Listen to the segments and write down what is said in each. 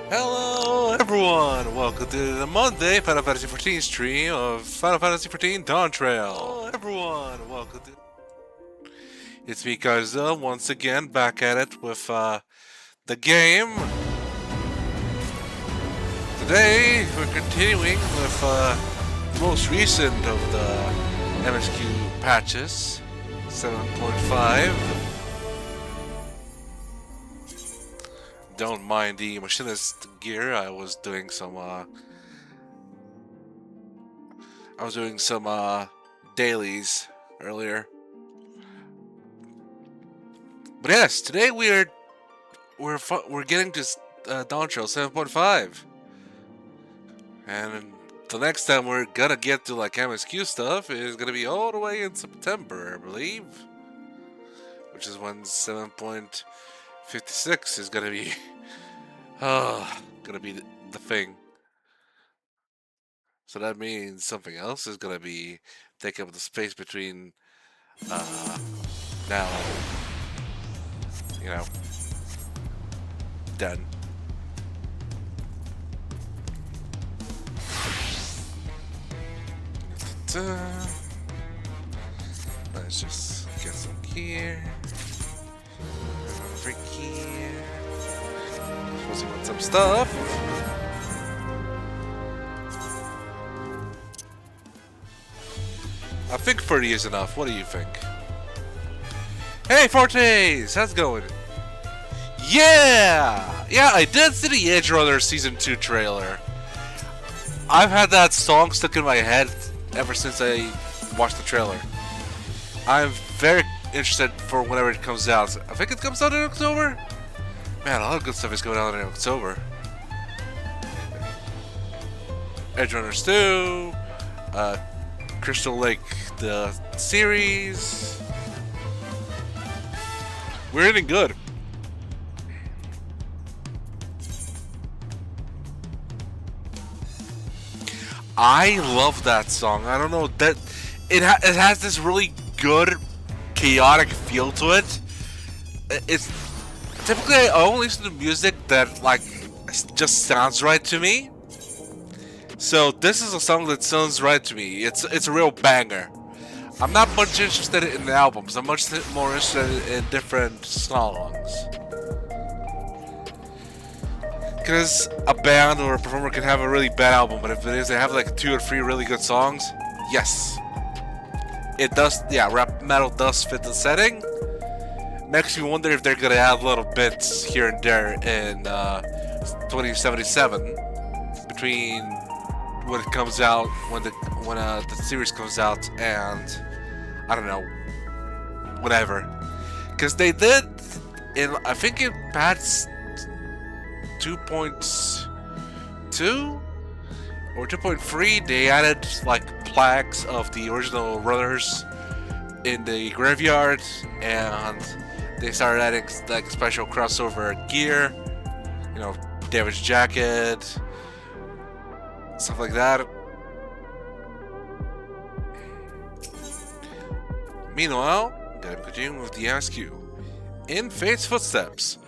Hello everyone! Welcome to the Monday Final Fantasy XIV stream of Final Fantasy XIV Dawntrail. Hello everyone! Welcome to... It's me, Kaiju-Z, once again back at it with the game. Today we're continuing with the most recent of the MSQ patches, 7.5. Don't mind the machinist gear. I was doing some dailies earlier. But yes, today we're getting to Dawntrail 7.5, and the next time we're gonna get to like MSQ stuff is gonna be all the way in September, I believe, which is when 7.56 is gonna be the thing. So that means something else is gonna be taking up the space between now, you know, then. Let's just get some gear. Over here. Supposed to want some stuff. I think 30 is enough. What do you think? Hey, Fortes! How's it going? Yeah! Yeah, I did see the Edge Runner Season 2 trailer. I've had that song stuck in my head ever since I watched the trailer. I'm very interested for whenever it comes out. I think it comes out in October? Man, a lot of good stuff is going out in October. Edge Runners 2, Crystal Lake, the series. We're hitting good. I love that song. I don't know that it has this really good chaotic feel to it. It's typically I only listen to music that like just sounds right to me. So this is a song that sounds right to me. It's a real banger. I'm not much interested in the albums. I'm much more interested in different songs. Because a band or a performer can have a really bad album, but if it is, they have like 2 or 3 really good songs. Yes, it does. Yeah, rap metal does fit the setting. Makes me wonder if they're gonna add little bits here and there in 2077 between when it comes out, when the series comes out, and I don't know, whatever. Because they did in, I think in patch 2.2 or 2.3, they added like plaques of the original runners in the graveyard, and they started adding like special crossover gear, you know, David's jacket, stuff like that. Meanwhile, gonna continue with the MSQ. In Fate's footsteps,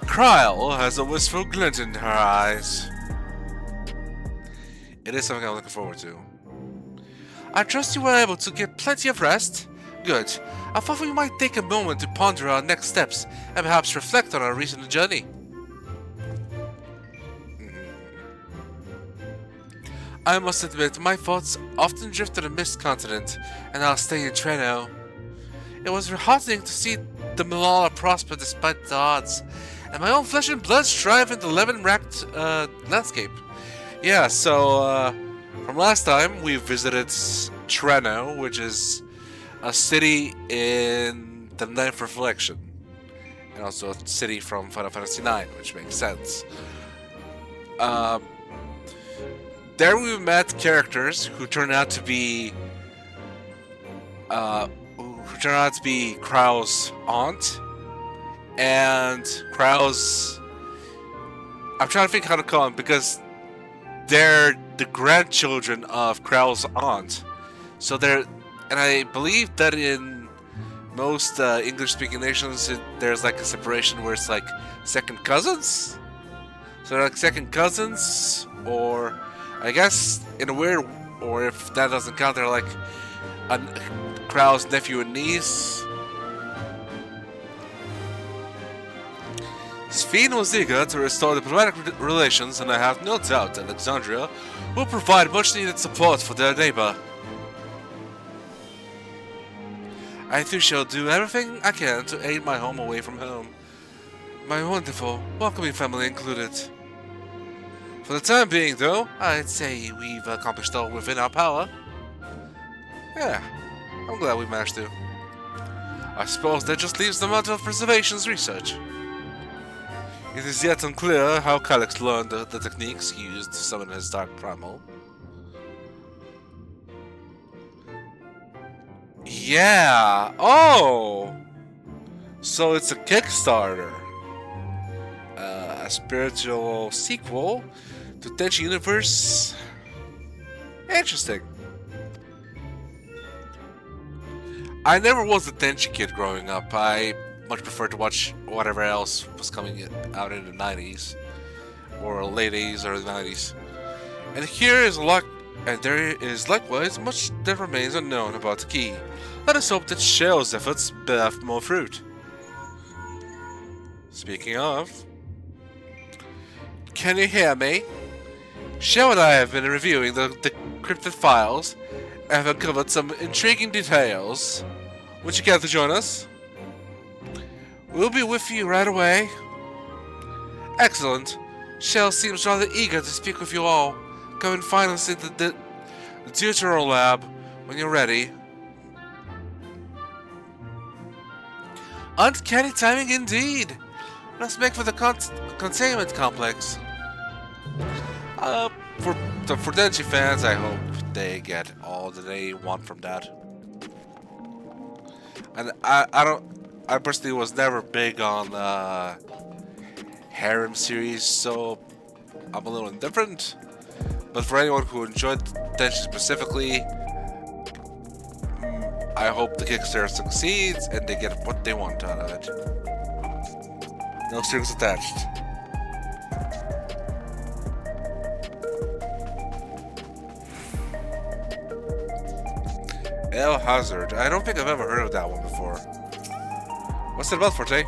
Krile has a wistful glint in her eyes. It is something I'm looking forward to. I trust you were able to get plenty of rest. Good. I thought we might take a moment to ponder our next steps and perhaps reflect on our recent journey. I must admit, my thoughts often drift to the Mist Continent, and I'll stay in Treno. It was heartening to see the Mrawa'a prosper despite the odds, and my own flesh and blood strive in the lemon-wracked landscape. Yeah, so from last time we visited Treno, which is a city in the Ninth Reflection, and also a city from Final Fantasy IX, which makes sense. There we met characters who turned out to be Krile's aunt and Krile's. I'm trying to think how to call them because they're the grandchildren of Krile's aunt. So they're, and I believe that in most English-speaking nations, there's like a separation where it's like second cousins. So they're like second cousins, or I guess in a weird, or if that doesn't count, they're like a Krau's nephew and niece. Sphene was eager to restore diplomatic relations, and I have no doubt that Alexandria will provide much needed support for their neighbor. I too shall do everything I can to aid my home away from home. My wonderful, welcoming family included. For the time being, though, I'd say we've accomplished all within our power. Yeah, I'm glad we managed to. I suppose that just leaves the matter of preservation's research. It is yet unclear how Calix learned the techniques he used to summon his Dark Primal. Yeah! Oh! So it's a Kickstarter. A spiritual sequel to Tenchi Universe. Interesting. I never was a Tenchi kid growing up. I much preferred to watch whatever else was coming out in the 90s. Or late 80s, early 90s. And here is a lot, and there is likewise much that remains unknown about the key. Let us hope that Shell's efforts bear more fruit. Speaking of, can you hear me? Shell and I have been reviewing the decrypted files and have uncovered some intriguing details. Would you care to join us? We'll be with you right away. Excellent. Shell seems rather eager to speak with you all. Go and find us in the Dawntrail lab when you're ready. Uncanny timing indeed. Let's make for the containment complex. For Tenchi fans, I hope they get all that they want from that. And I personally was never big on harem series, so I'm a little indifferent. But for anyone who enjoyed Tenchi specifically, I hope the Kickstarter succeeds and they get what they want out of it. No strings attached. El Hazard. I don't think I've ever heard of that one before. What's it about, Forte?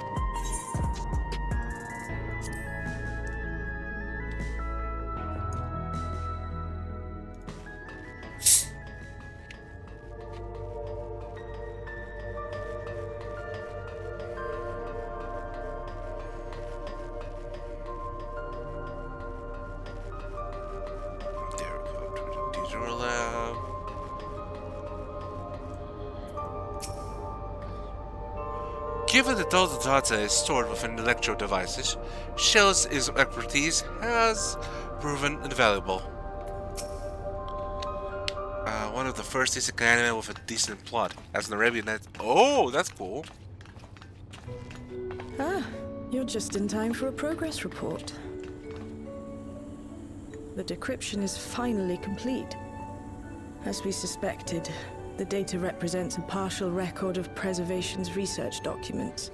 Given that all the data is stored within electro devices, Shell's expertise has proven invaluable. One of the first isekai anime with a decent plot, as an Arabian Night. Oh, that's cool. Ah, you're just in time for a progress report. The decryption is finally complete. As we suspected, the data represents a partial record of Preservation's research documents.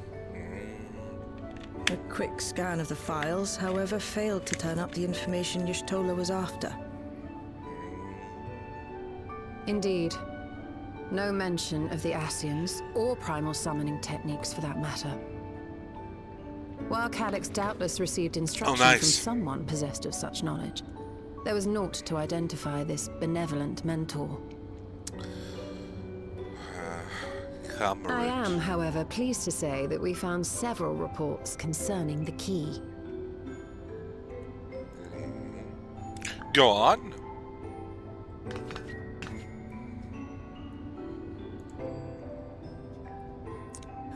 A quick scan of the files, however, failed to turn up the information Y'shtola was after. Indeed. No mention of the Ascians, or primal summoning techniques for that matter. While Calix doubtless received instruction from someone possessed of such knowledge, there was naught to identify this benevolent mentor. I am, however, pleased to say that we found several reports concerning the key. Go on.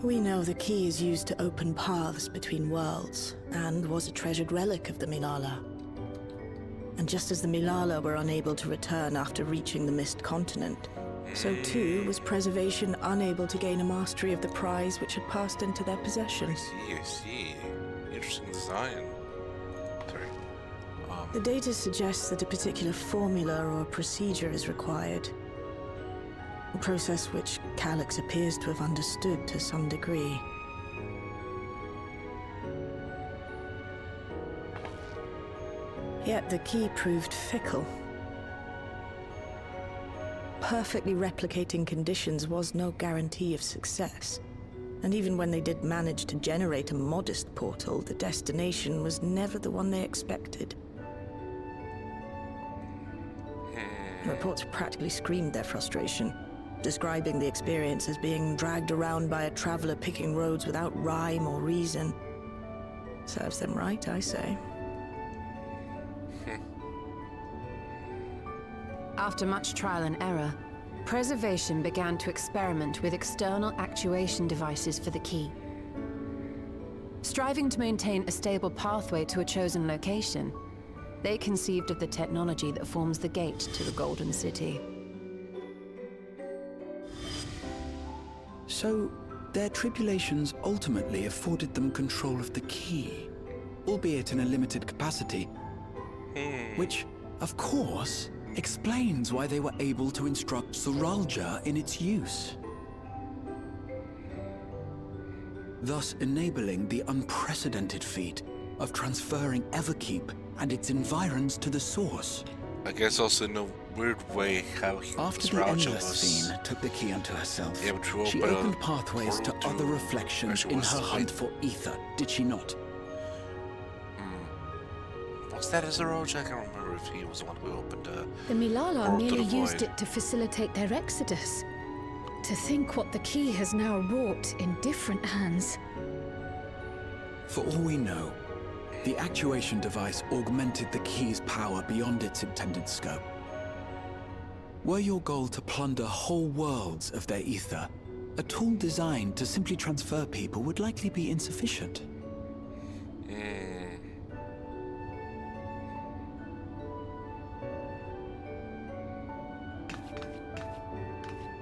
We know the key is used to open paths between worlds, and was a treasured relic of the Milala. And just as the Milala were unable to return after reaching the Mist Continent, so too was Preservation unable to gain a mastery of the prize which had passed into their possession. I see. Interesting design. Sorry. The data suggests that a particular formula or procedure is required. A process which Calix appears to have understood to some degree. Yet the key proved fickle. Perfectly replicating conditions was no guarantee of success. And even when they did manage to generate a modest portal, the destination was never the one they expected. Reports practically screamed their frustration, describing the experience as being dragged around by a traveler picking roads without rhyme or reason. Serves them right, I say. After much trial and error, Preservation began to experiment with external actuation devices for the key. Striving to maintain a stable pathway to a chosen location, they conceived of the technology that forms the gate to the Golden City. So, their tribulations ultimately afforded them control of the key, albeit in a limited capacity. Which, of course, explains why they were able to instruct Zoralja in its use, thus enabling the unprecedented feat of transferring Everkeep and its environs to the source. I guess also in a weird way how After the Endless Fiend took the key unto herself, she opened pathways to other reflections in her hunt for ether, did she not? Was that as a roach? I can't remember if he was the one who opened the Milala portal to merely the used void. it to facilitate their exodus. To think what the key has now wrought in different hands. For all we know, the actuation device augmented the key's power beyond its intended scope. Were your goal to plunder whole worlds of their ether, a tool designed to simply transfer people would likely be insufficient.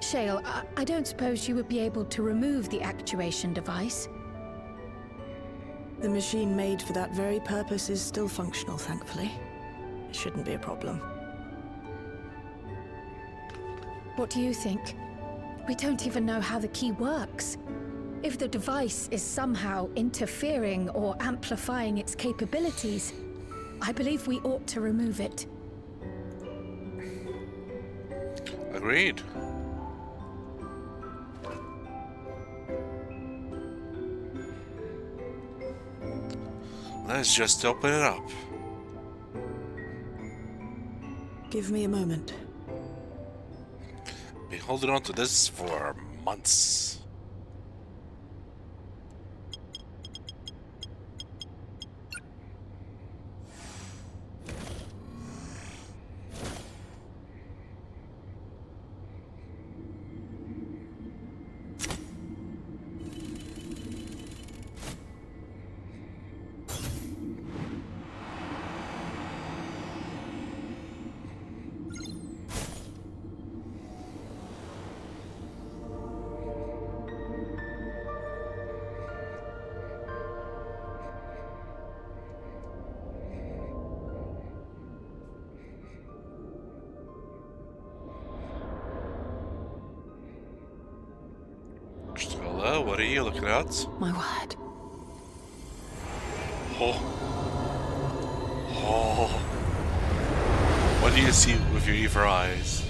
Shale, I don't suppose you would be able to remove the actuation device? The machine made for that very purpose is still functional, thankfully. It shouldn't be a problem. What do you think? We don't even know how the key works. If the device is somehow interfering or amplifying its capabilities, I believe we ought to remove it. Agreed. Let's just open it up. Give me a moment. Been holding on to this for months. Hello, what are you looking at? My word. Oh. Oh. What do you see with your evil eyes?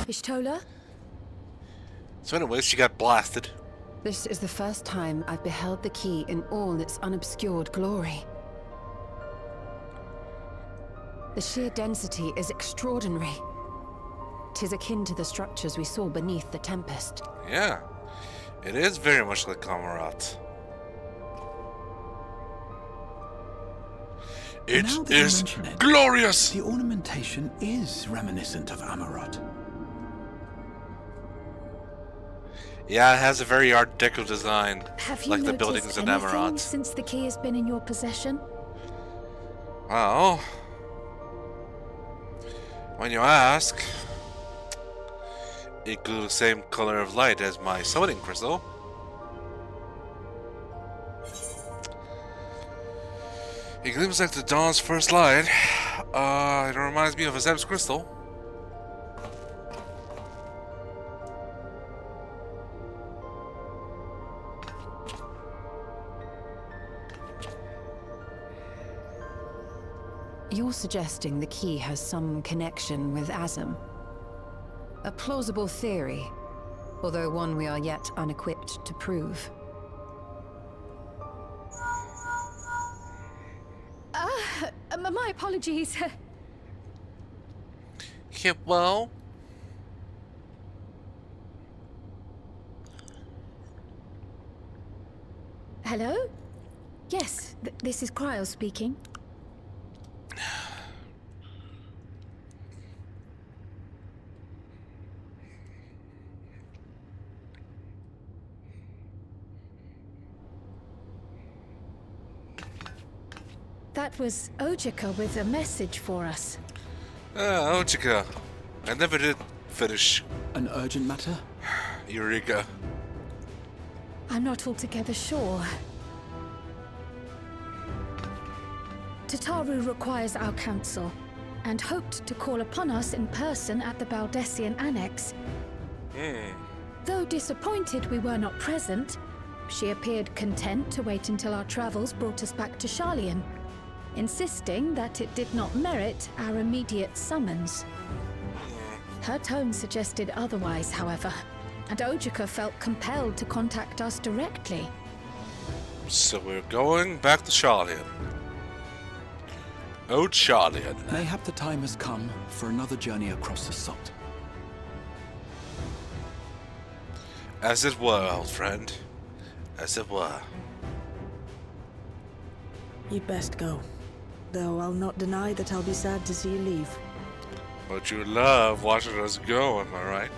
Ishtola? So anyways, she got blasted. This is the first time I've beheld the key in all its unobscured glory. The sheer density is extraordinary. 'Tis akin to the structures we saw beneath the Tempest. Yeah, it is very much like Amarat. It Now that you is mention it, glorious! the ornamentation is reminiscent of Amarat. Yeah, it has a very Art Deco design, Have you like the noticed buildings in anything Amarat. since the key has been in your possession? Well, when you ask, it glows the same color of light as my summoning crystal. It gleams like the dawn's first light. It reminds me of a Zem's crystal. You're suggesting the key has some connection with Azam. A plausible theory, although one we are yet unequipped to prove. My apologies. Yeah, well... Hello? Yes, this is Krile speaking. That was Ojika with a message for us. Ah, Ojika. I never did finish. An urgent matter? Eureka. I'm not altogether sure. Tataru requires our counsel, and hoped to call upon us in person at the Baldessian Annex. Though disappointed we were not present, she appeared content to wait until our travels brought us back to Sharlayan, insisting that it did not merit our immediate summons. Her tone suggested otherwise, however, and Ojika felt compelled to contact us directly. So we're going back to Sharlayan. Old Sharlayan. Mayhap the time has come for another journey across the salt. As it were, old friend. As it were. You'd best go. Though I'll not deny that I'll be sad to see you leave. But you love watching us go, am I right?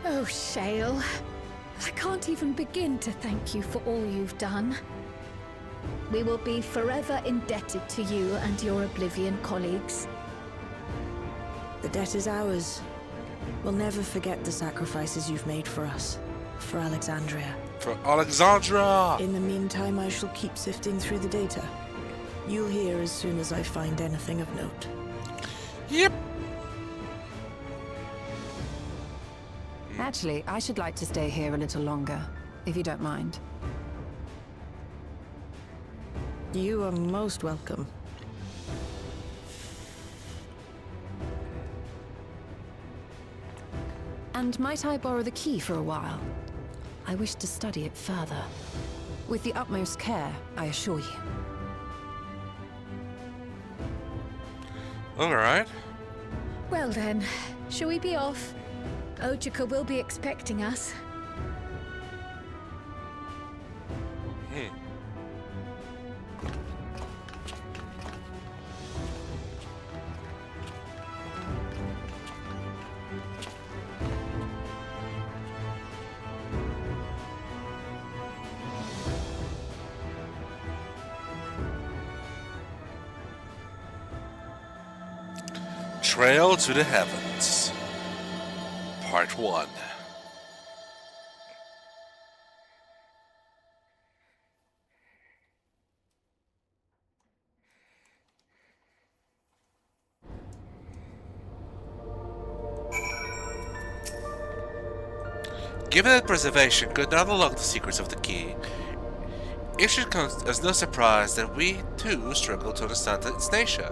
Oh, Shale. I can't even begin to thank you for all you've done. We will be forever indebted to you and your Oblivion colleagues. The debt is ours. We'll never forget the sacrifices you've made for us. For Alexandria. For Alexandria! In the meantime, I shall keep sifting through the data. You'll hear as soon as I find anything of note. Yep. Actually, I should like to stay here a little longer, if you don't mind. You are most welcome. And might I borrow the key for a while? I wish to study it further. With the utmost care, I assure you. Alright. Well then, shall we be off? Ojika will be expecting us. Trail to the Heavens. Part 1. Given that preservation could not unlock the secrets of the key, it should come as no surprise that we, too, struggle to understand its nature.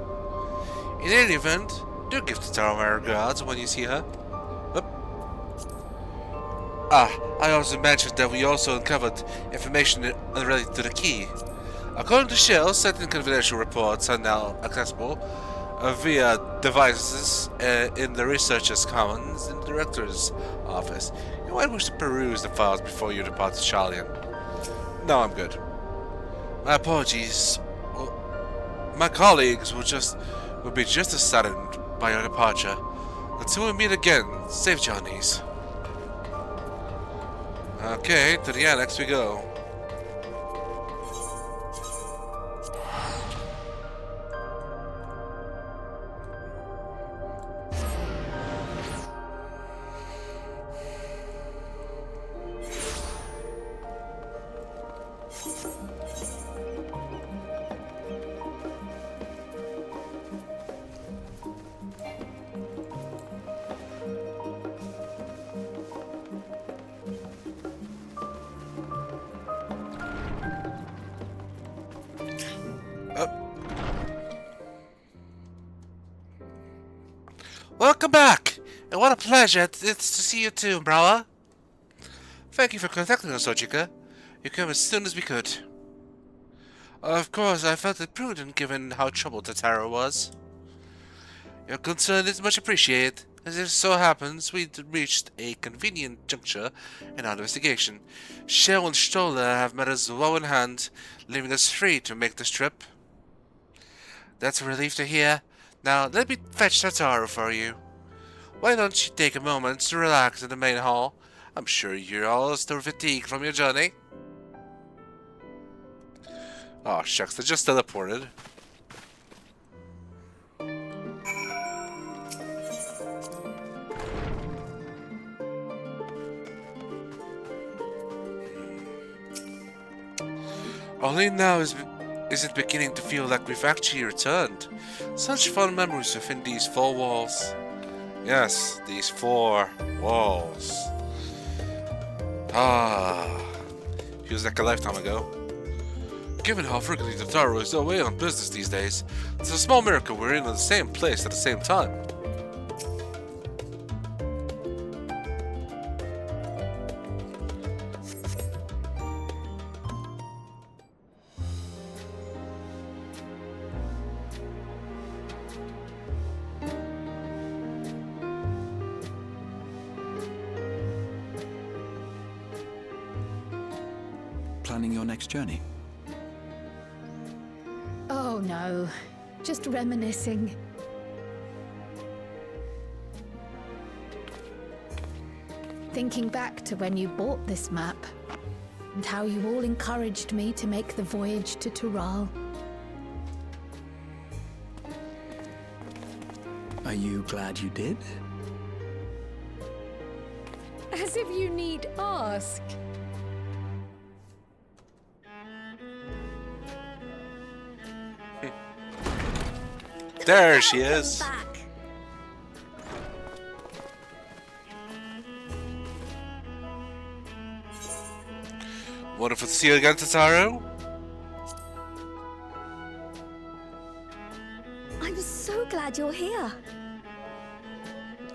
In any event, do give Tataru my regards when you see her. I also mentioned that we also uncovered information related to the key. According to Shell, certain confidential reports are now accessible via devices in the Researchers' Commons in the Director's office. You might wish to peruse the files before you depart to Sharlayan. No, I'm good. My apologies. Well, my colleagues will be just as saddened by your departure. Until we meet again, safe journeys. Okay, to the annex we go. Welcome back! And what a pleasure it's to see you too, Mrawa'a. Thank you for contacting us, Ojika. You came as soon as we could. Of course, I felt it prudent given how troubled Tatara was. Your concern is much appreciated. As it so happens, we'd reached a convenient juncture in our investigation. Shell and Stoller have met us well in hand, leaving us free to make this trip. That's a relief to hear. Now, let me fetch Tatara for you. Why don't you take a moment to relax in the main hall? I'm sure you're all still fatigued from your journey. Oh, shucks, they just teleported. Only now is it beginning to feel like we've actually returned. Such fond memories within these four walls. Yes, these four walls. Ah, feels like a lifetime ago. Given how frequently Tatara is away on business these days, it's a small miracle we're in the same place at the same time. Planning your next journey? Oh no, just reminiscing. Thinking back to when you bought this map, and how you all encouraged me to make the voyage to Tural. Are you glad you did? As if you need ask. There she is. Wonderful to see you again, Tatara. I'm so glad you're here.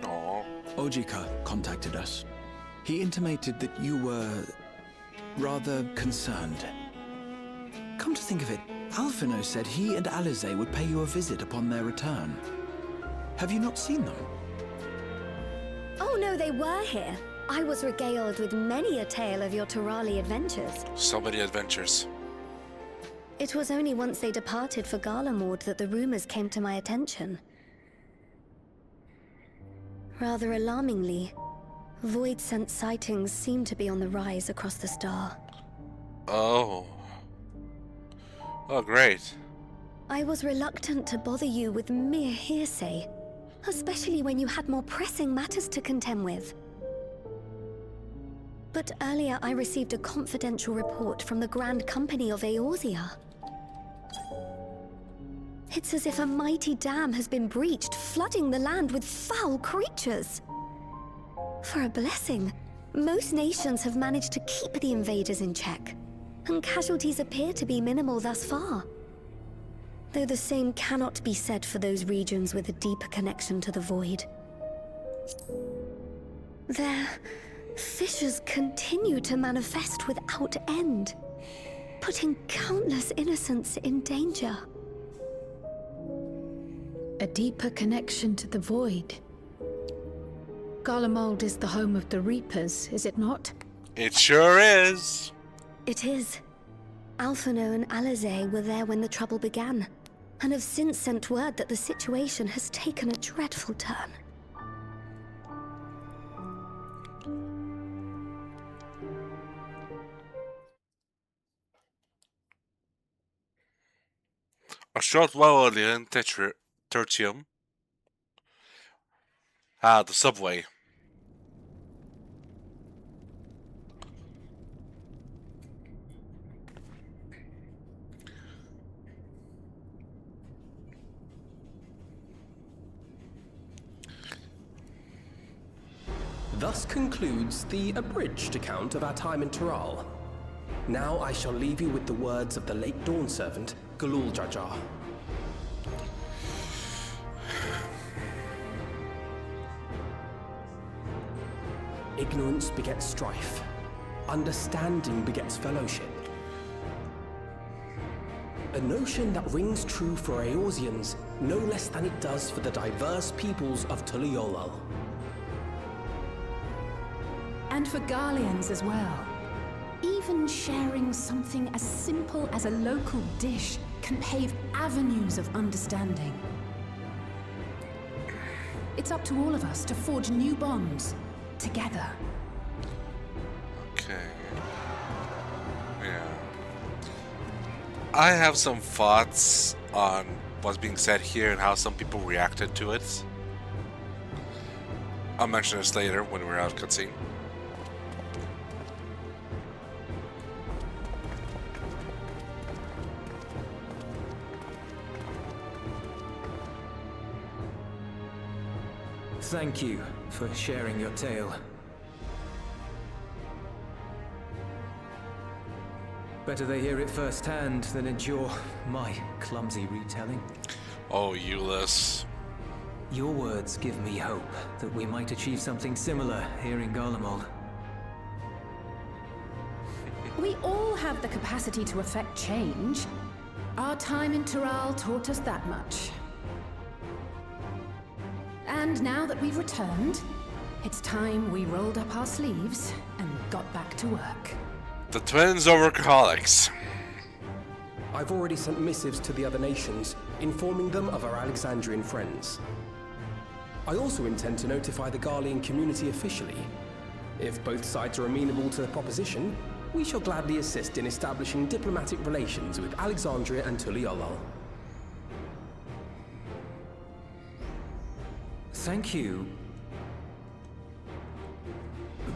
Aww. Ojika contacted us. He intimated that you were rather concerned. Come to think of it, Alphino said he and Alize would pay you a visit upon their return. Have you not seen them? Oh no, they were here. I was regaled with many a tale of your Turali adventures. So many adventures. It was only once they departed for Garlemord that the rumors came to my attention. Rather alarmingly, void-sent sightings seem to be on the rise across the star. Oh. Oh, great. I was reluctant to bother you with mere hearsay, especially when you had more pressing matters to contend with. But earlier I received a confidential report from the Grand Company of Eorzea. It's as if a mighty dam has been breached, flooding the land with foul creatures. For a blessing, most nations have managed to keep the invaders in check, and casualties appear to be minimal thus far. Though the same cannot be said for those regions with a deeper connection to the void. Their fissures continue to manifest without end, putting countless innocents in danger. A deeper connection to the void. Garlemald is the home of the Reapers, is it not? It sure is. It is. Alphino and Alize were there when the trouble began, and have since sent word that the situation has taken a dreadful turn. A short while earlier in Tertium. Ah, the subway. Thus concludes the abridged account of our time in Tural. Now I shall leave you with the words of the late Dawn servant, Galul Jajar. ignorance begets strife. Understanding begets fellowship. A notion that rings true for Eorzeans no less than it does for the diverse peoples of Tuliyollal. And for Garleans as well. Even sharing something as simple as a local dish can pave avenues of understanding. It's up to all of us to forge new bonds, together. Okay. Yeah. I have some thoughts on what's being said here and how some people reacted to it. I'll mention this later when we're out of cutscene. Thank you for sharing your tale. Better they hear it firsthand than endure my clumsy retelling. Oh, Euless. Your words give me hope that we might achieve something similar here in Garlemald. We all have the capacity to affect change. Our time in Tural taught us that much. And now that we've returned, it's time we rolled up our sleeves and got back to work. The twins over Calix. I've already sent missives to the other nations, informing them of our Alexandrian friends. I also intend to notify the Garlean community officially. If both sides are amenable to the proposition, we shall gladly assist in establishing diplomatic relations with Alexandria and Tuliyollal. Thank you.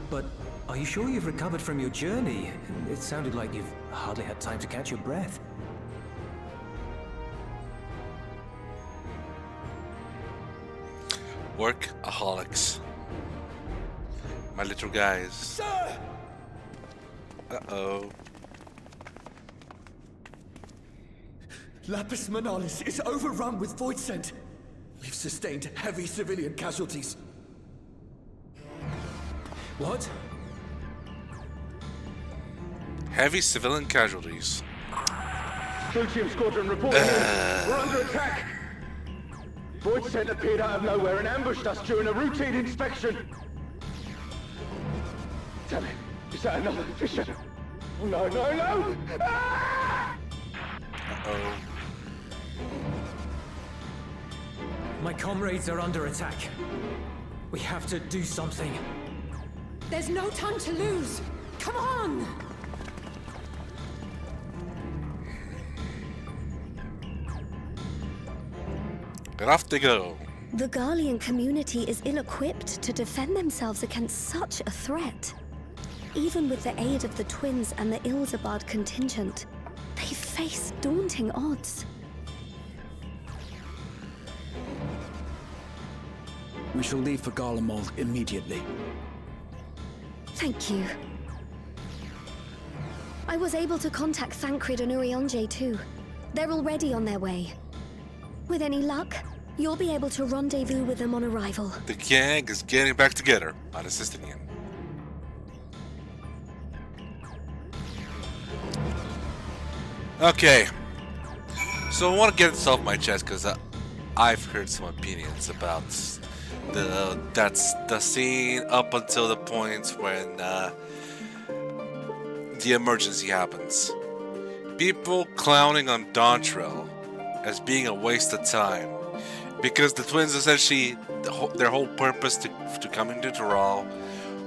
But are you sure you've recovered from your journey? It sounded like you've hardly had time to catch your breath. Workaholics. My little guys. Sir! Uh-oh. Lapis Manalis is overrun with void scent. We've sustained heavy civilian casualties. What? Heavy civilian casualties. Tritium Squadron reporting in. We're under attack. Void scent appeared out of nowhere and ambushed us during a routine inspection. Damn it. Is that another Fisher? Oh, no, no, no! Ah! Uh-oh. My comrades are under attack. We have to do something. There's no time to lose. Come on! Get off they go. The Garlean community is ill-equipped to defend themselves against such a threat. Even with the aid of the twins and the Ilzabard contingent, they face daunting odds. We shall leave for Garlemald immediately. Thank you. I was able to contact Thancred and Urianger too. They're already on their way. With any luck, you'll be able to rendezvous with them on arrival. The gang is getting back together. Not assisting him. Okay. So I want to get this off my chest because I've heard some opinions about the scene up until the point when the emergency happens. People clowning on Dawntrail as being a waste of time because the twins essentially their whole purpose to coming to Tural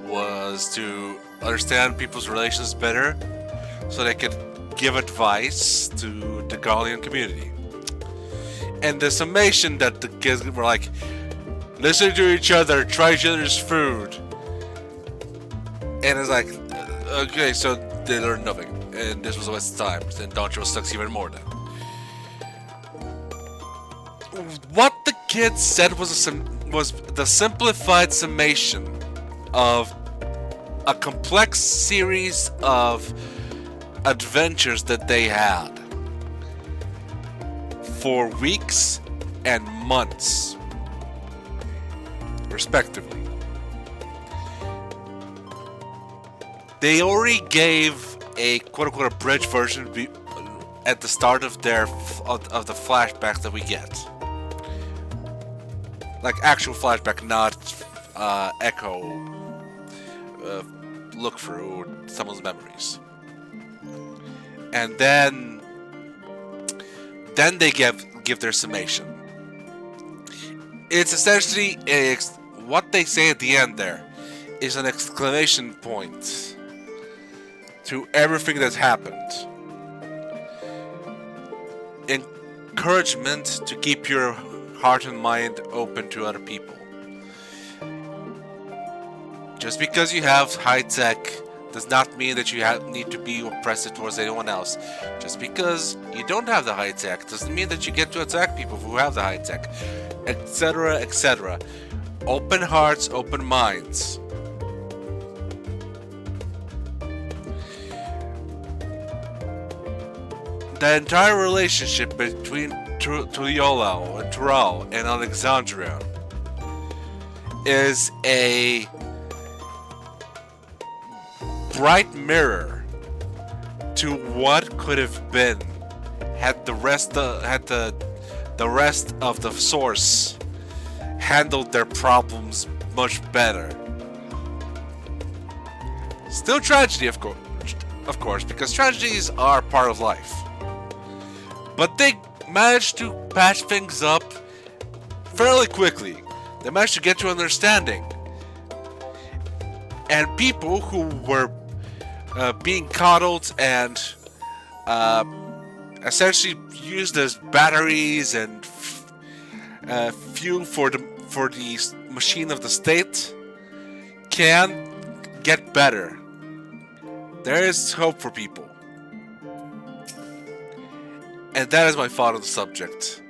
was to understand people's relations better so they could give advice to the Garlean community. And the summation that the kids were like, listen to each other, try each other's food. And it's like, okay, so they learned nothing. And this was a waste of time. Then Dawntrail sucks even more then. What the kids said was the simplified summation of a complex series of adventures that they had for weeks and months respectively. They already gave a quote-unquote abridged version at the start of their of the flashbacks that we get. Like actual flashback, not echo look through someone's memories. And then they give their summation. It's essentially what they say at the end there is an exclamation point to everything that's happened. Encouragement to keep your heart and mind open to other people. Just because you have high tech does not mean that you need to be oppressive towards anyone else. Just because you don't have the high tech doesn't mean that you get to attack people who have the high tech, etc., etc. Open hearts, open minds. The entire relationship between Tuliolo and Tural and Alexandria is a bright mirror to what could have been had the rest of the source handled their problems much better. Still tragedy, of course, because tragedies are part of life. But they managed to patch things up fairly quickly. They managed to get to understanding. And people who were being coddled and essentially used as batteries and fuel for the machine of the state can get better. There is hope for people. And that is my thought on the subject.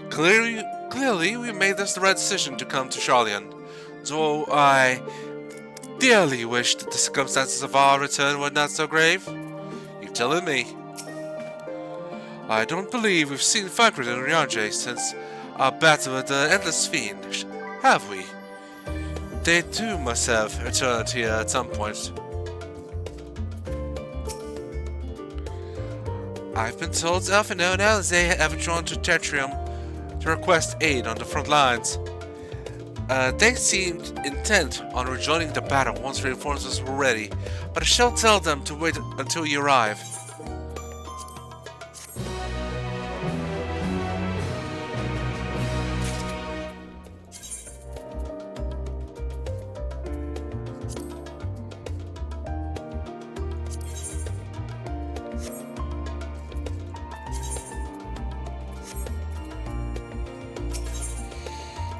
Clearly we made this the right decision to come to Sharlayan, though I dearly wished that the circumstances of our return were not so grave. You're telling me. I don't believe we've seen Fakrid and Ryanje since our battle with the Endless Fiend, have we? They too must have returned here at some point. I've been told Elfino and Alize have withdrawn to Tertium to request aid on the front lines. They seemed intent on rejoining the battle once reinforcements were ready, but I shall tell them to wait until you arrive.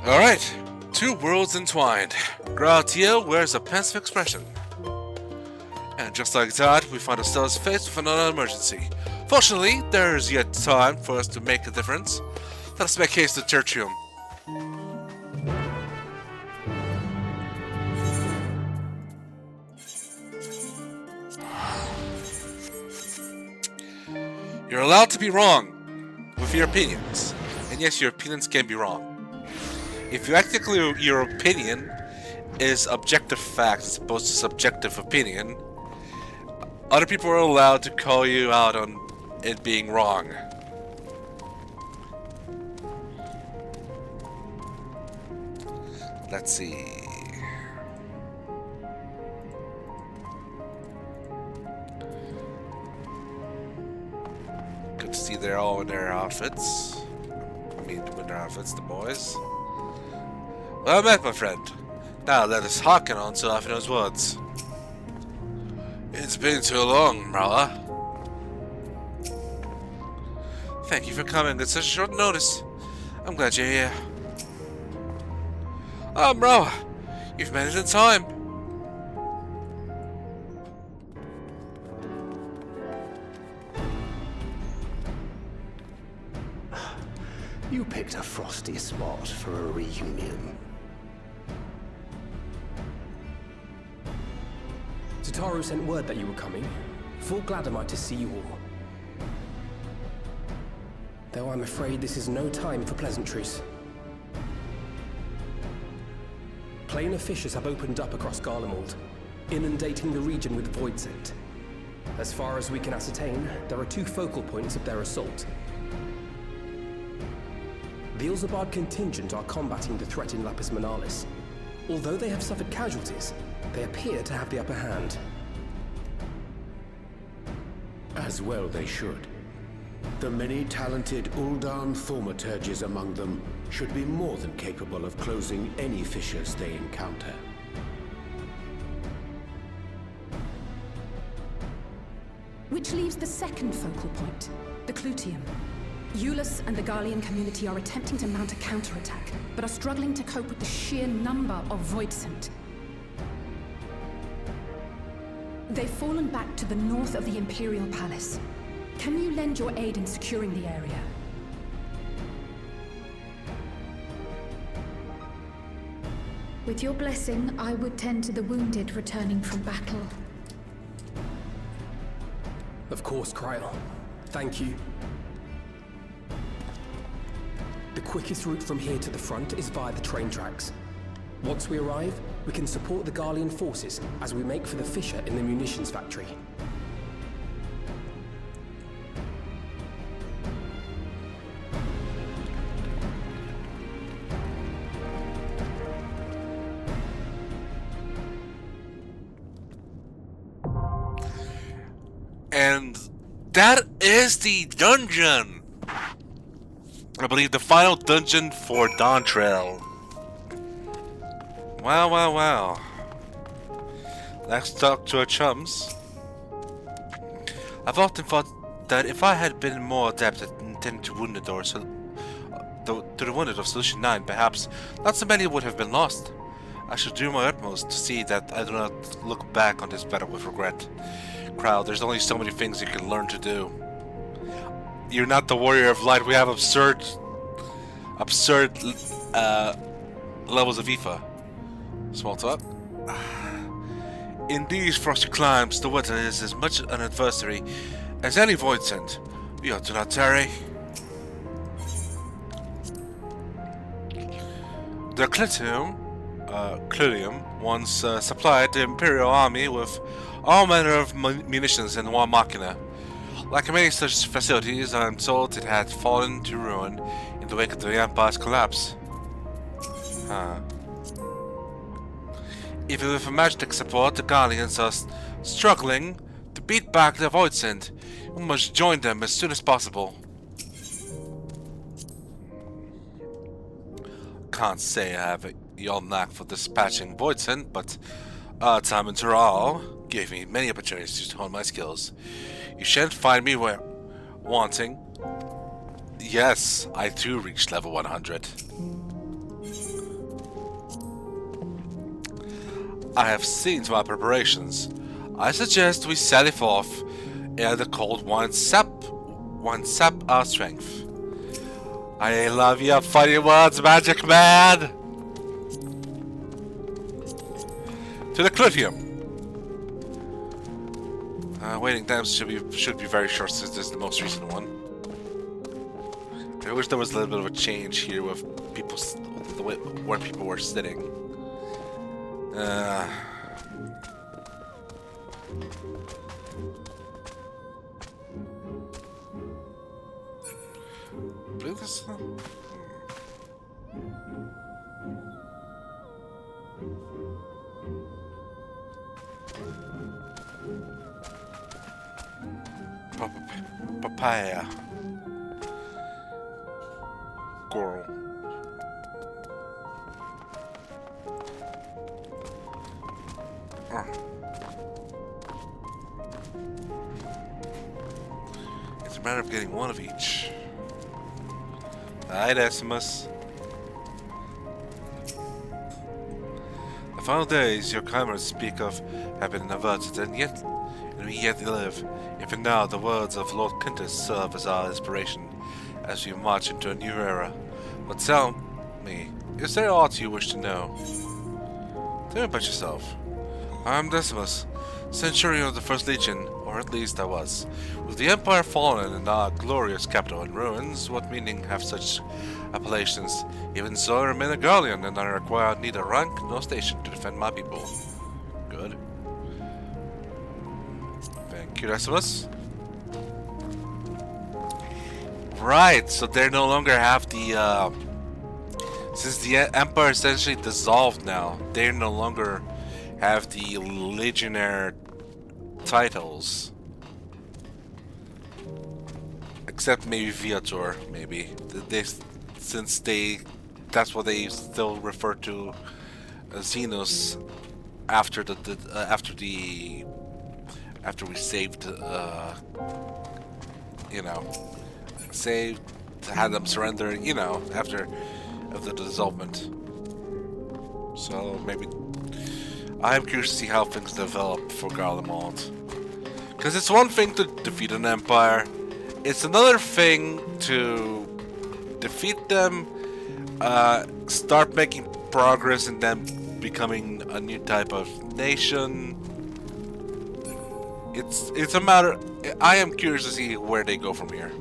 Alright, two worlds entwined. Grautiel wears a pensive expression. And just like that, we find ourselves faced with another emergency. Fortunately, there is yet time for us to make a difference. Let us make haste to Tertium. You're allowed to be wrong with your opinions. And yes, your opinions can be wrong. If technically your opinion is objective fact as opposed to subjective opinion, other people are allowed to call you out on it being wrong. Let's see. Good to see they're all in their outfits. I mean, in their outfits, the boys. Well met, my friend. Now let us hearken on to Elfino's words. It's been too long, Mrawa'a. Thank you for coming at such short notice. I'm glad you're here. Oh, Mrawa'a, you've made it in time. You picked a frosty spot for a reunion. Tataru sent word that you were coming. Full glad am I to see you all. Though I'm afraid this is no time for pleasantries. Plainer fissures have opened up across Garlemald. inundating the region with void scent. As far as we can ascertain, there are 2 focal points of their assault. The Ilzabard contingent are combating the threat in Lapis Manalis. Although they have suffered casualties, they appear to have the upper hand. As well they should. The many talented Uldan thaumaturges among them should be more than capable of closing any fissures they encounter. Which leaves the second focal point, the Clutium. Eulus and the Garlean community are attempting to mount a counterattack, but are struggling to cope with the sheer number of void scent. They've fallen back to the north of the Imperial Palace. Can you lend your aid in securing the area? With your blessing, I would tend to the wounded returning from battle. Of course, Krile. Thank you. The quickest route from here to the front is via the train tracks. Once we arrive, we can support the Garlean forces as we make for the fissure in the munitions factory. And that is the dungeon! I believe the final dungeon for Dawntrail. Wow, wow, wow. Let's talk to our chums. I've often thought that if I had been more adept at tending to wounded or to the wounded of Solution 9, perhaps not so many would have been lost. I should do my utmost to see that I do not look back on this battle with regret. Crowd, there's only so many things you can learn to do. You're not the warrior of light. We have absurd levels of IFA. Small talk. In these frosty climes, the winter is as much an adversary as any void scent. We ought to not tarry. The Clitium once supplied the Imperial Army with all manner of munitions and war machina. Like many such facilities, I am told it had fallen to ruin in the wake of the Empire's collapse. Even with magic support, the Garleans are struggling to beat back the void scent. We must join them as soon as possible. Can't say I have your knack for dispatching void scent, but our time in Tural gave me many opportunities to hone my skills. You shan't find me wanting. Yes, I too reached level 100. I have seen to my preparations. I suggest we sally forth ere the cold wine sap our strength. I love your funny words, magic man! To the Clitium. Waiting times should be very short since this is the most recent one. I wish there was a little bit of a change here with people, the way where people were sitting. This? Papaya. Coral. It's a matter of getting one of each. Hi, Decimus. The final days your comrades speak of have been averted, and we yet live. Even now, the words of Lord Quintus serve as our inspiration as we march into a new era. But tell me, is there aught you wish to know? Tell me about yourself. I am Decimus, Centurion of the First Legion, or at least I was. With the Empire fallen and our glorious capital in ruins, what meaning have such appellations? Even so, I remain a Garlean, and I require neither rank nor station to defend my people. Good. Thank you, rest of us. Right, so they no longer have the, since the Empire essentially dissolved now, they no longer have the Legionnaire titles. Except maybe Viator, maybe. That's what they still refer to Xenos after we saved, you know, had them surrender, you know, after the dissolvement. So maybe I'm curious to see how things develop for Garlemald. Because it's one thing to defeat an empire, it's another thing to defeat them, start making progress and then becoming a new type of nation. It's a matter. I am curious to see where they go from here.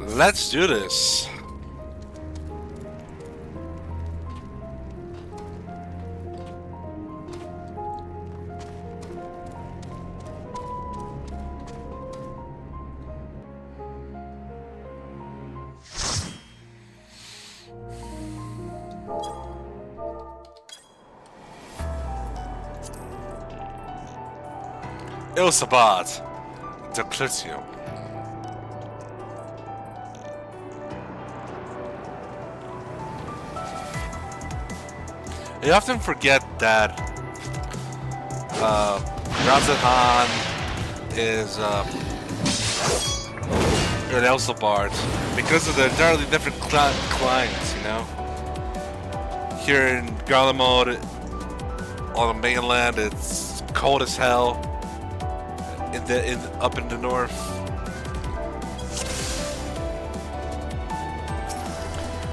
Let's do this. Ilsabat, the Clitium. I often forget that Razahan is an Elsabard because of the entirely different clients, you know. Here in Garlemald, on the mainland, it's cold as hell. Up in the north.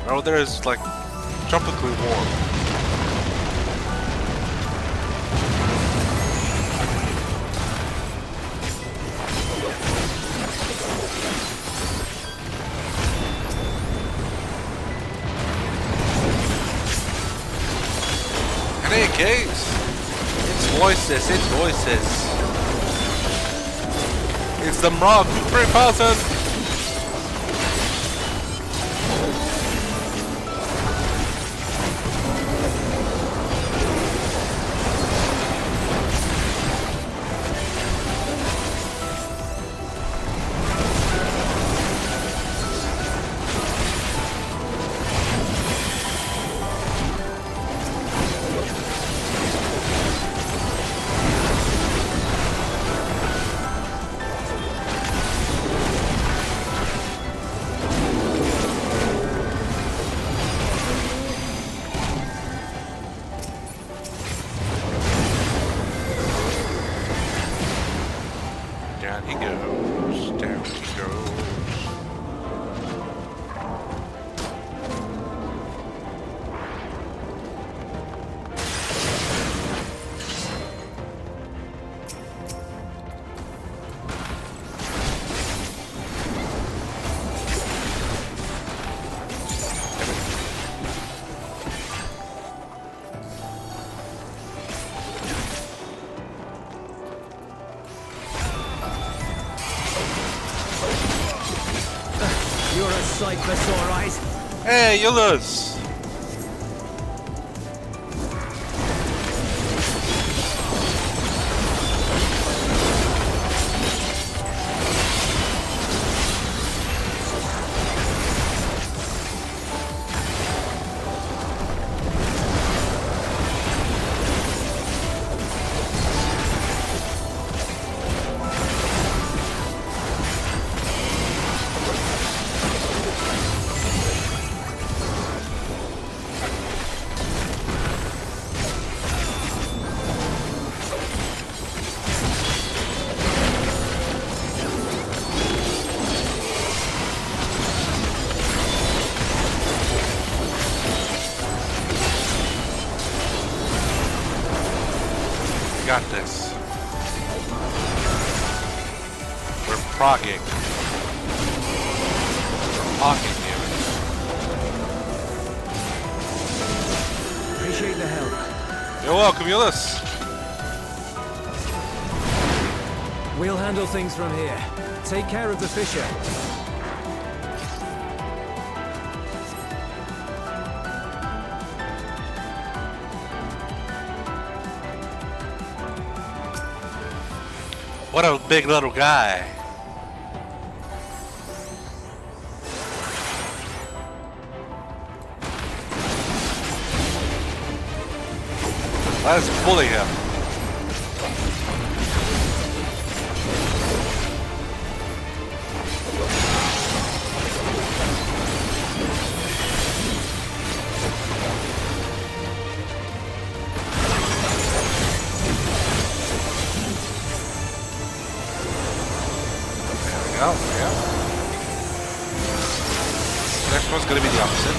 Oh, there is like tropically warm. In any case, it's voices. It's the Mrawa'a 3000! You're a sight for sore eyes. Hey, Eulus! got this. We're progging. Progging you. Appreciate the help. You're welcome, Ulysses. We'll handle things from here. Take care of the Fisher. What a big little guy. Let's bully him. Oh, yeah. Next one's gonna be the opposite.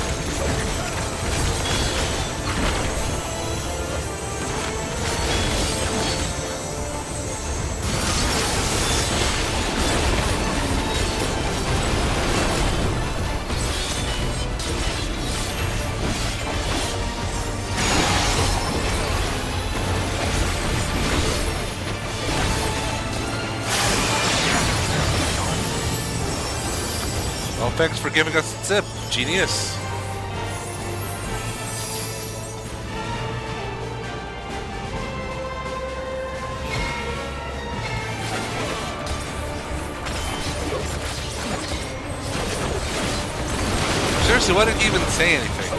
Well, thanks for giving us a tip, genius. Seriously, why didn't you even say anything?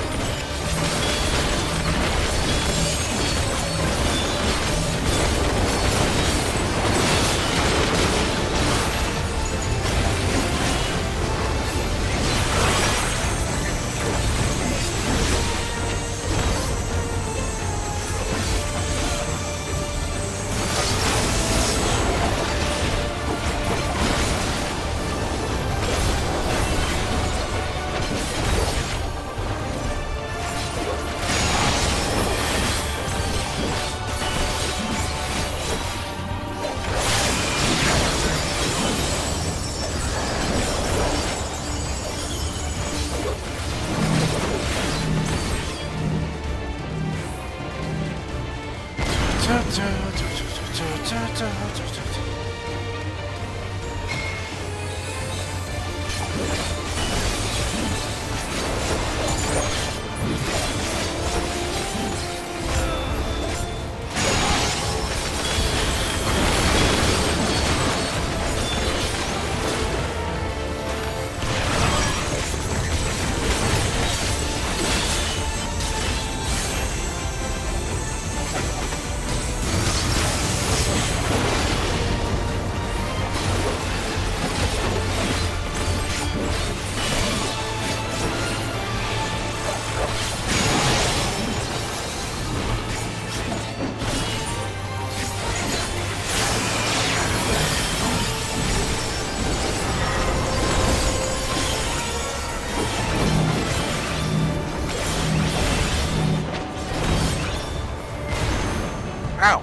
Ow!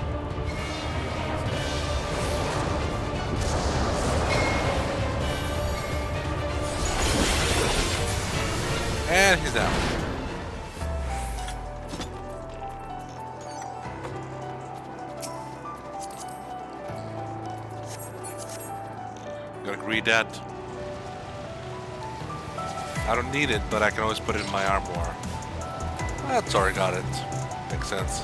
And he's down. Gotta read that. I don't need it, but I can always put it in my armor. That's already got it. Makes sense.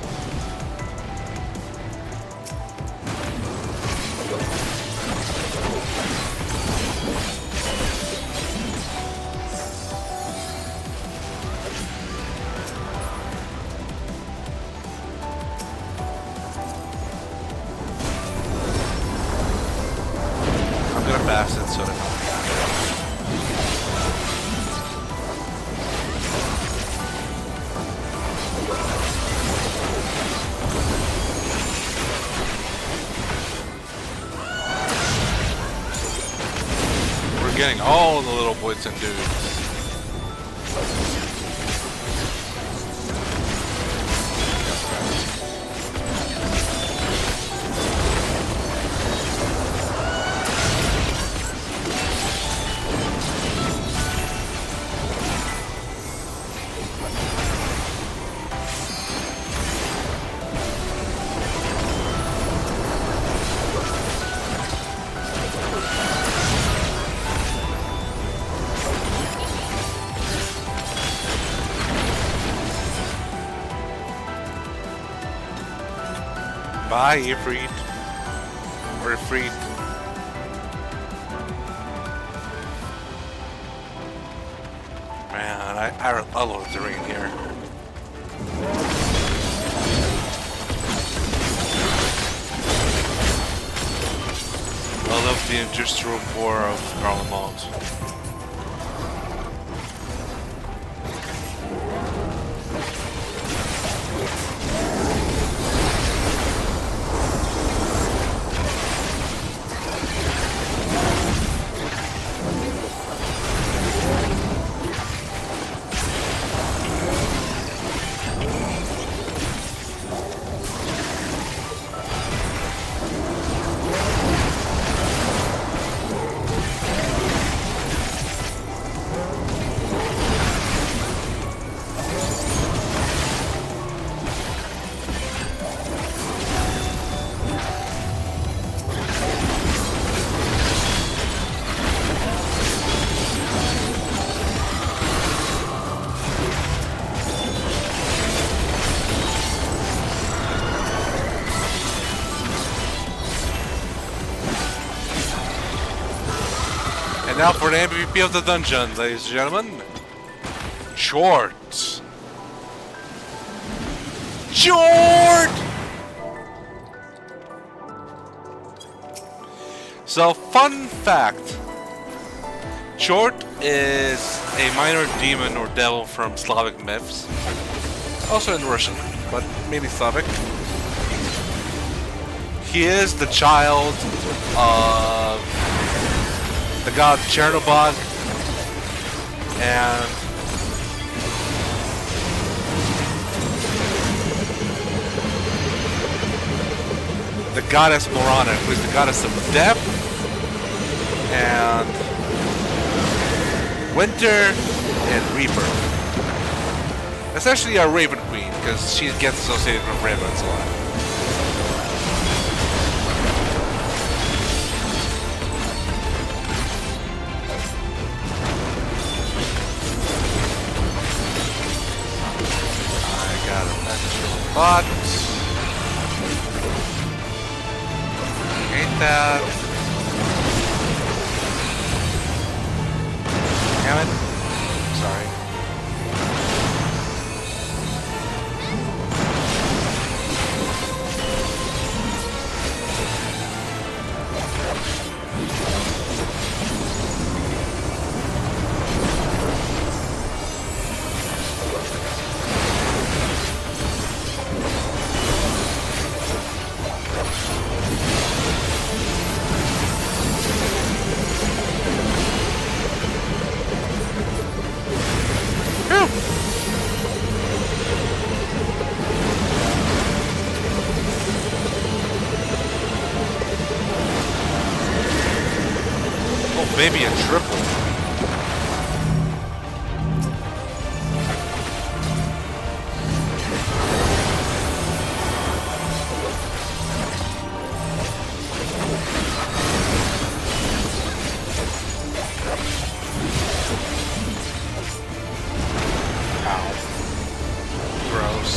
I'm gonna pass it so that getting all the little boys and dudes. Bye, Ifrit. Or Ifrit. Man, I love the terrain here. I love the industrial core of Garlemald. And now for the MVP of the dungeon, ladies and gentlemen. Short. So, fun fact. Short is a minor demon or devil from Slavic myths. Also in Russian, but mainly Slavic. He is the child of the god Chernobog and the goddess Mrawa'a, who is the goddess of death and winter and rebirth. Essentially a Raven Queen, because she gets associated with ravens a lot. But ain't that? Damn it! Sorry. Maybe a triple. Ow. Gross.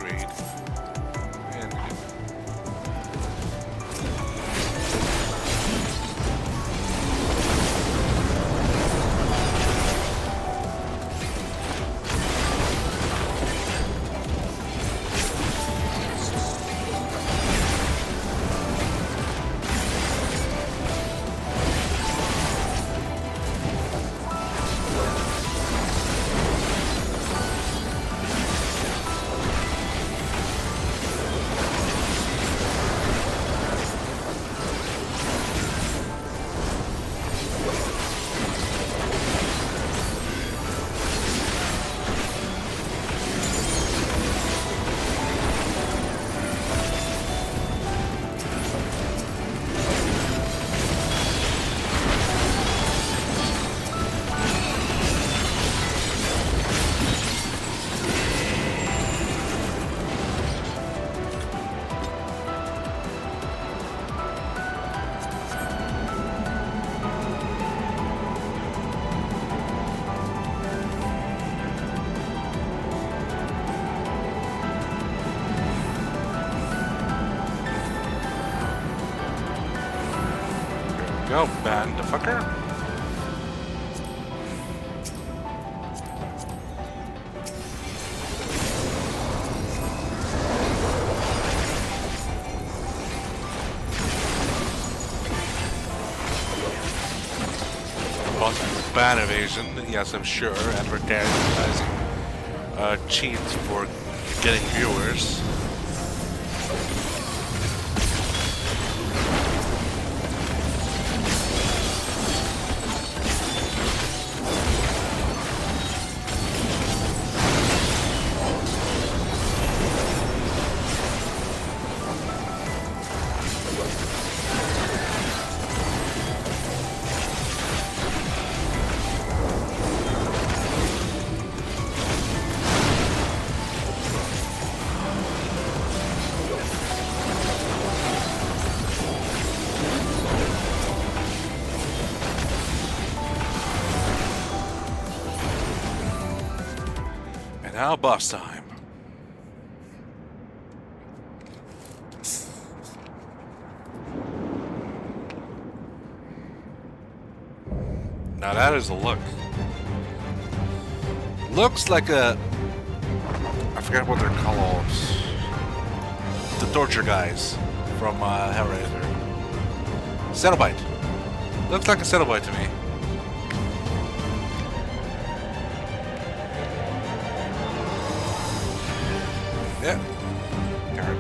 invade. And go, bandafucker. Also, ban evasion. Yes, I'm sure. Advertising cheats for getting viewers. Now boss time. Now that is a look. Looks like a... I forget what they're called. The torture guys from Hellraiser. Cenobite. Looks like a Cenobite to me. Yeah. Darn.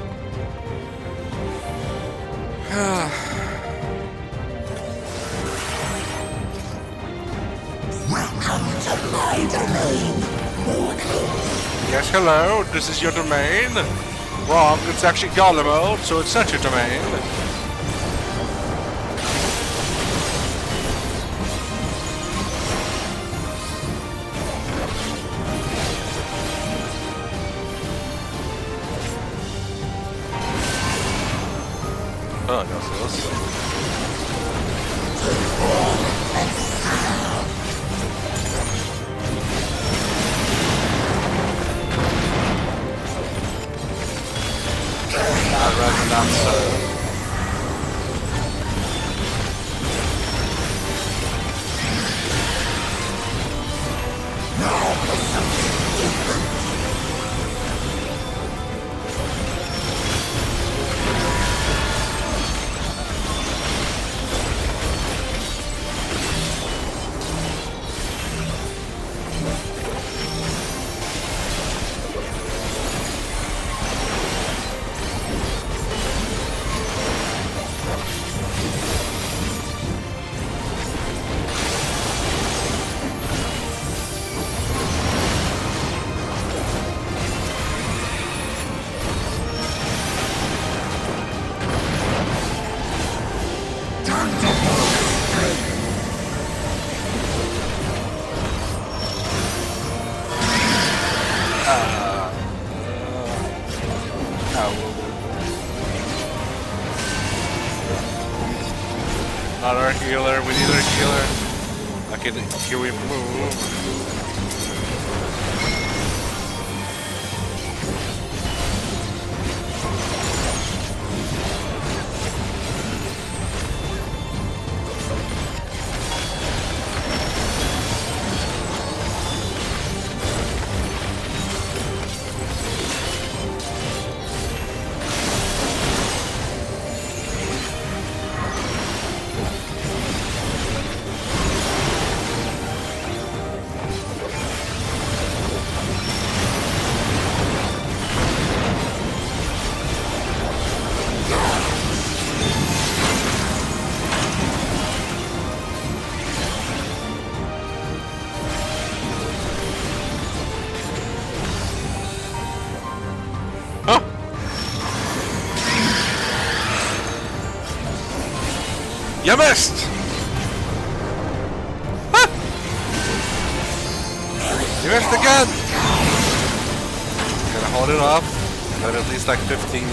Welcome to my domain, mortal. Yes, hello. This is your domain. Wrong. It's actually Golem mode, so it's not your domain. Oh, no, so this I'd rather not so. Not our healer, we need our healer. Okay, here we move. You missed! Ah! You missed again! Gonna hold it off. Got at least like 15.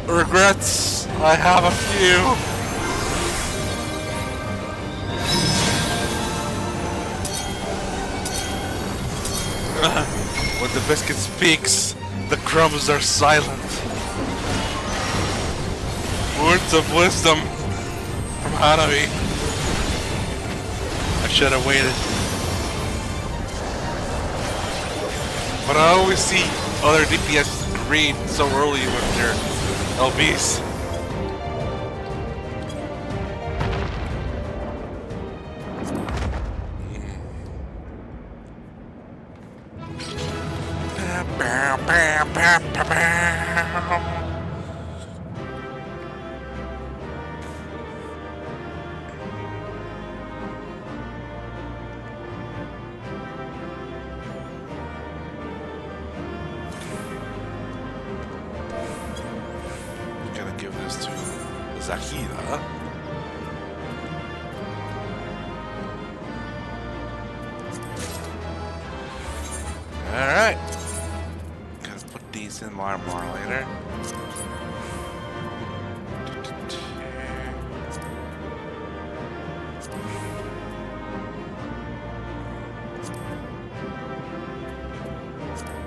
Regrets. I have a few. When the biscuit speaks, the crumbs are silent. Words of wisdom from Hanabi. I should have waited. But I always see other DPS green so early with their LBs. Give this to Zahida. Alright. Let's put these in more later.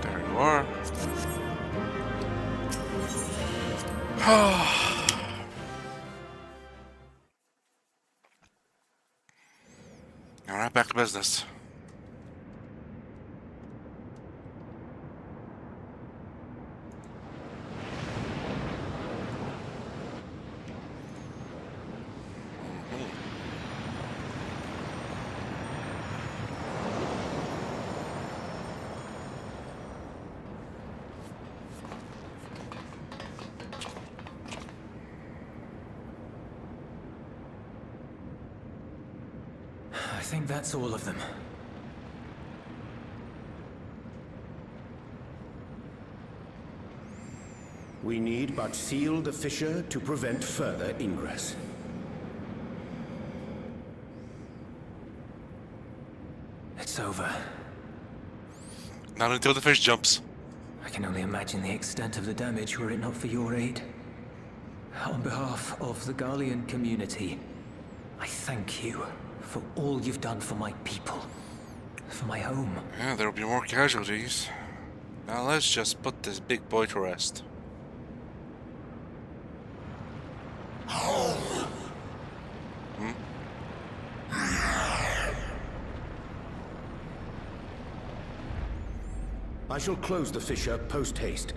There you are. Alright, back to business. I think that's all of them. We need but seal the fissure to prevent further ingress. It's over. Not until the fish jumps. I can only imagine the extent of the damage were it not for your aid. On behalf of the Garlean community, I thank you for all you've done for my people, for my home. Yeah, there'll be more casualties. Now let's just put this big boy to rest. I shall close the fissure post-haste.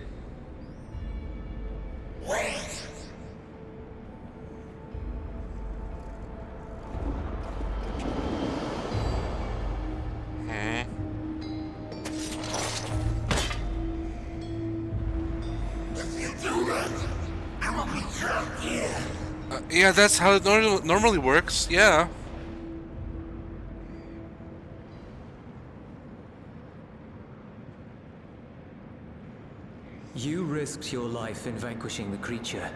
Wait! Yeah, that's how it normally works, yeah. You risked your life in vanquishing the creature.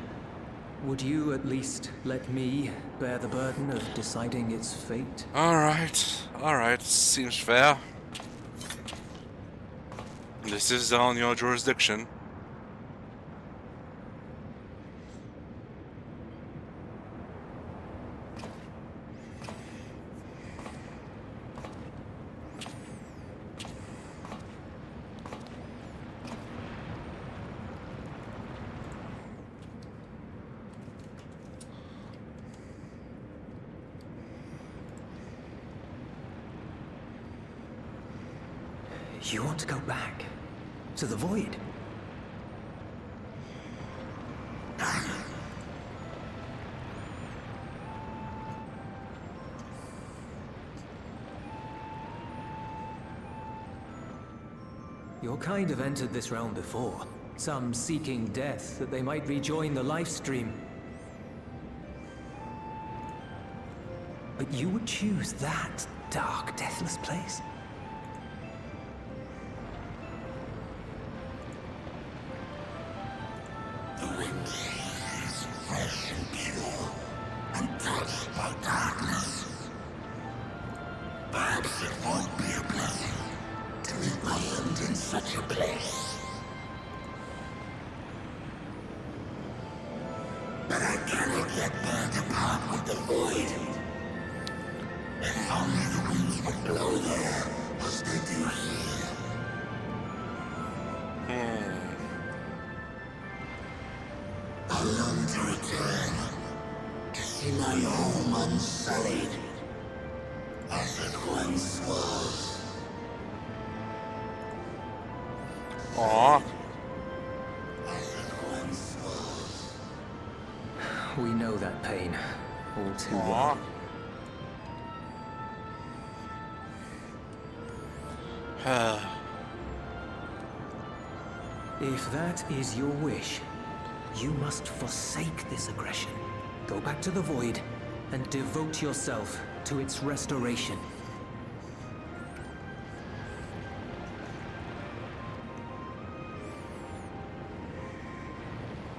Would you at least let me bear the burden of deciding its fate? Alright, seems fair. This is on your jurisdiction. You want to go back? To the void? Your kind have entered this realm before. Some seeking death that they might rejoin the life stream. But you would choose that dark, deathless place? The wind is fresh and pure, untouched by darkness. Perhaps it won't be a blessing to meet my end in such a place. But I cannot yet bear to part with the void. If only the winds would blow there as they do here. I long to return, to see my home unsullied, as it once was. Aww. As it once was. We know that pain all too well. If that is your wish, you must forsake this aggression. Go back to the void and devote yourself to its restoration.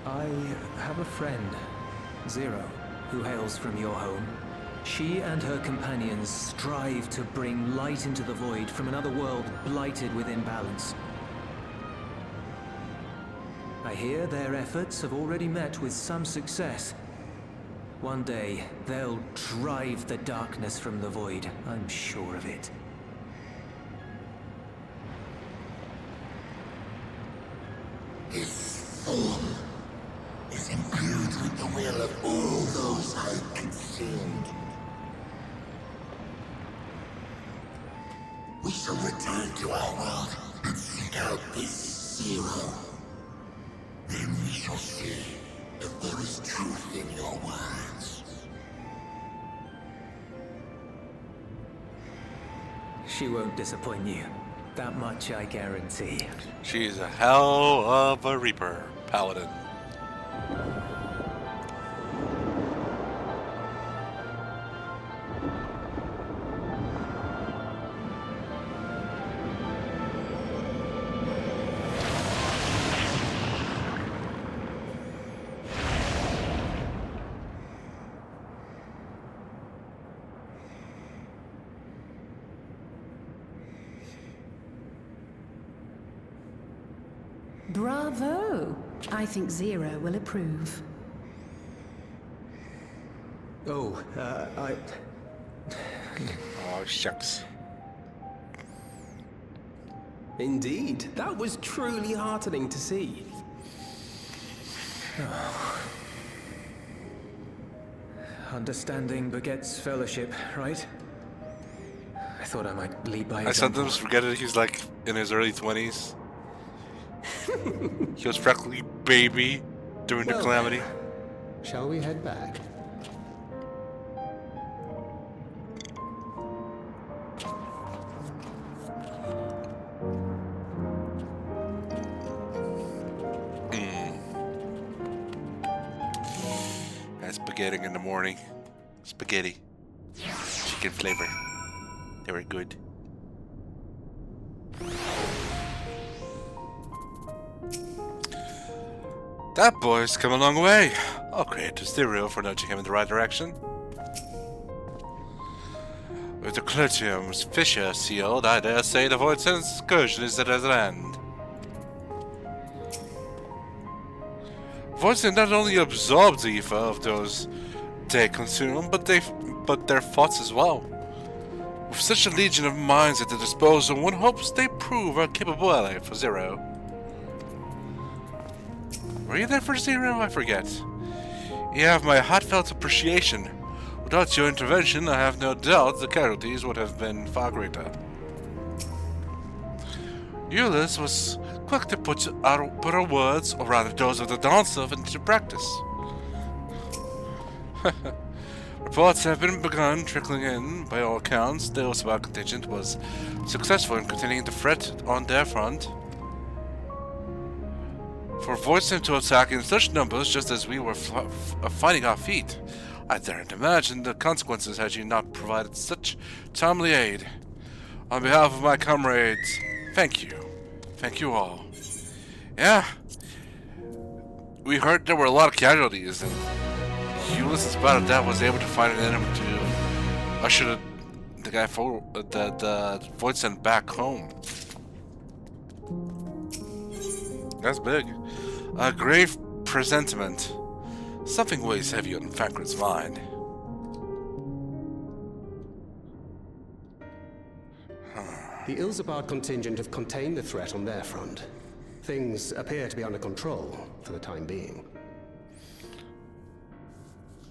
I have a friend, Zero, who hails from your home. She and her companions strive to bring light into the void from another world blighted with imbalance. I hear their efforts have already met with some success. One day, they'll drive the darkness from the void, I'm sure of it. His form is imbued with the will of all those I have consumed. We shall return to our world and seek out this Zero. Then we shall see if there is truth in your words. She won't disappoint you. That much I guarantee. She's a hell of a Reaper Paladin. Bravo! I think Zero will approve. Oh, Oh, shucks. Indeed, that was truly heartening to see. Understanding begets fellowship, right? I thought I might lead by I example. sometimes forget it. He's like in his early 20s. He was practically baby during the calamity. Shall we head back? Had spaghetti in the morning. Spaghetti. Chicken flavor. They were good. That boy's come a long way. I'll credit to Stereo for nudging him in the right direction. With the Clutium's fissure sealed, I dare say the Void Sense excursion is at an end. Void Sense not only absorbs the ether of those they consume, but their thoughts as well. With such a legion of minds at their disposal, one hopes they prove a capable ally for Zero. Were you there for Zero? I forget. You have my heartfelt appreciation. Without your intervention, I have no doubt the casualties would have been far greater. Ulysses was quick to put our words, or rather those of the Dawntrail, into practice. Reports have been begun trickling in. By all accounts, the Old contingent was successful in containing the threat on their front. For Voidsent to attack in such numbers just as we were finding our feet, I daren't imagine the consequences had you not provided such timely aid. On behalf of my comrades, thank you. Thank you all. Yeah, we heard there were a lot of casualties, and Ulysses about that was able to find an enemy to usher the guy forward, the Voidsent back home. That's big. A grave presentiment. Something weighs heavy on Fankred's mind. The Ilsabard contingent have contained the threat on their front. Things appear to be under control for the time being.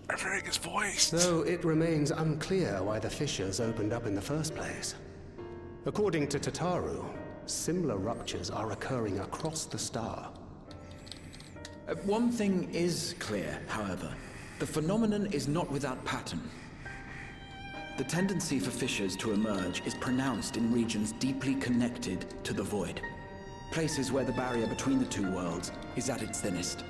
I'm hearing his voice. Though it remains unclear why the fissures opened up in the first place. According to Tataru, similar ruptures are occurring across the star. One thing is clear, however. The phenomenon is not without pattern. The tendency for fissures to emerge is pronounced in regions deeply connected to the void. Places where the barrier between the two worlds is at its thinnest.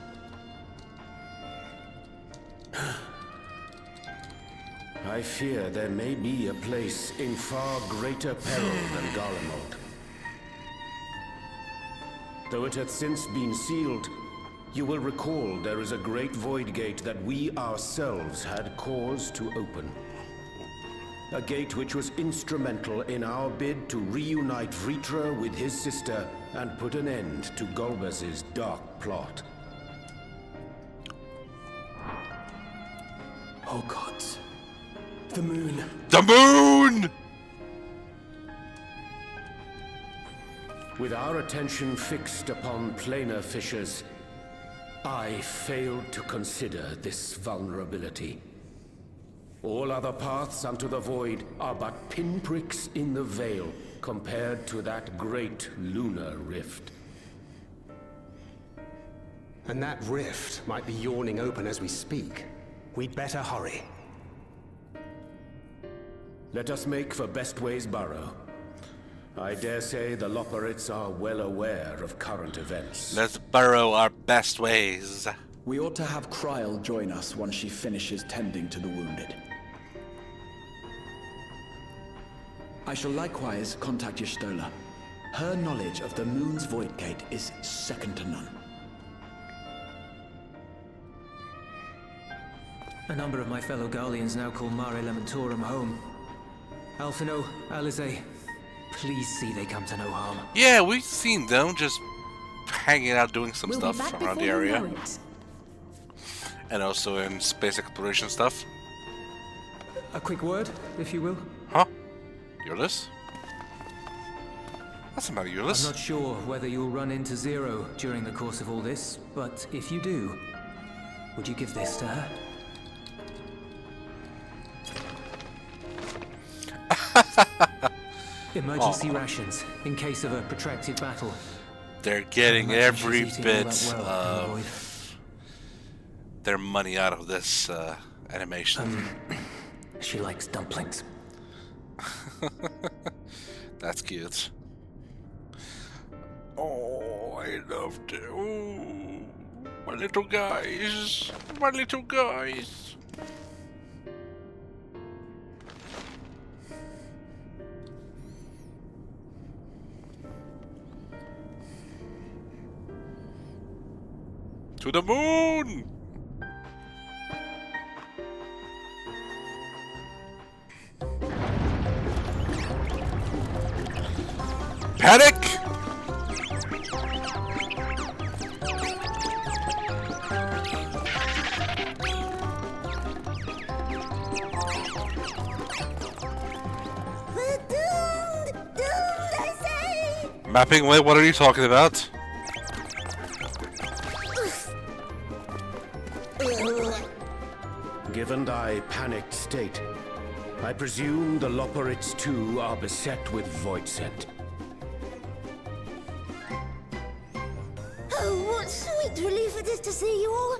I fear there may be a place in far greater peril than Garlemald. Though it hath since been sealed, you will recall there is a great void gate that we ourselves had cause to open. A gate which was instrumental in our bid to reunite Vritra with his sister and put an end to Golbez's dark plot. Oh gods. The moon. The moon! With our attention fixed upon planar fissures, I failed to consider this vulnerability. All other paths unto the void are but pinpricks in the veil compared to that great lunar rift. And that rift might be yawning open as we speak. We'd better hurry. Let us make for Bestway's burrow. I dare say the Loporrits are well aware of current events. Let's burrow our best ways. We ought to have Krile join us once she finishes tending to the wounded. I shall likewise contact Y'shtola. Her knowledge of the moon's void gate is second to none. A number of my fellow Garleans now call Mare Lamentorum home. Alphino, Alize, please see they come to no harm. Yeah, we've seen them just hanging out doing some stuff around the area. And also in space exploration stuff. A quick word, if you will. Huh? Ulysses? What's the matter, Ulysses? I'm not sure whether you'll run into Zero during the course of all this, but if you do, would you give this to her? Emergency rations, in case of a protracted battle. They're getting every bit of their money out of this animation. She likes dumplings. That's cute. Oh, I loved it. Oh, my little guys. My little guys. To the moon! Panic! We're doomed! Doomed, I say! Mapping, wait, what are you talking about? Given thy panicked state, I presume the Loporrits too are beset with Voidsent. what relief it is to see you all.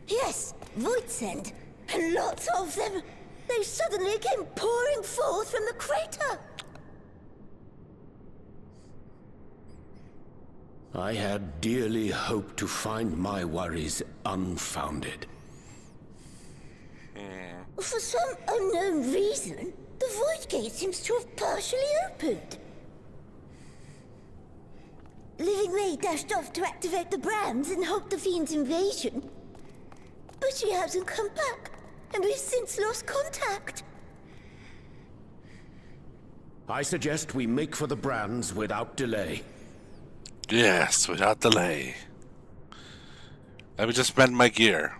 Yes, Voidsent. And lots of them. They suddenly came pouring forth from the crater. I had dearly hoped to find my worries unfounded. For some unknown reason, the Void Gate seems to have partially opened. Living May dashed off to activate the brands and halt the Fiend's invasion. But she hasn't come back, and we've since lost contact. I suggest we make for the brands without delay. Yes, without delay. Let me just spend my gear.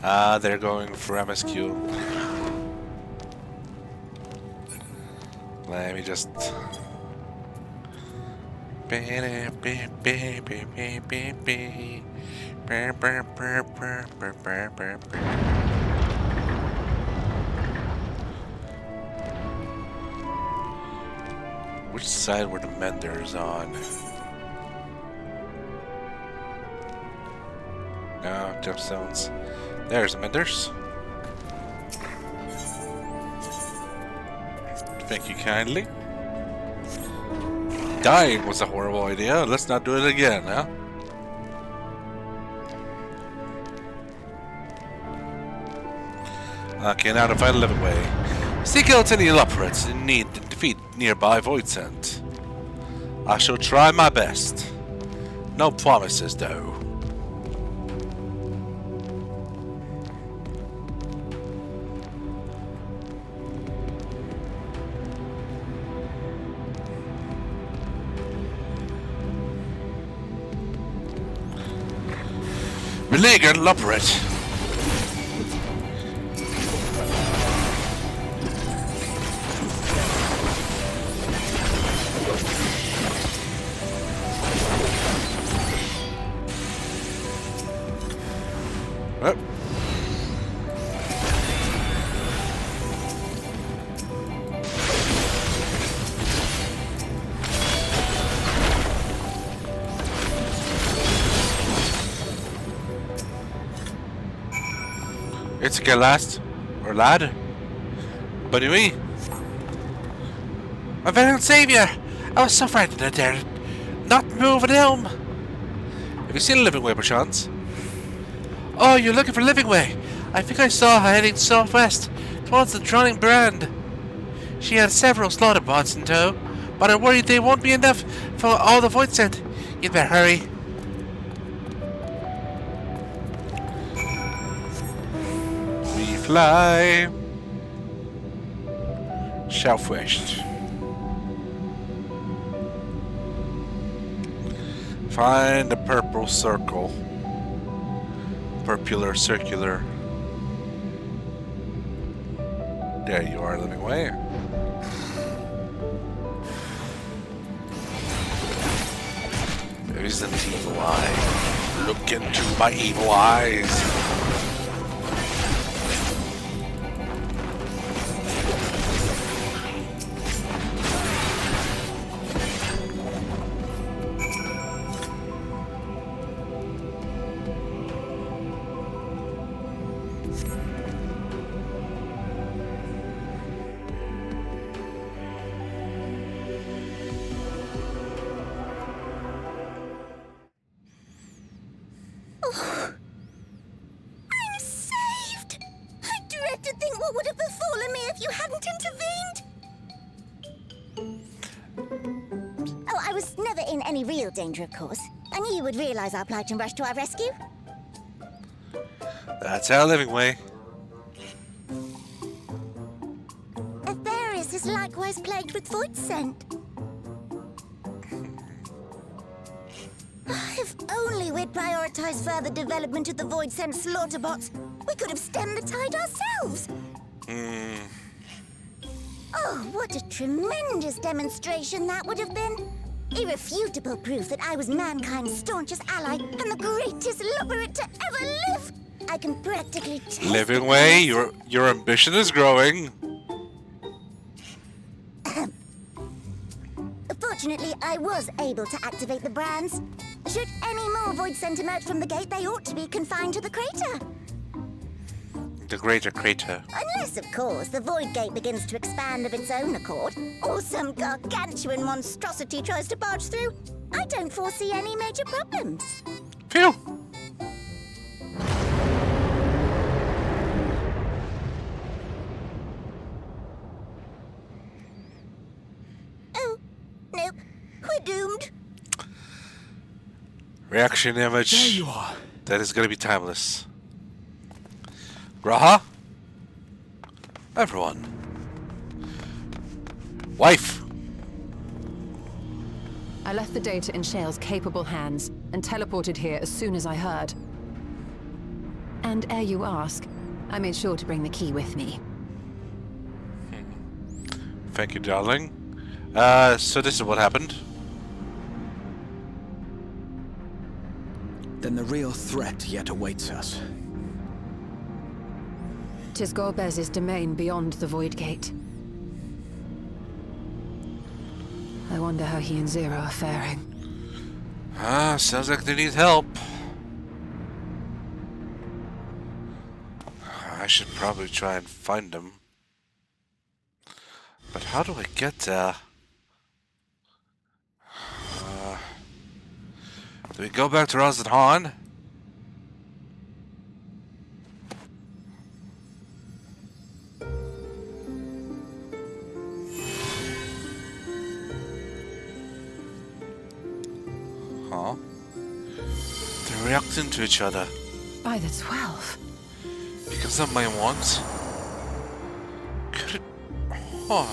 Ah, they're going for MSQ. Let me just... Which side were the menders on? No, gemstones. There's the menders. Thank you kindly. Dying was a horrible idea. Let's not do it again, huh? Okay, now to find a living way. Seek out any Lupperets in need to defeat nearby Voidsent. I shall try my best. No promises, though. Beleaguered Lupperet. Oh. It's a last or lad. But oui. My veteran savior! I was so frightened I dared not move an elm. Have you seen a living way, perchance? Oh, you're looking for living way. I think I saw her heading southwest towards the drowning brand. She had several slaughter bots in tow, but I'm worried they won't be enough for all the Voidsent. You'd better hurry. We fly southwest. Find the purple circle. Purpular circular. There you are, living way. There is an evil eye. Look into my evil eyes. Danger, of course. I knew you would realize our plight and rush to our rescue. That's our living way. Atheris is likewise plagued with Voidsent. If only we'd prioritized further development of the Voidsent slaughter bots, we We could have stemmed the tide ourselves. Oh, what a tremendous demonstration that would have been. Irrefutable proof that I was mankind's staunchest ally and the greatest lubberite to ever live. I can practically test Living way, your ambition is growing. Fortunately, I was able to activate the brands. Should any more void sent emerge from the gate, they ought to be confined to the crater. The greater crater. Unless, of course, the void gate begins to expand of its own accord, or some gargantuan monstrosity tries to barge through. I don't foresee any major problems. Phew! Oh, nope. We're doomed. Reaction image. There you are. That is gonna be timeless. Mrawa'a? Everyone. Wife! I left the data in Shale's capable hands and teleported here as soon as I heard. And ere you ask, I made sure to bring the key with me. Thank you, darling. So this is what happened. Then the real threat yet awaits us. 'Tis Golbez's domain beyond the Void Gate. I wonder how he and Zero are faring. Sounds like they need help. I should probably try and find them. But how do I get there? Do we go back to Rozdan? Huh? They're reacting to each other. By the 12. Because of my want? Could it... Huh.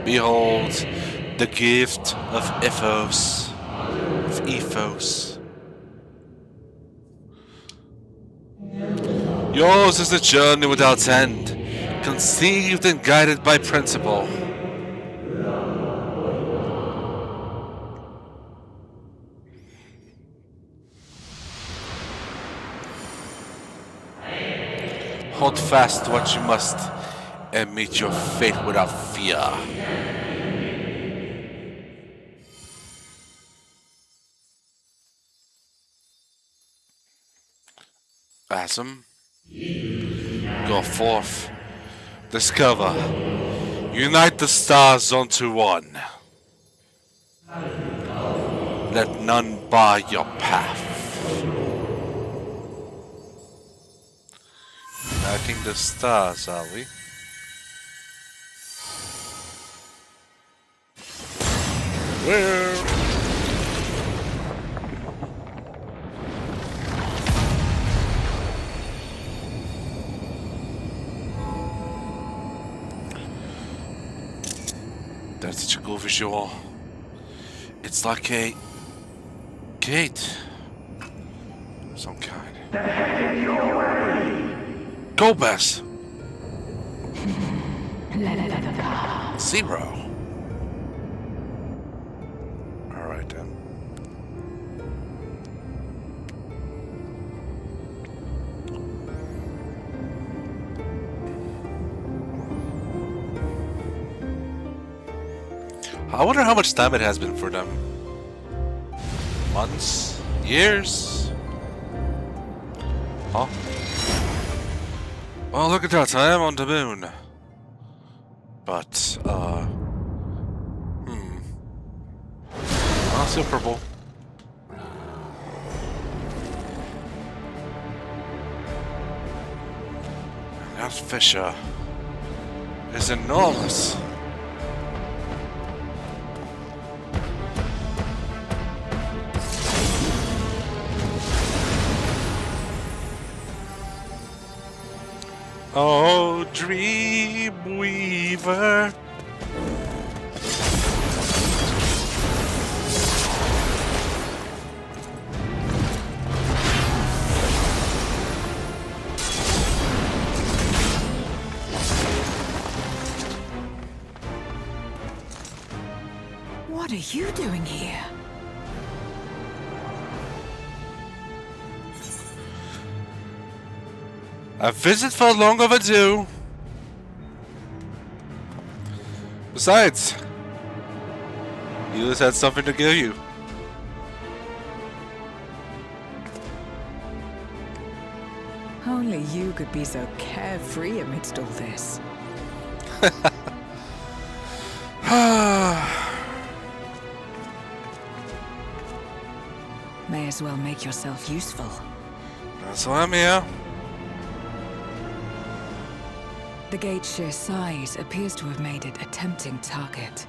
Behold, the gift of Ethos. Of Ethos. Yours is a journey without end, conceived and guided by principle. Hold fast to what you must, and meet your fate without fear. Asm, go forth, discover, unite the stars onto one. Let none bar your path. Uniting the stars, are we? Where? That's such a cool visual. It's like a gate of some kind. Go, Bess! Zero. Alright then. I wonder how much time it has been for them. Months? Years? Huh? Well, look at that, I am on the moon. But, still purple. That fissure is enormous. Oh, dream weaver. What are you doing here? A visit for long overdue. Besides, Euless had something to give you. Only you could be so carefree amidst all this. May as well make yourself useful. That's why I'm here. The gate's sheer size appears to have made it a tempting target.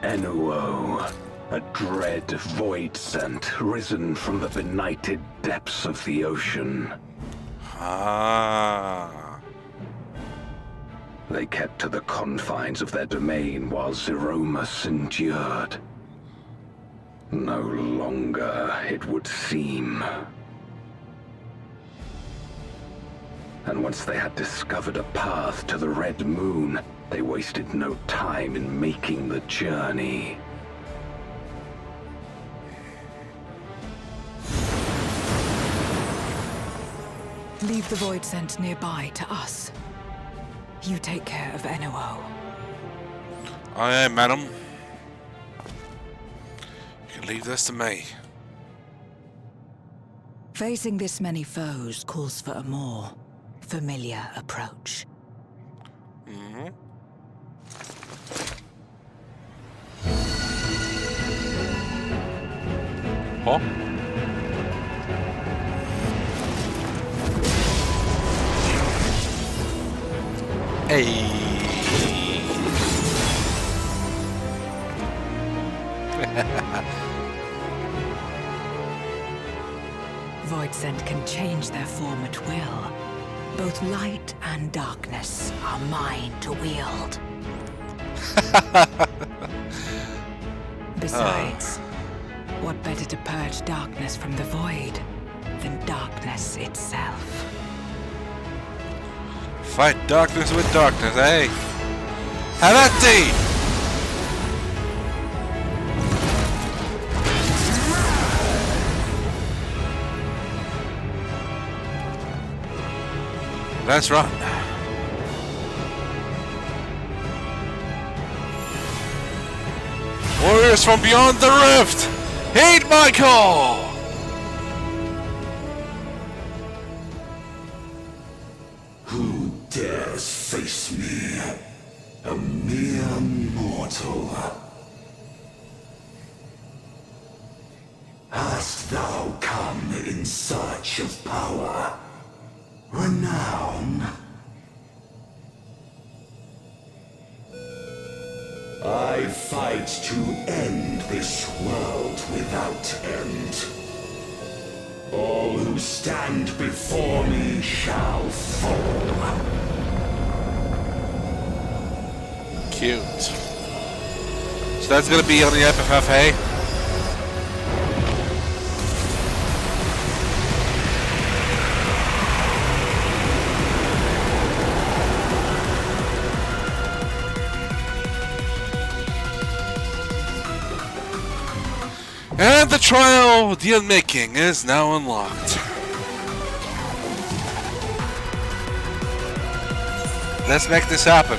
Enuo, a dread void scent risen from the benighted depths of the ocean. Ah. They kept to the confines of their domain while Zeromus endured. No longer, it would seem. And once they had discovered a path to the Red Moon, they wasted no time in making the journey. Leave the void scent nearby to us. You take care of Enuo. Aye, madam. You can leave this to me. Facing this many foes calls for a more familiar approach. Mm-hmm. Huh? Hey. Void scent can change their form at will. Both light and darkness are mine to wield. Besides, what better to purge darkness from the void than darkness itself? Fight darkness with darkness, eh? Have at thee! Let's run. Warriors from beyond the rift, heed my call! Who dares face me? A mere mortal. Hast thou come in search of power? Renown? I fight to end this world without end. All who stand before me shall fall. Cute. So that's gonna be on the FFFA. And the trial the unmaking is now unlocked. Let's make this happen.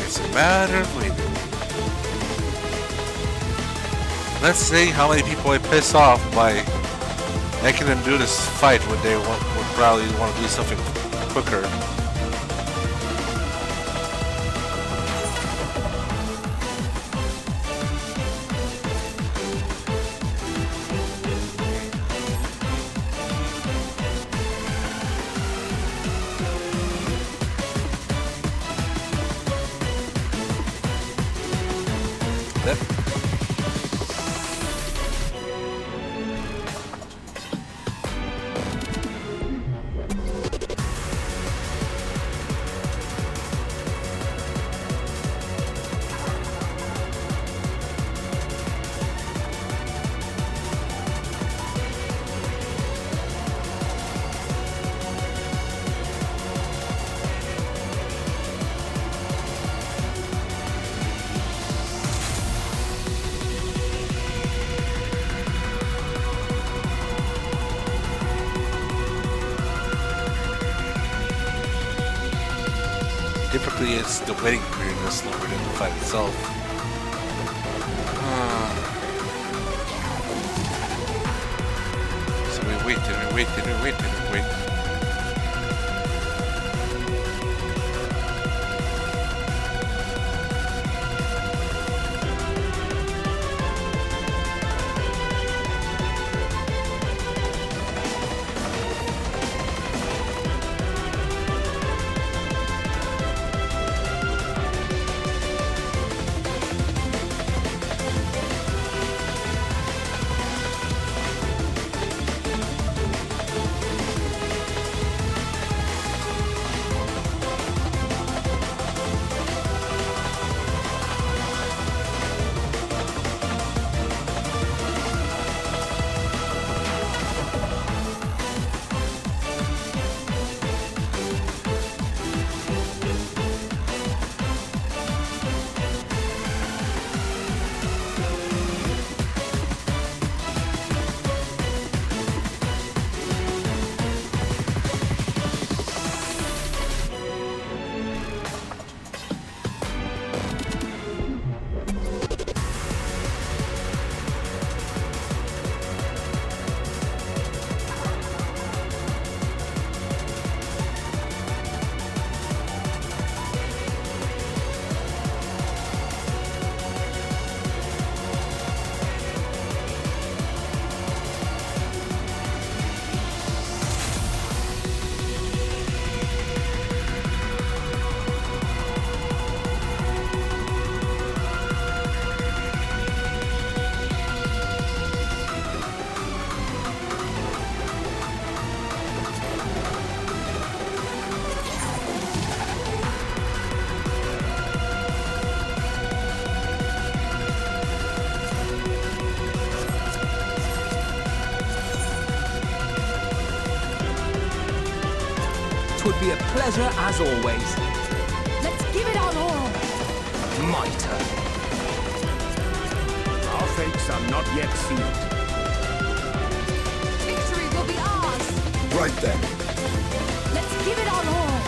It's a matter of waiting. Let's see how many people I piss off by making them do this fight when they would probably want to do something quicker. Typically, it's the waiting period that's longer than the fight itself. So we wait, and we wait, and we wait, and we wait. Would be a pleasure as always. Let's give it our all. My turn. Our fates are not yet sealed. Victory will be ours. Right then. Let's give it our all.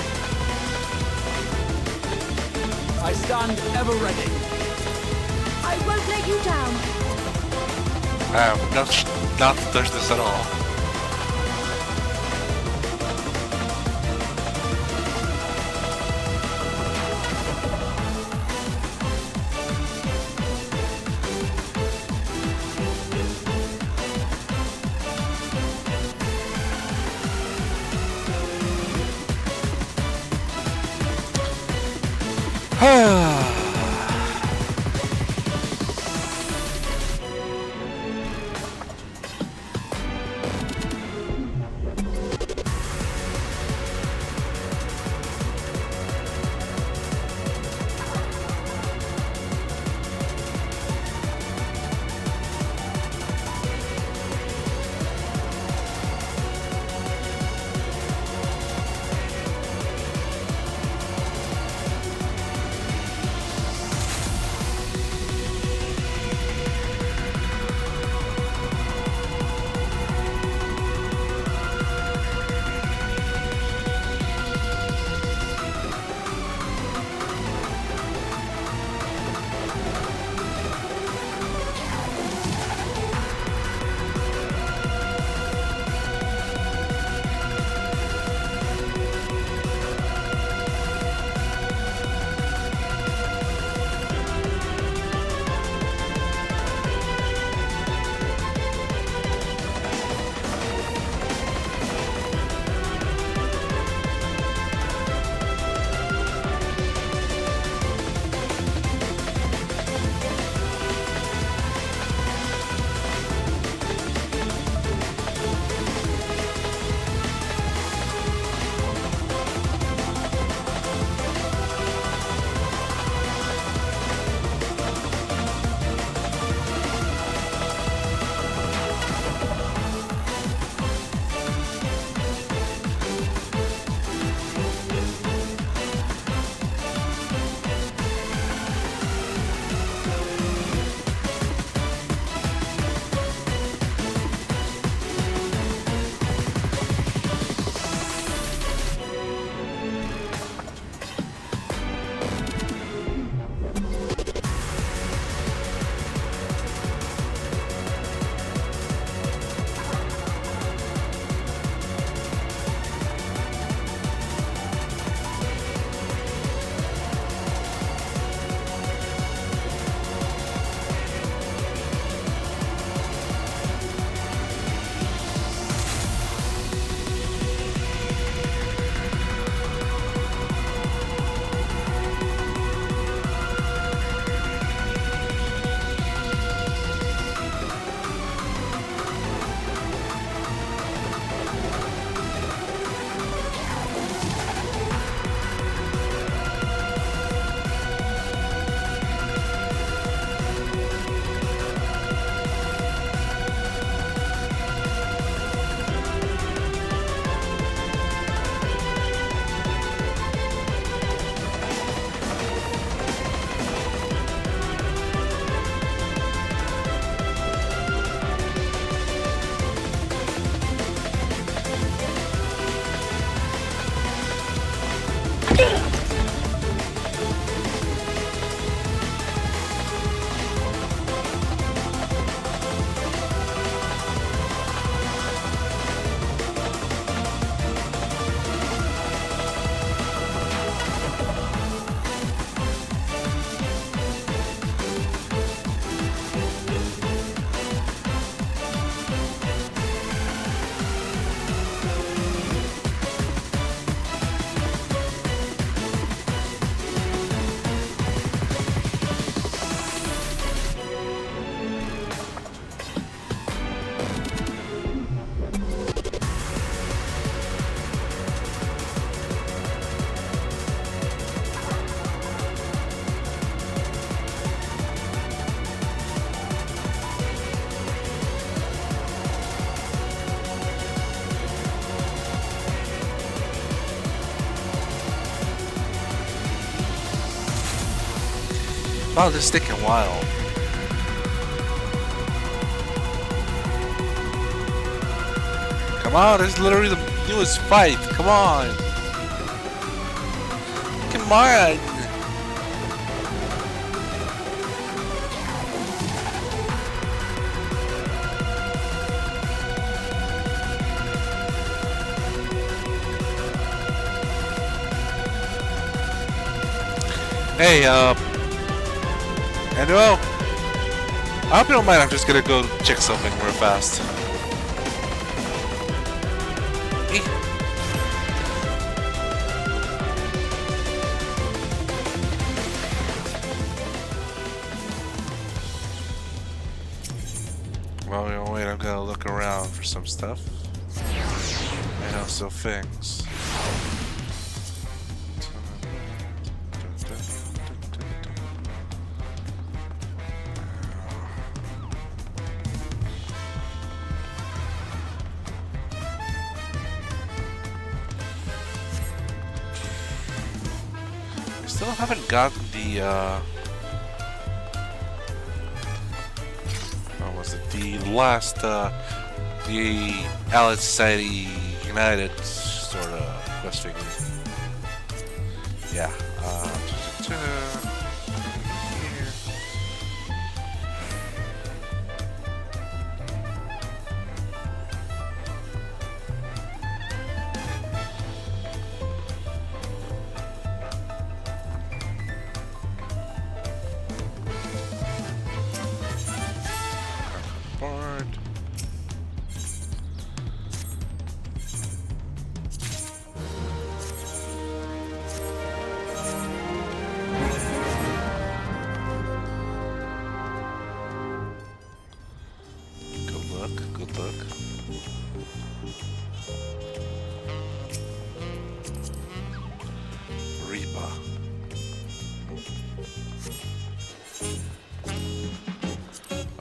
I stand ever ready. I won't let you down. Not touch this at all. Wow, this is taking a while. Come on, this is literally the newest fight. Come on. Come on. Hey, Annual, I hope you don't mind, I'm just gonna go check something real fast. Well, wait, I'm gonna look around for some stuff. And also things. Still haven't gotten the what was it? The last the Allied Society United sort of quest figure. Yeah.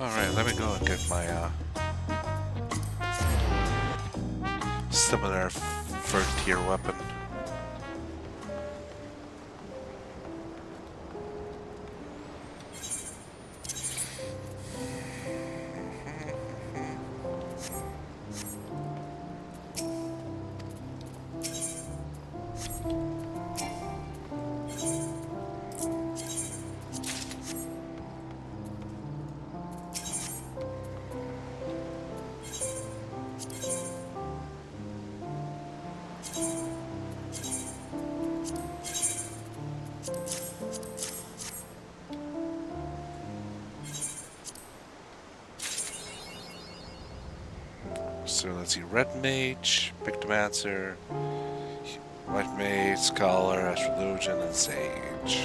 Alright, let me go and get my similar third tier weapon. So let's see, Red Mage, Pictomancer, White Mage, Scholar, Astrologian, and Sage.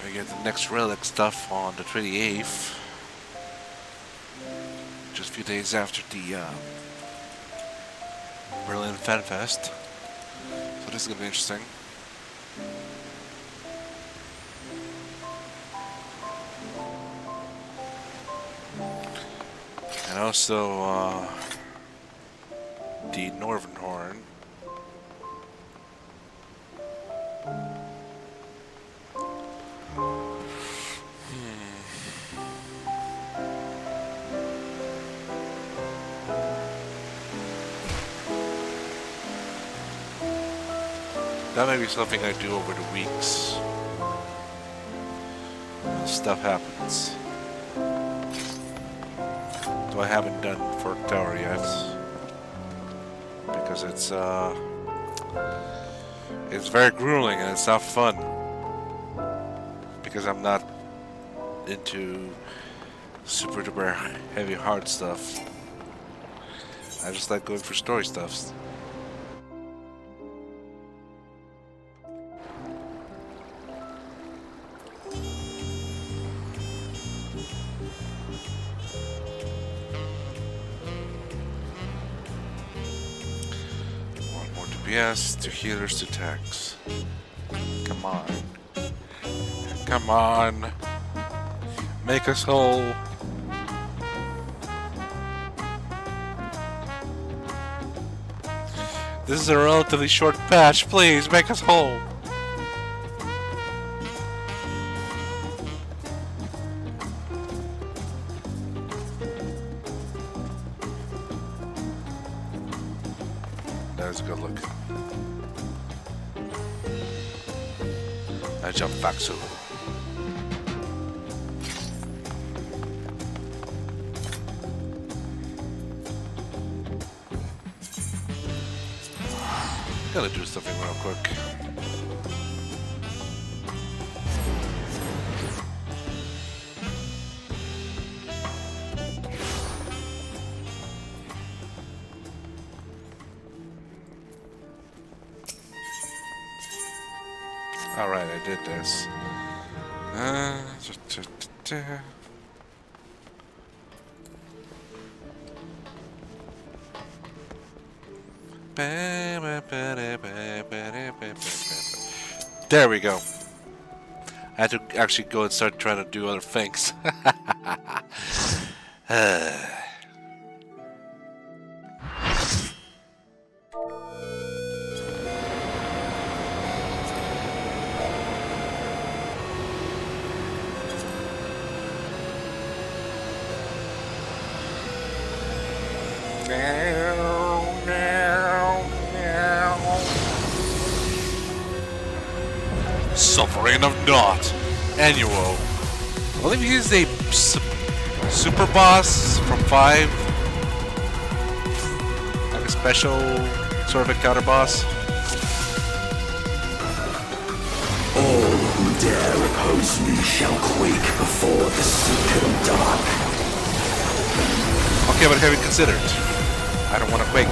We get the next relic stuff on the 28th. Just a few days after the Berlin Fan Fest. So this is gonna be interesting. And also the Northern Horn. That may be something I do over the weeks. When stuff happens. Though I haven't done Fort Tower yet. Because it's very grueling and it's not fun. because I'm not into super duper heavy hard stuff. I just like going for story stuff. Yes, to healers to tanks. Come on. Come on. Make us whole. This is a relatively short patch. Please, make us whole. That was a good look. I jump Faxu. Gotta do something real quick. Alright, I did this. There we go. I had to actually go and start trying to do other things. Suffering of Naught. Annual. I believe he's a super boss from 5. Like a special sort of a counter boss. All who dare oppose me shall quake before the secret dark. Okay, but have you considered? I don't want to quake.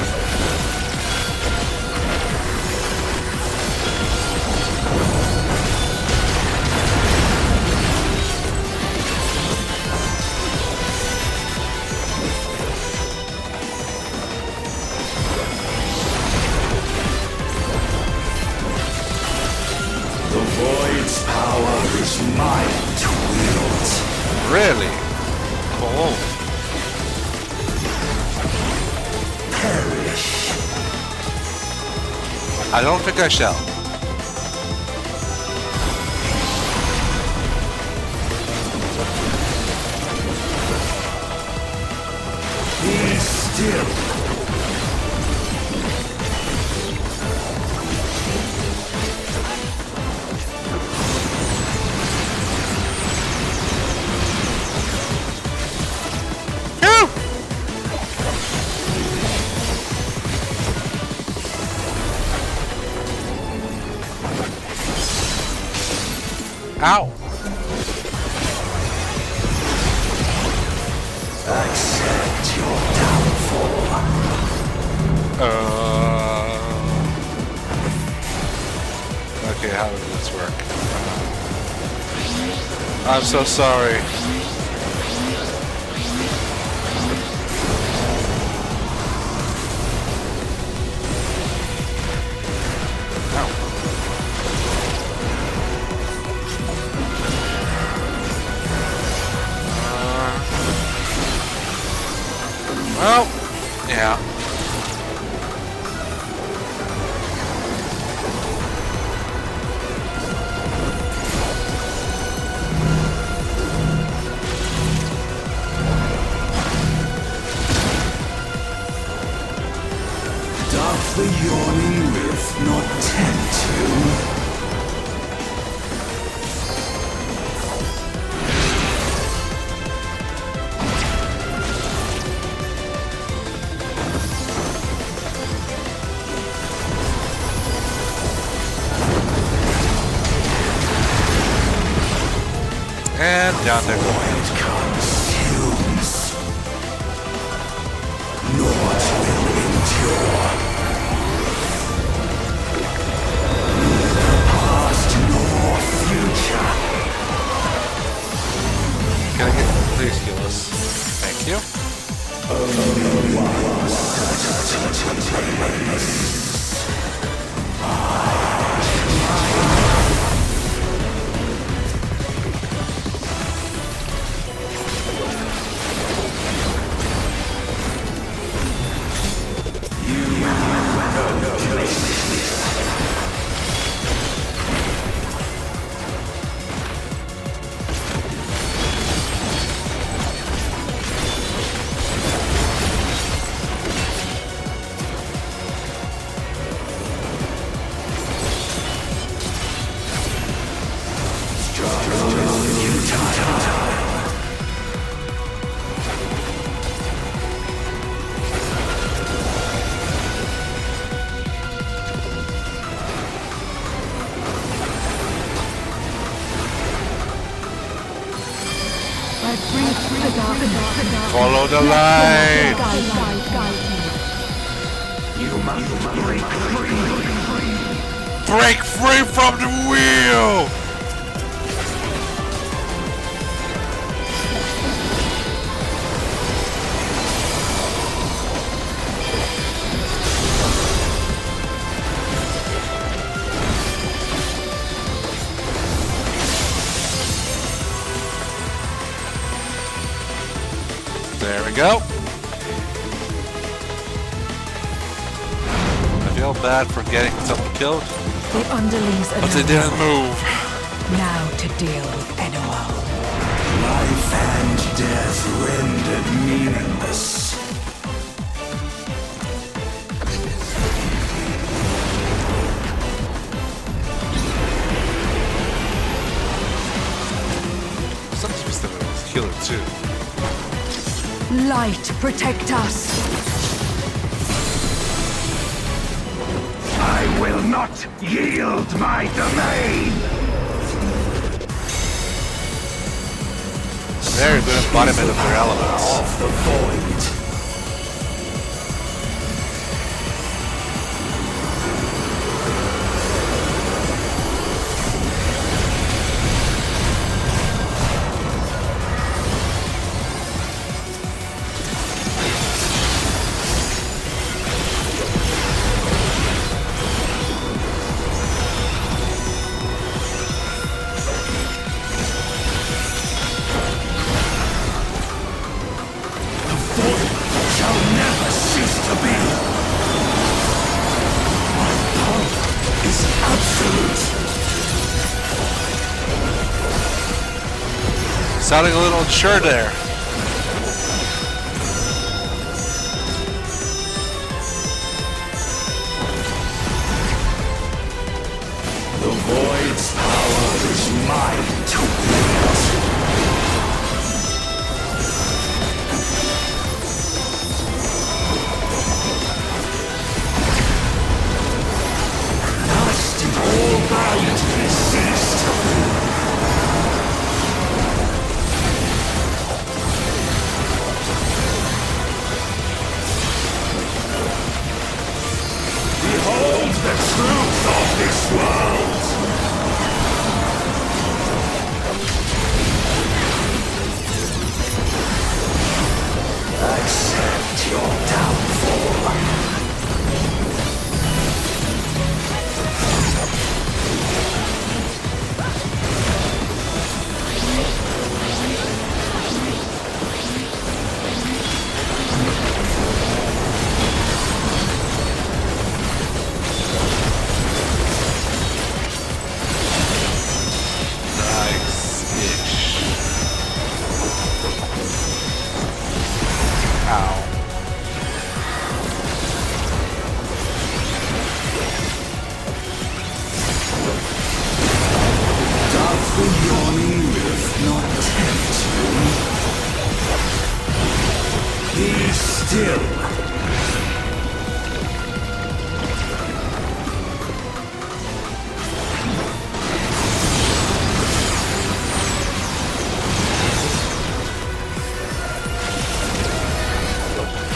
The Void's power is mine to wield. Really? Cool. Perish. I don't think I shall. Be still. Ow! Accept your downfall. Okay, how does this work? I'm so sorry. Well, yeah. Doth the yawning rift not tempt you? down there. It consumes. Naught will endure. Neither past nor future. Can I get please heal us? Thank you. Follow the light! You must break free! Break free from the wheel! There we go. I feel bad for getting someone killed, The underlings are but they didn't move. now to deal with Edward. Life and death rendered meaningless. Sometimes the killer too. Light, protect us! I will not yield my domain! Very good embodiment of their elements. Of the void. Sounding a little unsure there. The void's power is mine to wield. Lust in all light is ceased. Behold the truth of this world! Accept your downfall.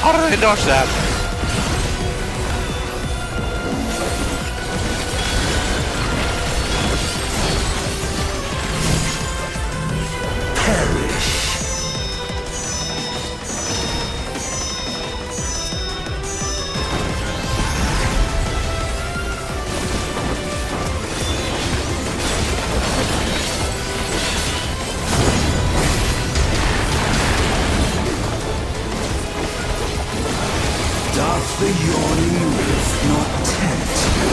How did I dodge that? Doth the yawning rift not tempt you?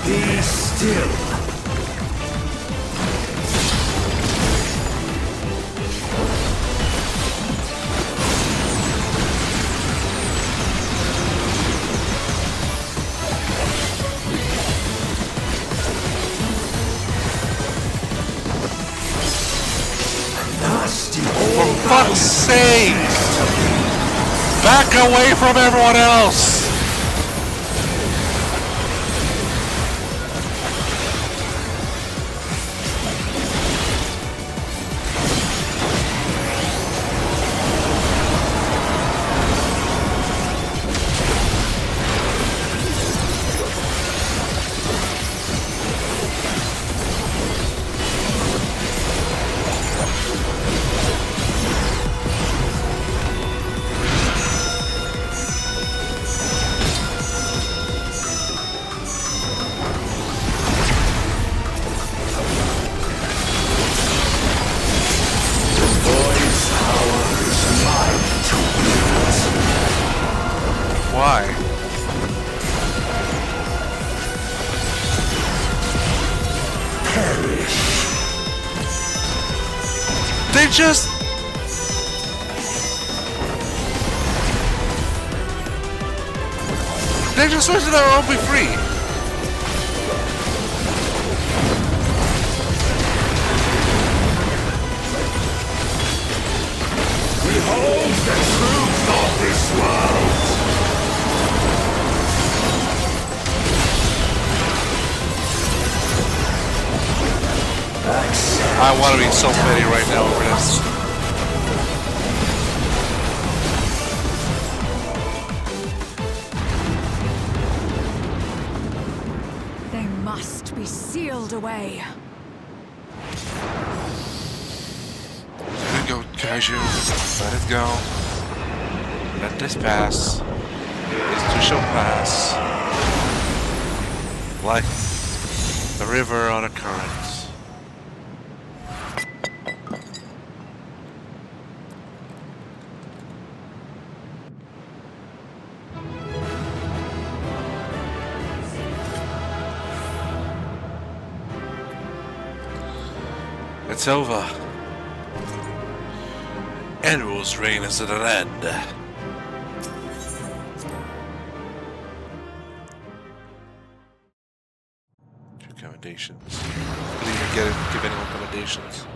Be still. For fuck's sake! Back away from everyone else! Why? Perish. They just... They just switched it out, I'll be free. Behold the truth of this world! I want to be so petty right now over this. They must be sealed away. Let it go, Kaiju. Let it go. Let this pass. This too shall pass. Like the river on a current. It's over. Enru's reign is at an end. Recommendations. Couldn't even give any recommendations.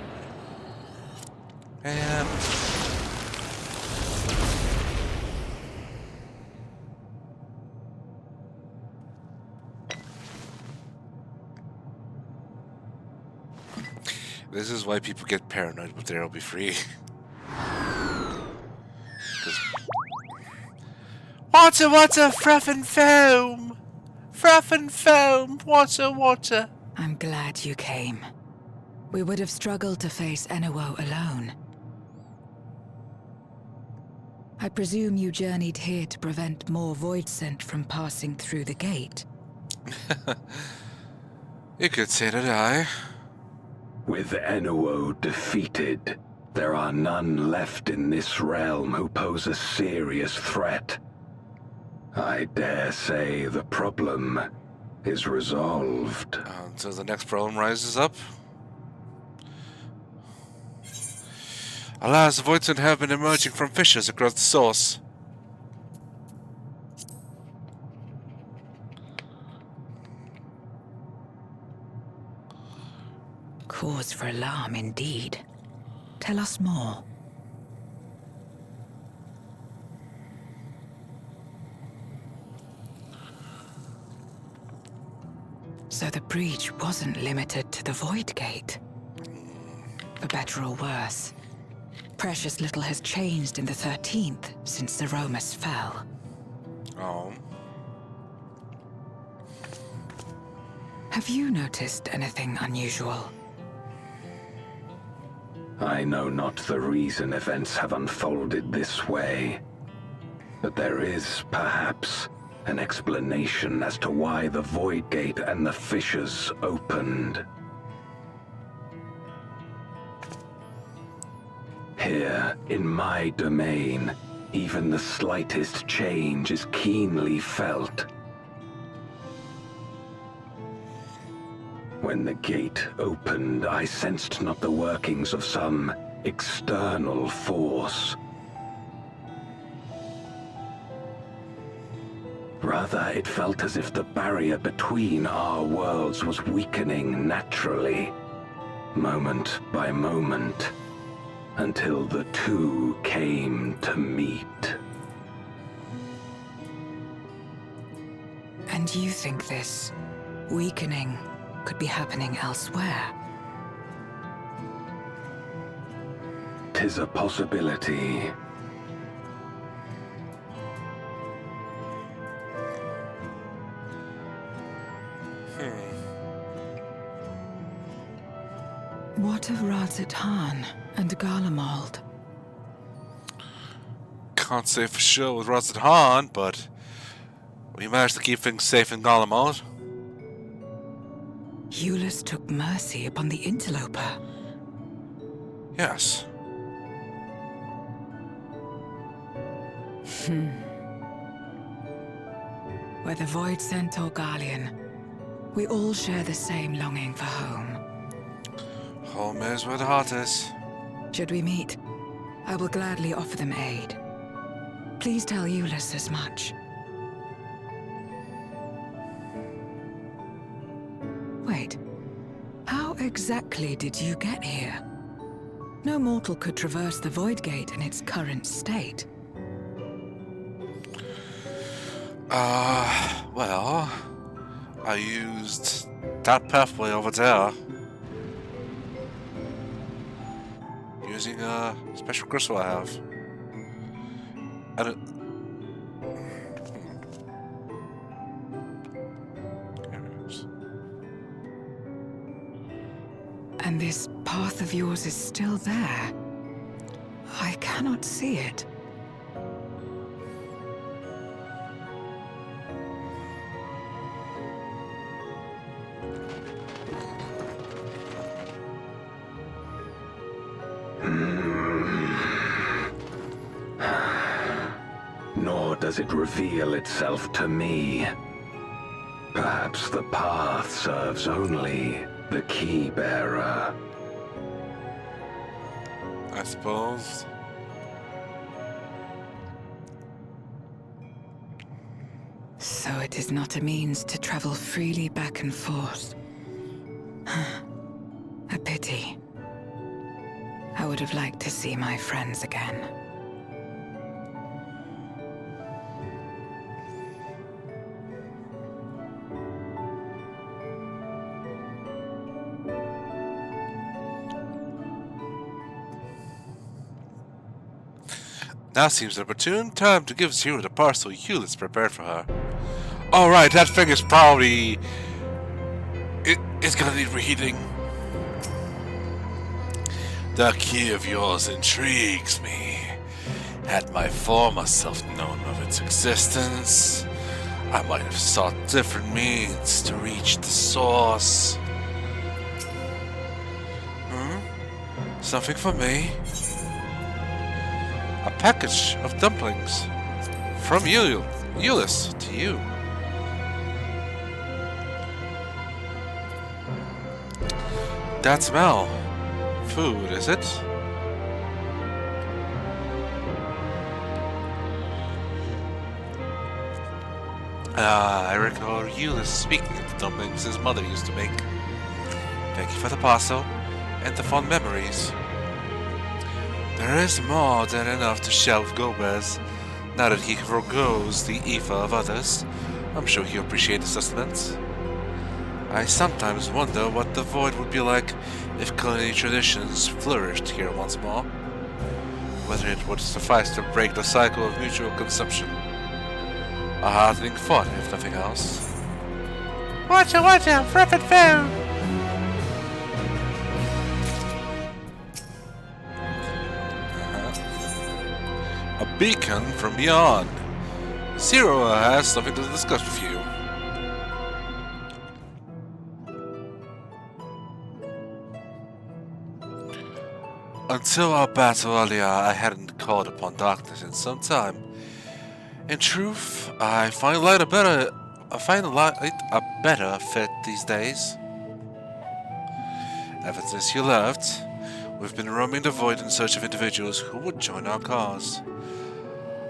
And this is why people get paranoid with their be free. Water, water, froth and foam! Froth and foam, water, water. I'm glad you came. We would have struggled to face Enuo alone. I presume you journeyed here to prevent more Voidsent from passing through the gate. You could say that I. With Enuo defeated, there are none left in this realm who pose a serious threat. I dare say the problem is resolved. Until the next problem rises up. Alas, Voidsent have been emerging from fissures across the source. Cause for alarm indeed. Tell us more. So the breach wasn't limited to the Void Gate. For better or worse, precious little has changed in the 13th since the Romus fell. Oh. Have you noticed anything unusual? I know not the reason events have unfolded this way, but there is, perhaps, an explanation as to why the Void Gate and the fissures opened. Here, in my domain, even the slightest change is keenly felt. When the gate opened, I sensed not the workings of some external force. Rather, it felt as if the barrier between our worlds was weakening naturally, moment by moment, until the two came to meet. And you think this weakening could be happening elsewhere? 'Tis a possibility. What of Razat-Han and Garlemald? Can't say for sure with Razat-Han, but we managed to keep things safe in Garlemald. Eulus took mercy upon the interloper. Yes. Whether Voidsent or Garlean, we all share the same longing for home. Home is where the heart is. Should we meet, I will gladly offer them aid. Please tell Eulus as much. Wait, how exactly did you get here? No mortal could traverse the Void Gate in its current state. Well, I used that pathway over there. Using a special crystal I have. And it... And this path of yours is still there. I cannot see it. Nor does it reveal itself to me. Perhaps the path serves only the key bearer. I suppose. So it is not a means to travel freely back and forth. A pity. I would have liked to see my friends again. Now seems an opportune time to give Zero the parcel Eulus prepared for her. Alright, that thing is probably... It's gonna need reheating. The key of yours intrigues me. Had my former self known of its existence, I might have sought different means to reach the source. Something for me? A package of dumplings from Eulus to you. That smell. Food, is it? I recall Eulus speaking of the dumplings his mother used to make. Thank you for the parcel and the fond memories. There is more than enough to shelve Gomez. Now that he forgoes the ether of others, I'm sure he'll appreciate the sustenance. I sometimes wonder what the Void would be like if culinary traditions flourished here once more. Whether it would suffice to break the cycle of mutual consumption. A heartening thought, if nothing else. Watcha, frigid foe! A beacon from beyond. Zero has something to discuss with you. Until our battle earlier, I hadn't called upon darkness in some time. In truth, I find light a better fit these days. Ever since you left, we've been roaming the void in search of individuals who would join our cause.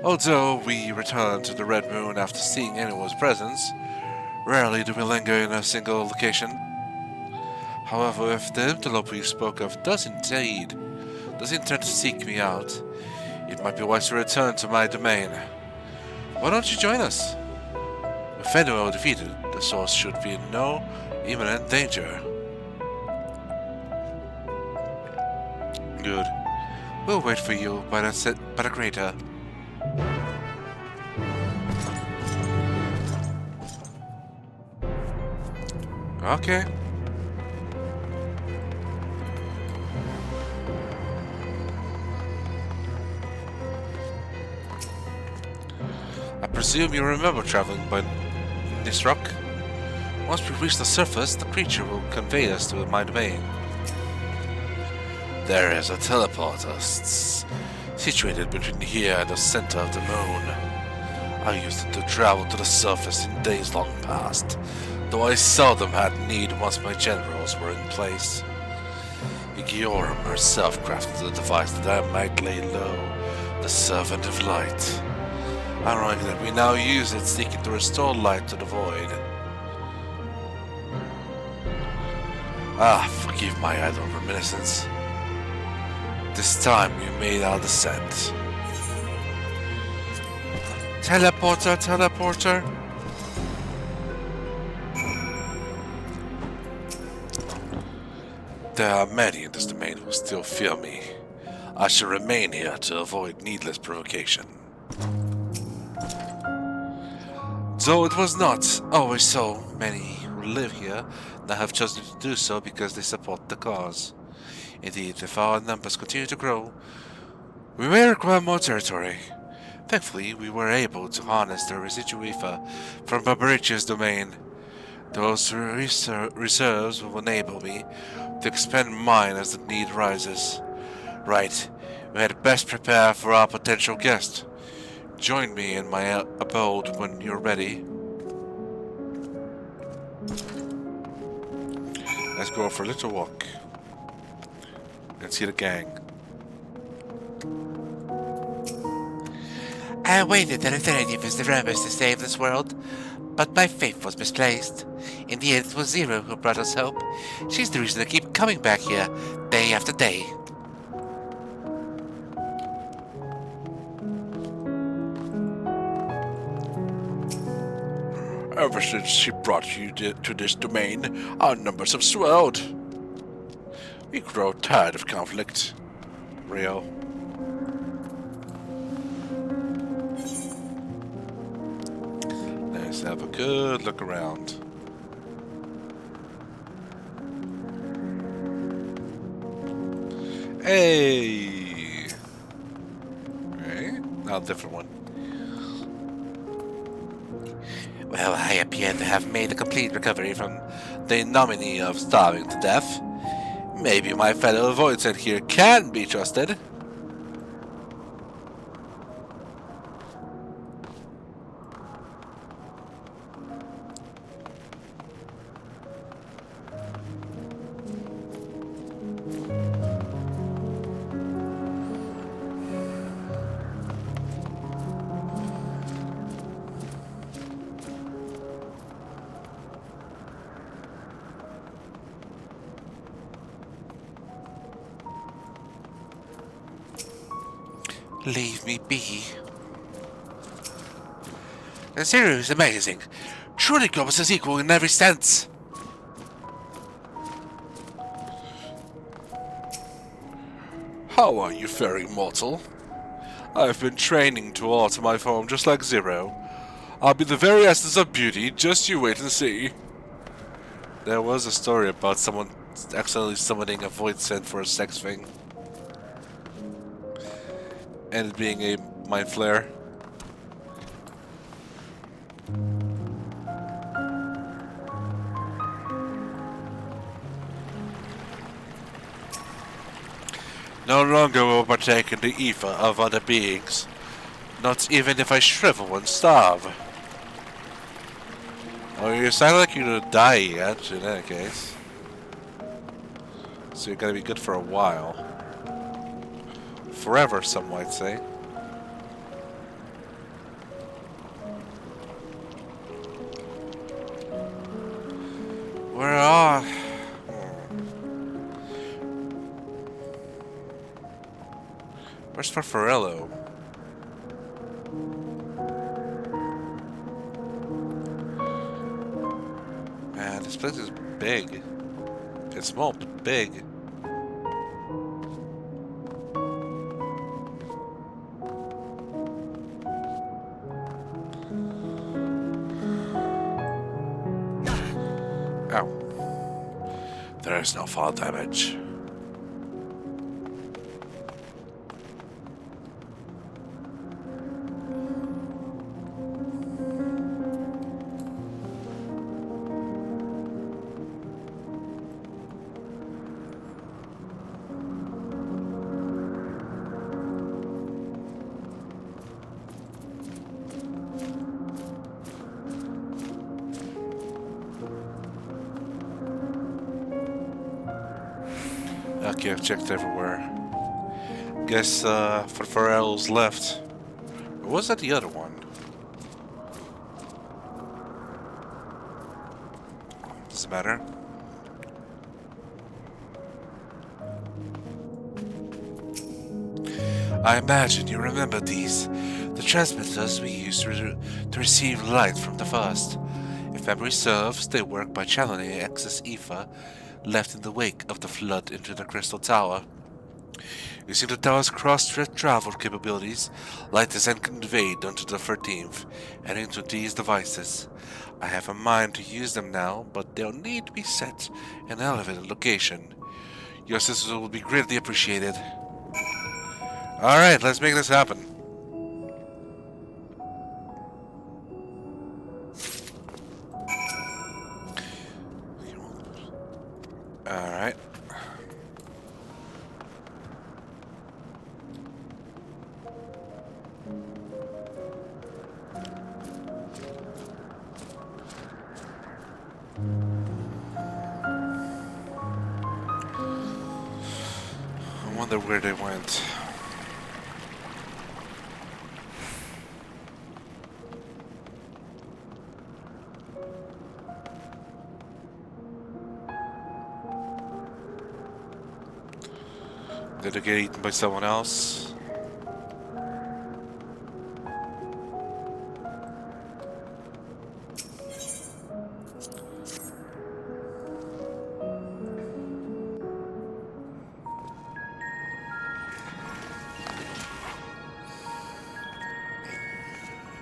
Although we return to the Red Moon after seeing anyone's presence, rarely do we linger in a single location. However, if the antelope we spoke of does intend to seek me out, it might be wise to return to my domain. Why don't you join us? With Fenwell defeated, the source should be in no imminent danger. Good. We'll wait for you by the crater. Okay. I presume you remember traveling by this rock? Once we reach the surface, the creature will convey us to my domain. There is a teleporter situated between here and the center of the moon. I used it to travel to the surface in days long past, though I seldom had need once my generals were in place. Igiorum herself crafted the device that I might lay low, the Servant of Light. Ironic that we now use it seeking to restore light to the void. Forgive my idle reminiscence. This time we made our descent. Teleporter. There are many in this domain who still fear me. I shall remain here to avoid needless provocation. Though it was not always so, many who live here now have chosen to do so because they support the cause. Indeed, if our numbers continue to grow, we may require more territory. Thankfully, we were able to harness the residual ether from Barbarich's domain. Those reserves will enable me to expand mine as the need rises. Right, we had best prepare for our potential guest. Join me in my abode when you're ready. Let's go for a little walk and see the gang. I waited an eternity for the Romans to save this world, but my faith was misplaced. In the end, it was Zero who brought us hope. She's the reason I keep coming back here, day after day. Ever since she brought you to this domain, our numbers have swelled. We grow tired of conflict. Rio. Let's have a good look around. Hey! Okay, now a different one. Well, I appear to have made a complete recovery from the ignominy of starving to death. Maybe my fellow Voidsent here can be trusted. Leave me be. The series is amazing. Truly Globus is equal in every sense. How are you faring, mortal? I've been training to alter my form just like Zero. I'll be the very essence of beauty, just you wait and see. There was a story about someone accidentally summoning a void scent for a sex thing. And it being a mind flare. No longer will partake in the ether of other beings. Not even if I shrivel and starve. Oh, you sound like you're gonna die yet, in that case. So you're gonna be good for a while. Forever, some might say. Where are... Where's Farfarello? Man, this place is big. It's small, but big. Ow. There is no fall damage. Okay, I've checked everywhere. Guess Farfarello's left. Or was that the other one? Doesn't matter. I imagine you remember these. The transmitters we used to receive light from the first. If memory serves, they work by channeling excess ether left in the wake of the flood into the Crystal Tower. Using the tower's cross-travel capabilities, light is then conveyed onto the 13th and into these devices. I have a mind to use them now, but they'll need to be set in an elevated location. Your assistance will be greatly appreciated. Alright, let's make this happen. Alright. I wonder where they went. Did they get eaten by someone else?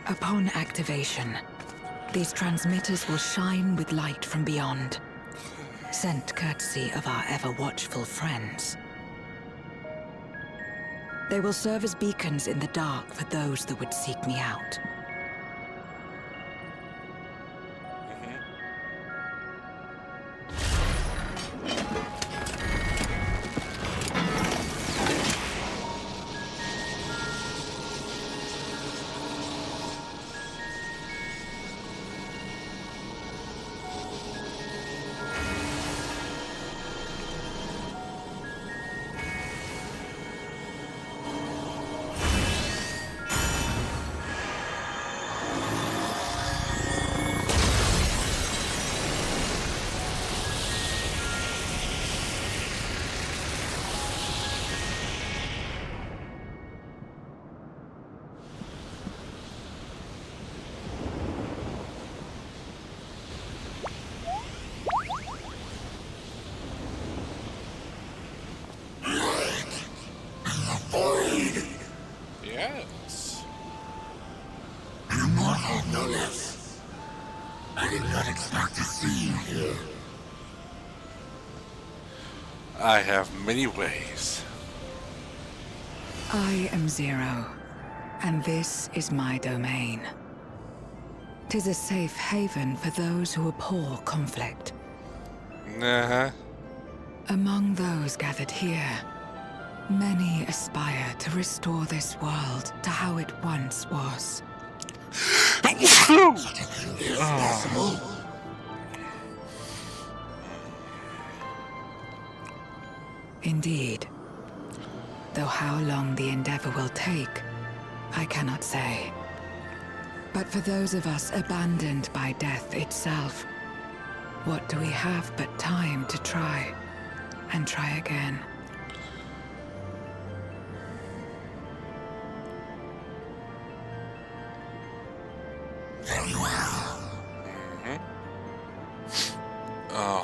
Upon activation, these transmitters will shine with light from beyond, sent courtesy of our ever-watchful friends. They will serve as beacons in the dark for those that would seek me out. here? I have many ways. I am Zero, and this is my domain. 'Tis a safe haven for those who abhor conflict. Uh-huh. Among those gathered here, many aspire to restore this world to how it once was. Indeed. Though how long the endeavor will take, I cannot say. But for those of us abandoned by death itself, what do we have but time to try, and try again? Very well.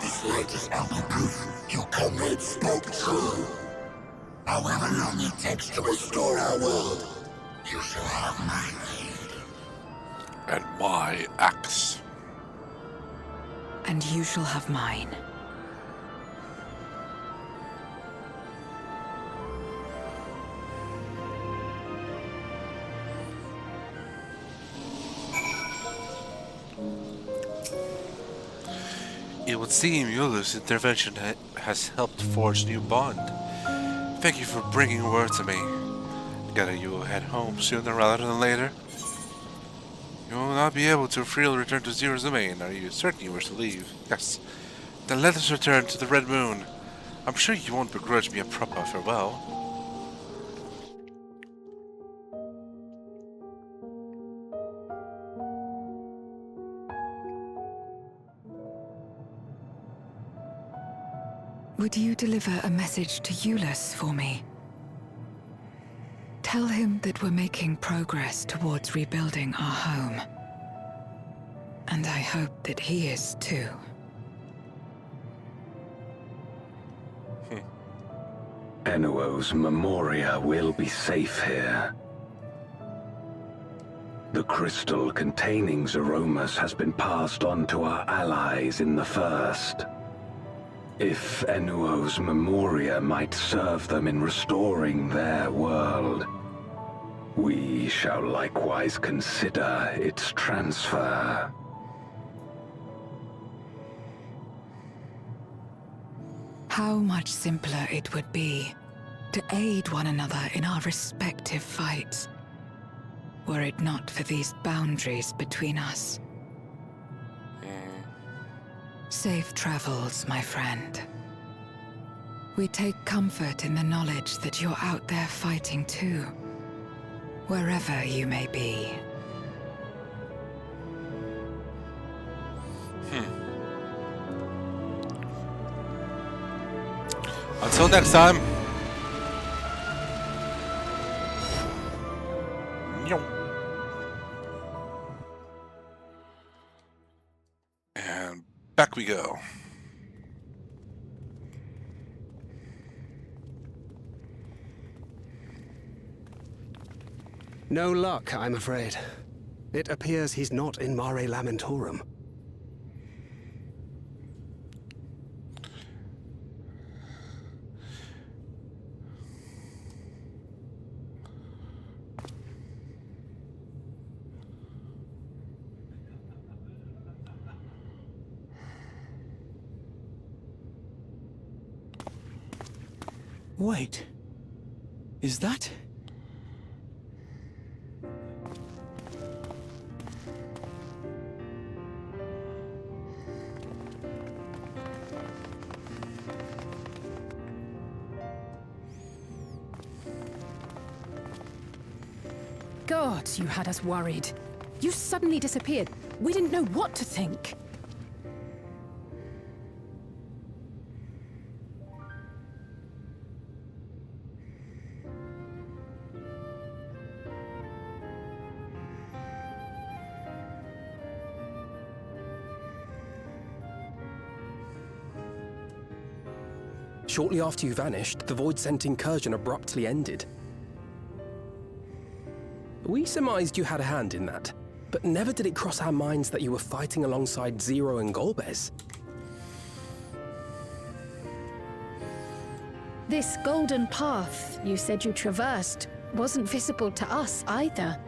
This light is ample proof your comrade spoke true. However long it takes to restore our world, you shall have my aid. And my axe. And you shall have mine. It would seem Yulu's intervention has helped forge a new bond. Thank you for bringing word to me. Gather you will head home sooner rather than later. You will not be able to freely return to Zero's domain. Are you certain you wish to leave? Yes. Then let us return to the Red Moon. I'm sure you won't begrudge me a proper farewell. Would you deliver a message to Ulus for me? Tell him that we're making progress towards rebuilding our home. And I hope that he is too. Enuo's Memoria will be safe here. The crystal containing Zeromus has been passed on to our allies in the First. If Enuo's Memoria might serve them in restoring their world, we shall likewise consider its transfer. How much simpler it would be to aid one another in our respective fights, were it not for these boundaries between us. Safe travels, my friend. We take comfort in the knowledge that you're out there fighting too, wherever you may be. Until next time. And back we go. No luck, I'm afraid. It appears he's not in Mare Lamentorum. Wait. Is that... God, you had us worried. You suddenly disappeared. We didn't know what to think. Shortly after you vanished, the Void-Sent incursion abruptly ended. We surmised you had a hand in that, but never did it cross our minds that you were fighting alongside Zero and Golbez. This golden path you said you traversed wasn't visible to us either.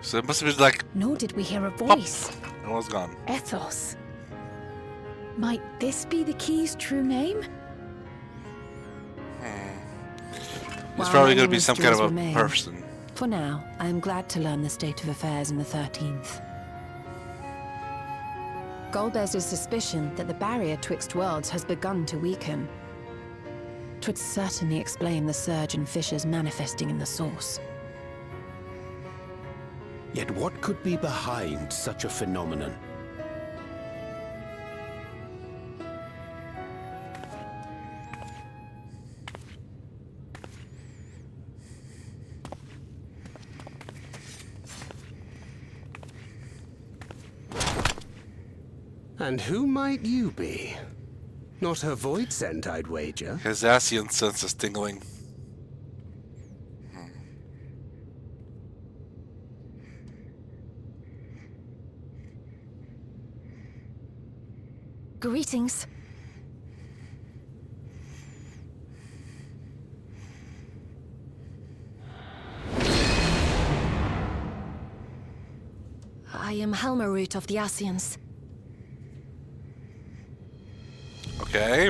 So it must have been like... Nor did we hear a voice. Pop. It was gone. Ethos. Might this be the key's true name? It's probably going to be some kind of a person. For now, I am glad to learn the state of affairs in the 13th. Golbez's suspicion that the barrier twixt worlds has begun to weaken. 'Twould certainly explain the surge in fissures manifesting in the source. Yet what could be behind such a phenomenon? And who might you be? Not her void scent, I'd wager. His Asian sense is tingling. Greetings. I am Helmarut of the Asians. Okay.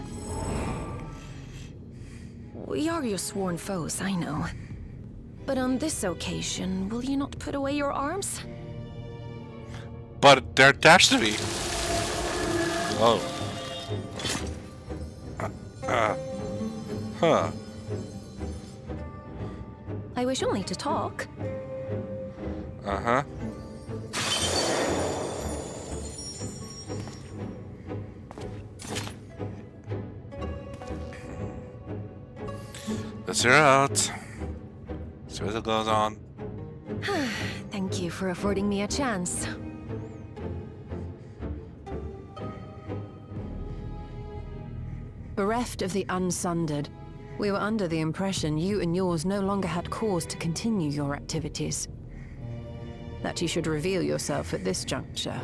We are your sworn foes, I know. But on this occasion, will you not put away your arms? But they're attached to me. Oh. Huh. I wish only to talk. Uh-huh. Let's hear out. See what goes on. Thank you for affording me a chance. Bereft of the Unsundered, we were under the impression you and yours no longer had cause to continue your activities. That you should reveal yourself at this juncture.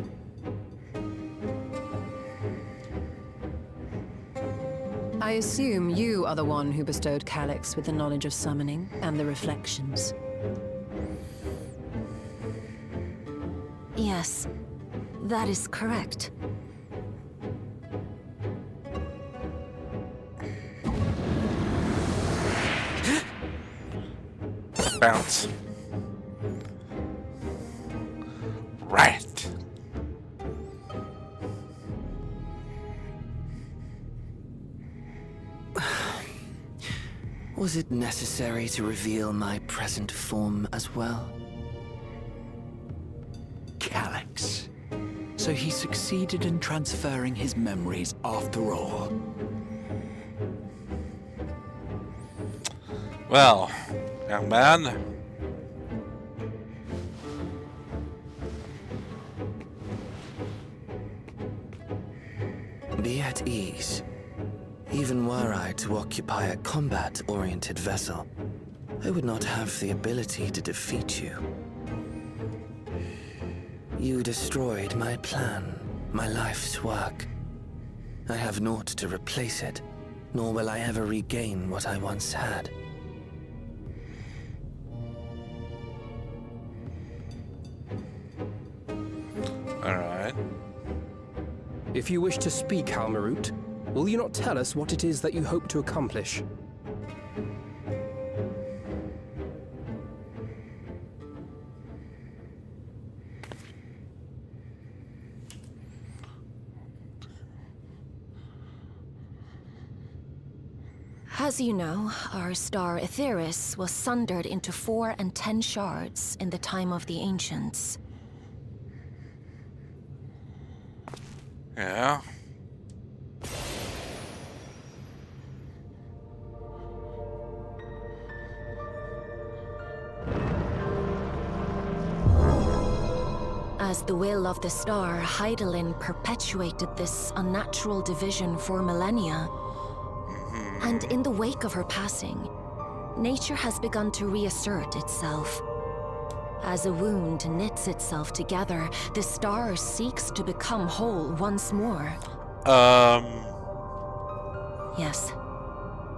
I assume you are the one who bestowed Calix with the knowledge of summoning and the reflections. Yes, that is correct. Bounce. Right. Was it necessary to reveal my present form as well? Calix. So he succeeded in transferring his memories after all. Well, young man. Be at ease. Even were I to occupy a combat-oriented vessel, I would not have the ability to defeat you. You destroyed my plan, my life's work. I have naught to replace it, nor will I ever regain what I once had. Alright. If you wish to speak, Helmarut, will you not tell us what it is that you hope to accomplish? As you know, our star Aetheris was sundered into 4 and 10 shards in the time of the Ancients. Yeah. As the will of the star, Hydaelyn perpetuated this unnatural division for millennia. And in the wake of her passing, nature has begun to reassert itself. As a wound knits itself together, the star seeks to become whole once more. Yes.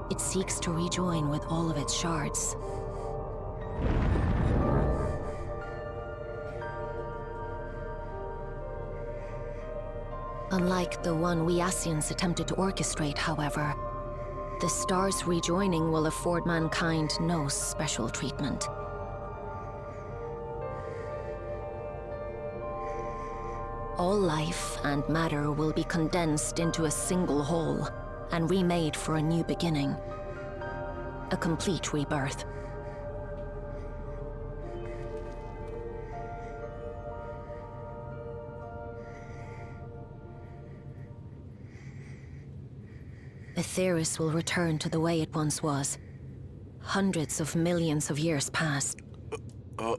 It seeks to rejoin with all of its shards. Unlike the one we Ascians attempted to orchestrate, however, the stars rejoining will afford mankind no special treatment. All life and matter will be condensed into a single whole and remade for a new beginning. A complete rebirth. Aetheris will return to the way it once was. Hundreds of millions of years past. To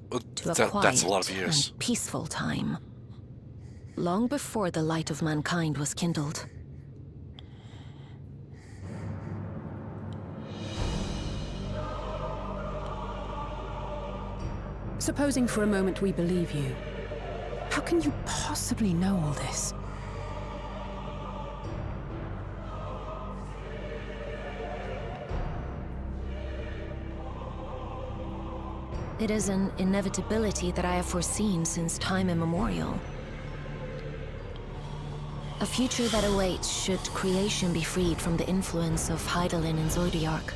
a quiet that's a lot of years. And peaceful time. Long before the light of mankind was kindled. Supposing for a moment we believe you, how can you possibly know all this? It is an inevitability that I have foreseen since time immemorial. A future that awaits should creation be freed from the influence of Hydaelyn and Zodiac.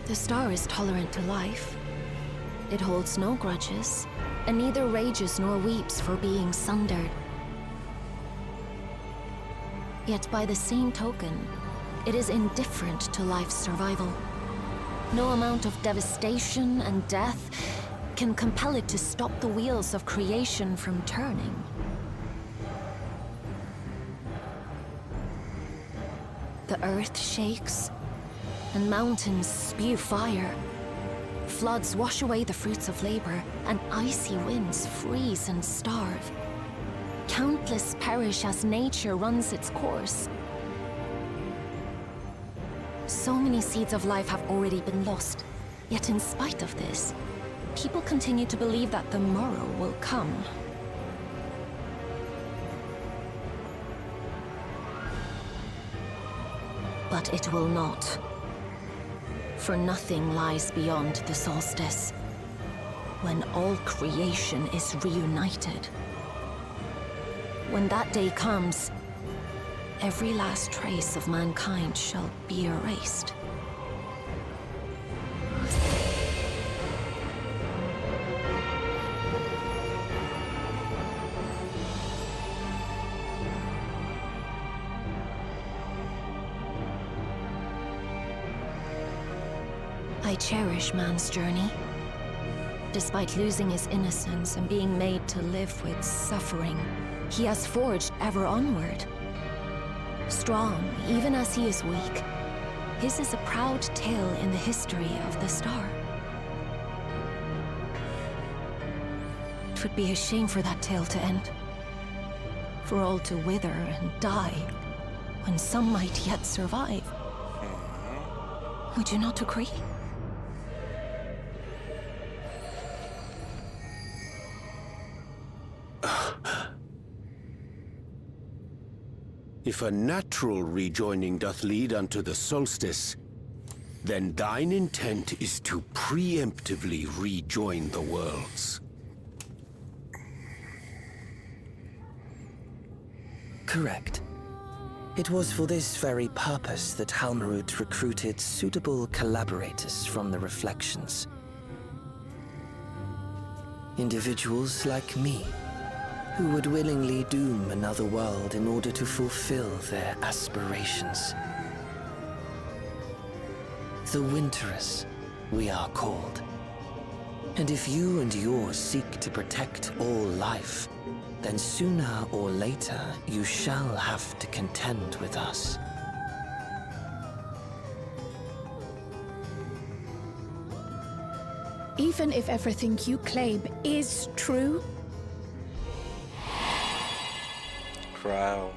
The star is tolerant to life. It holds no grudges, and neither rages nor weeps for being sundered. Yet by the same token, it is indifferent to life's survival. No amount of devastation and death can compel it to stop the wheels of creation from turning. The earth shakes, and mountains spew fire. Floods wash away the fruits of labor, and icy winds freeze and starve. Countless perish as nature runs its course. So many seeds of life have already been lost. Yet in spite of this, people continue to believe that the morrow will come. But it will not. For nothing lies beyond the solstice, when all creation is reunited. When that day comes, every last trace of mankind shall be erased. I cherish man's journey. Despite losing his innocence and being made to live with suffering, he has forged ever onward. Strong, even as he is weak, his is a proud tale in the history of the star. It would be a shame for that tale to end. For all to wither and die, when some might yet survive. Would you not agree? If a natural rejoining doth lead unto the solstice, then thine intent is to preemptively rejoin the worlds. Correct. It was for this very purpose that Halmarut recruited suitable collaborators from the Reflections. Individuals like me, who would willingly doom another world in order to fulfill their aspirations. The Winterers, we are called. And if you and yours seek to protect all life, then sooner or later you shall have to contend with us. Even if everything you claim is true? Cryo.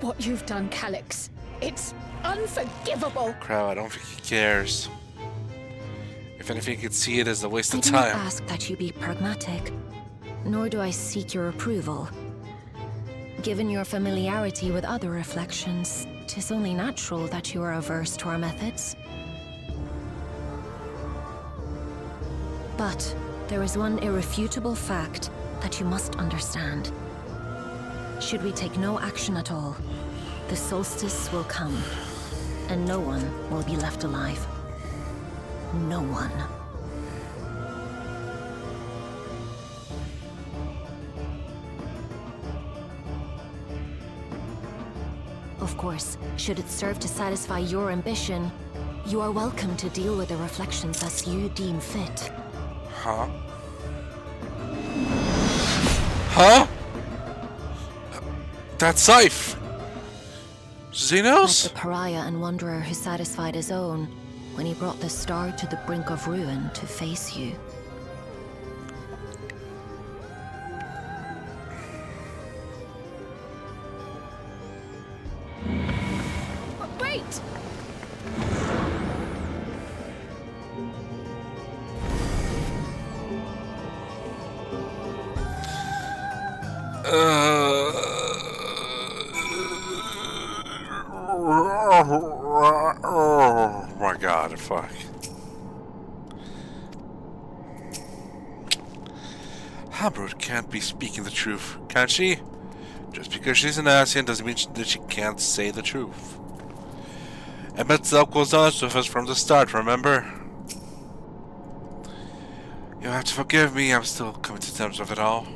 what you've done, Calix. It's unforgivable. Crap, I don't think he cares. If anything, he could see it as a waste of I do time. not ask that you be pragmatic, nor do I seek your approval. Given your familiarity with other reflections, 'tis only natural that you are averse to our methods. But there is one irrefutable fact that you must understand. Should we take no action at all, the solstice will come, and no one will be left alive. No one. Of course, should it serve to satisfy your ambition, you are welcome to deal with the reflections as you deem fit. Huh? Huh? That's Scythe! Xenos? Like the pariah and wanderer who satisfied his own when he brought the star to the brink of ruin to face you. Wait! Oh my god, fuck. Hamburg can't be speaking the truth, can she? Just because she's an Asian doesn't mean that she can't say the truth. And Metzelk was honest with us from the start, remember? You'll have to forgive me, I'm still coming to terms with it all.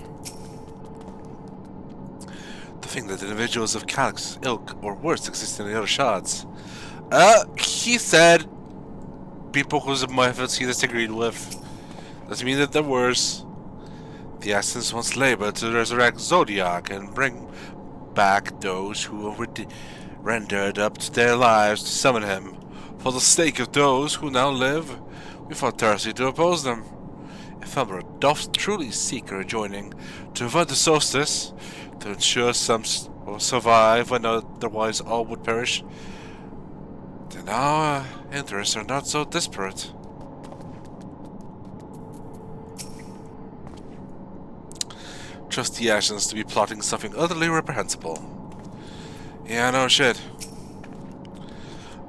The thing that individuals of Calix, ilk, or worse exist in the other shards. He said people whose methods he disagreed with. Doesn't mean that they're worse. The Assassins once labored to resurrect Zodiac and bring back those who were rendered up to their lives to summon him. For the sake of those who now live, we fought tirelessly to oppose them. If Umbra doth truly seek a rejoining to avoid the solstice, to ensure some will survive when otherwise all would perish, then our interests are not so disparate. Trust the Ashes to be plotting something utterly reprehensible. Yeah, no shit.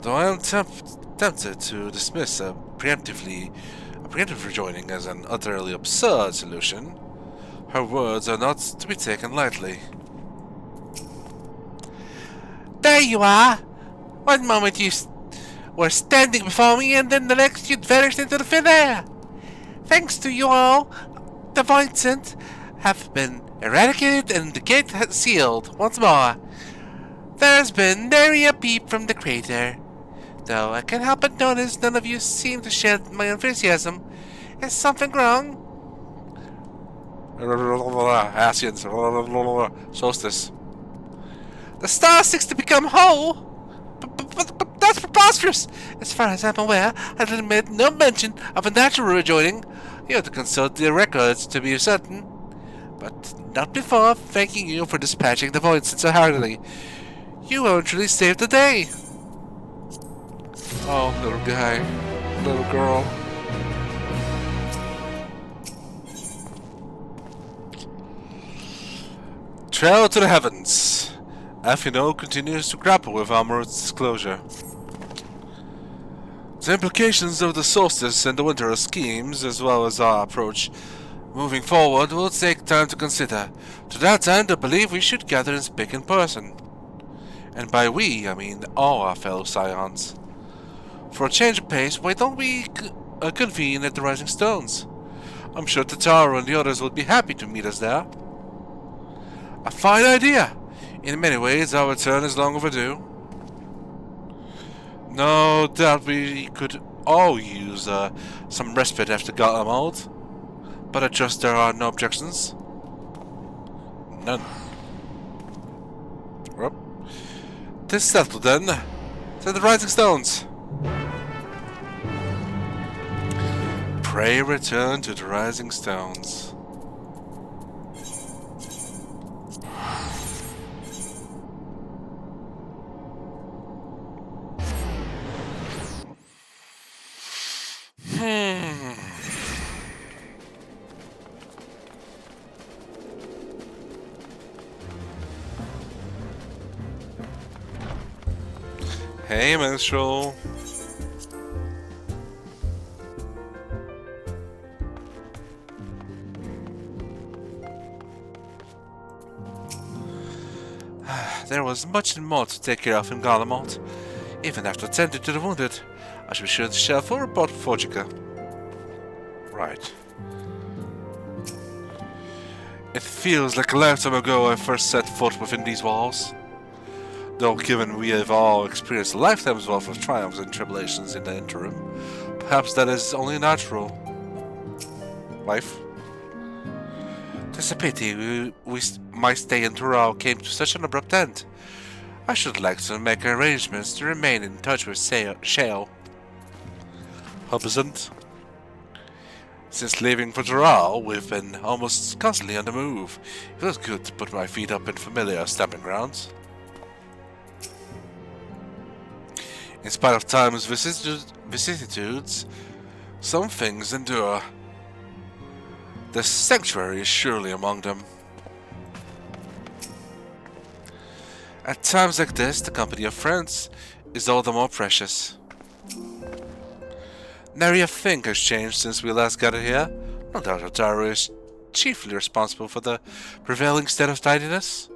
Though I am tempted to dismiss a preemptive rejoining as an utterly absurd solution, her words are not to be taken lightly. There you are! One moment you were standing before me, and then the next you'd vanished into the thin air! Thanks to you all, the Vincent have been eradicated and the gate has sealed once more. There's been nary a peep from the crater, though I can't help but notice none of you seem to share my enthusiasm. Is something wrong? Asians. Solstice. The star seeks to become whole? But that's preposterous! As far as I'm aware, I made no mention of a natural rejoining. You have to consult the records to be certain. But not before thanking you for dispatching the Void so hardily. You actually saved the day. Oh, little guy. Little girl. Trail to the heavens. Afino continues to grapple with Amrut's disclosure. The implications of the solstice and the winter schemes, as well as our approach moving forward, will take time to consider. To that end, I believe we should gather and speak in person. And by we, I mean all our fellow Scions. For a change of pace, why don't we convene at the Rising Stones? I'm sure Tataru and the others would be happy to meet us there. A fine idea! In many ways, our return is long overdue. No doubt we could all use some respite after Gothamald, but I trust there are no objections. None. Well, 'tis settled then. To the Rising Stones. Pray return to the Rising Stones. Hey, minstrel. There was much more to take care of in Garlemald. Even after tending to the wounded, I should be sure to share for a report for Forjica. Right. It feels like a lifetime ago I first set foot within these walls. Though given we have all experienced a lifetime's worth of triumphs and tribulations in the interim, perhaps that is only natural. Life. It's a pity my stay in Dawntrail came to such an abrupt end. I should like to make arrangements to remain in touch with Shale. Hubsant. Since leaving for Dawntrail, we've been almost constantly on the move. It feels good to put my feet up in familiar stamping grounds. In spite of time's vicissitudes, some things endure. The sanctuary is surely among them. At times like this, the company of friends is all the more precious. Nary a thing has changed since we last gathered here. No doubt Otaru is chiefly responsible for the prevailing state of tidiness.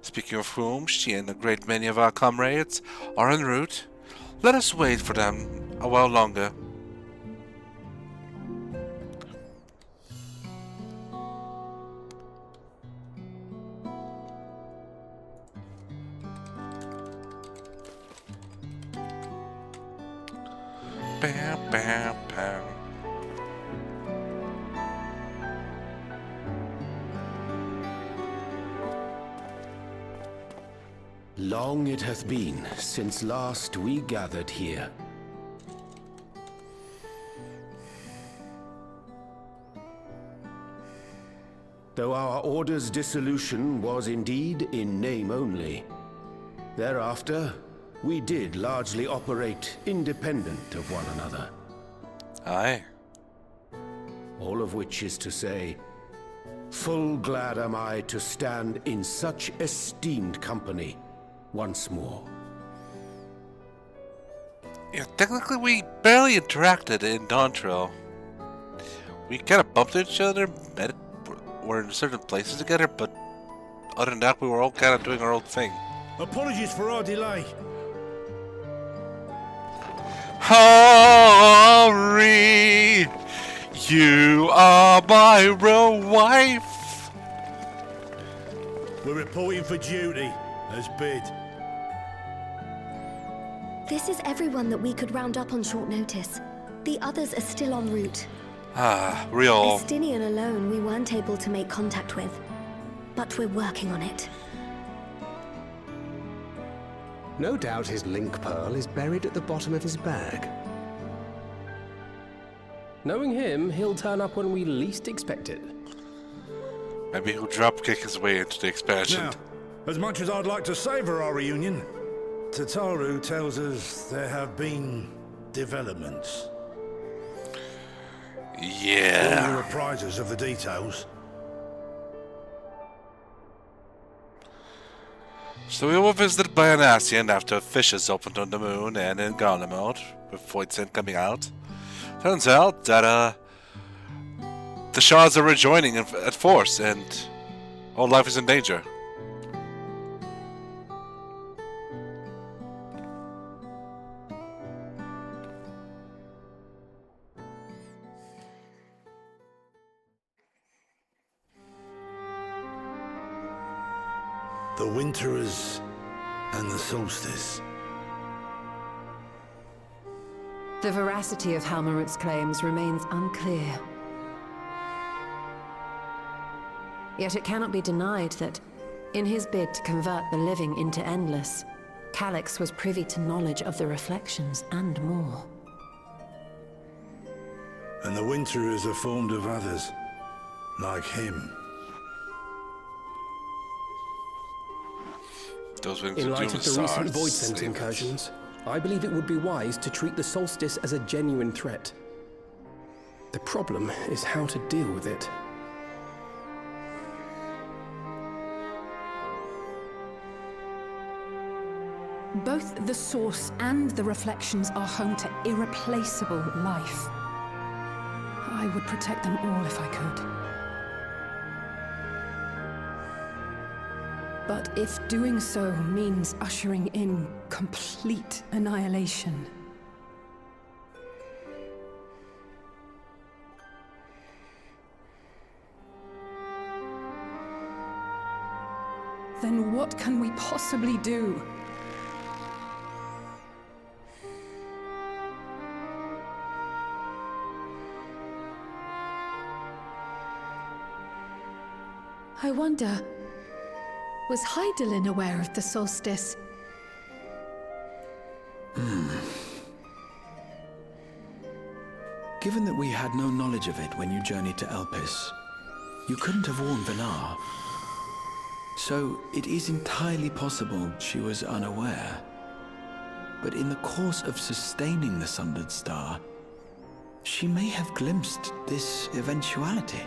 Speaking of whom, she and a great many of our comrades are en route. Let us wait for them a while longer. Bam, bam, bam. Long it hath been since last we gathered here. Though our order's dissolution was indeed in name only, thereafter we did largely operate independent of one another. Aye. All of which is to say, full glad am I to stand in such esteemed company once more. Yeah, technically we barely interacted in Dawntrail. We kind of bumped into each other, were in certain places together, but other than that we were all kind of doing our own thing. Apologies for our delay. Hurry! You are my real wife! We're reporting for duty, as bid. This is everyone that we could round up on short notice. The others are still en route. Ah, real. Estinian alone we weren't able to make contact with, but we're working on it. No doubt his link pearl is buried at the bottom of his bag. Knowing him, he'll turn up when we least expect it. Maybe he'll dropkick his way into the expansion. Now, as much as I'd like to savor our reunion, Tataru tells us there have been developments. Yeah. All the reprisers of the details. So we were visited by an Asian after fishes opened on the moon and in Garlemald, with Voidsent coming out. Turns out that the shards are rejoining at force and all life is in danger. The Winterers and the Solstice. The veracity of Halmarut's claims remains unclear. Yet it cannot be denied that, in his bid to convert the living into endless, Calix was privy to knowledge of the reflections and more. And the Winterers are formed of others, like him. In light of the recent Voidsent incursions, I believe it would be wise to treat the Solstice as a genuine threat. The problem is how to deal with it. Both the source and the reflections are home to irreplaceable life. I would protect them all if I could. But if doing so means ushering in complete annihilation, then what can we possibly do? I wonder, was Hydaelyn aware of the solstice? Given that we had no knowledge of it when you journeyed to Elpis, you couldn't have warned Villar. So it is entirely possible she was unaware. But in the course of sustaining the Sundered Star, she may have glimpsed this eventuality.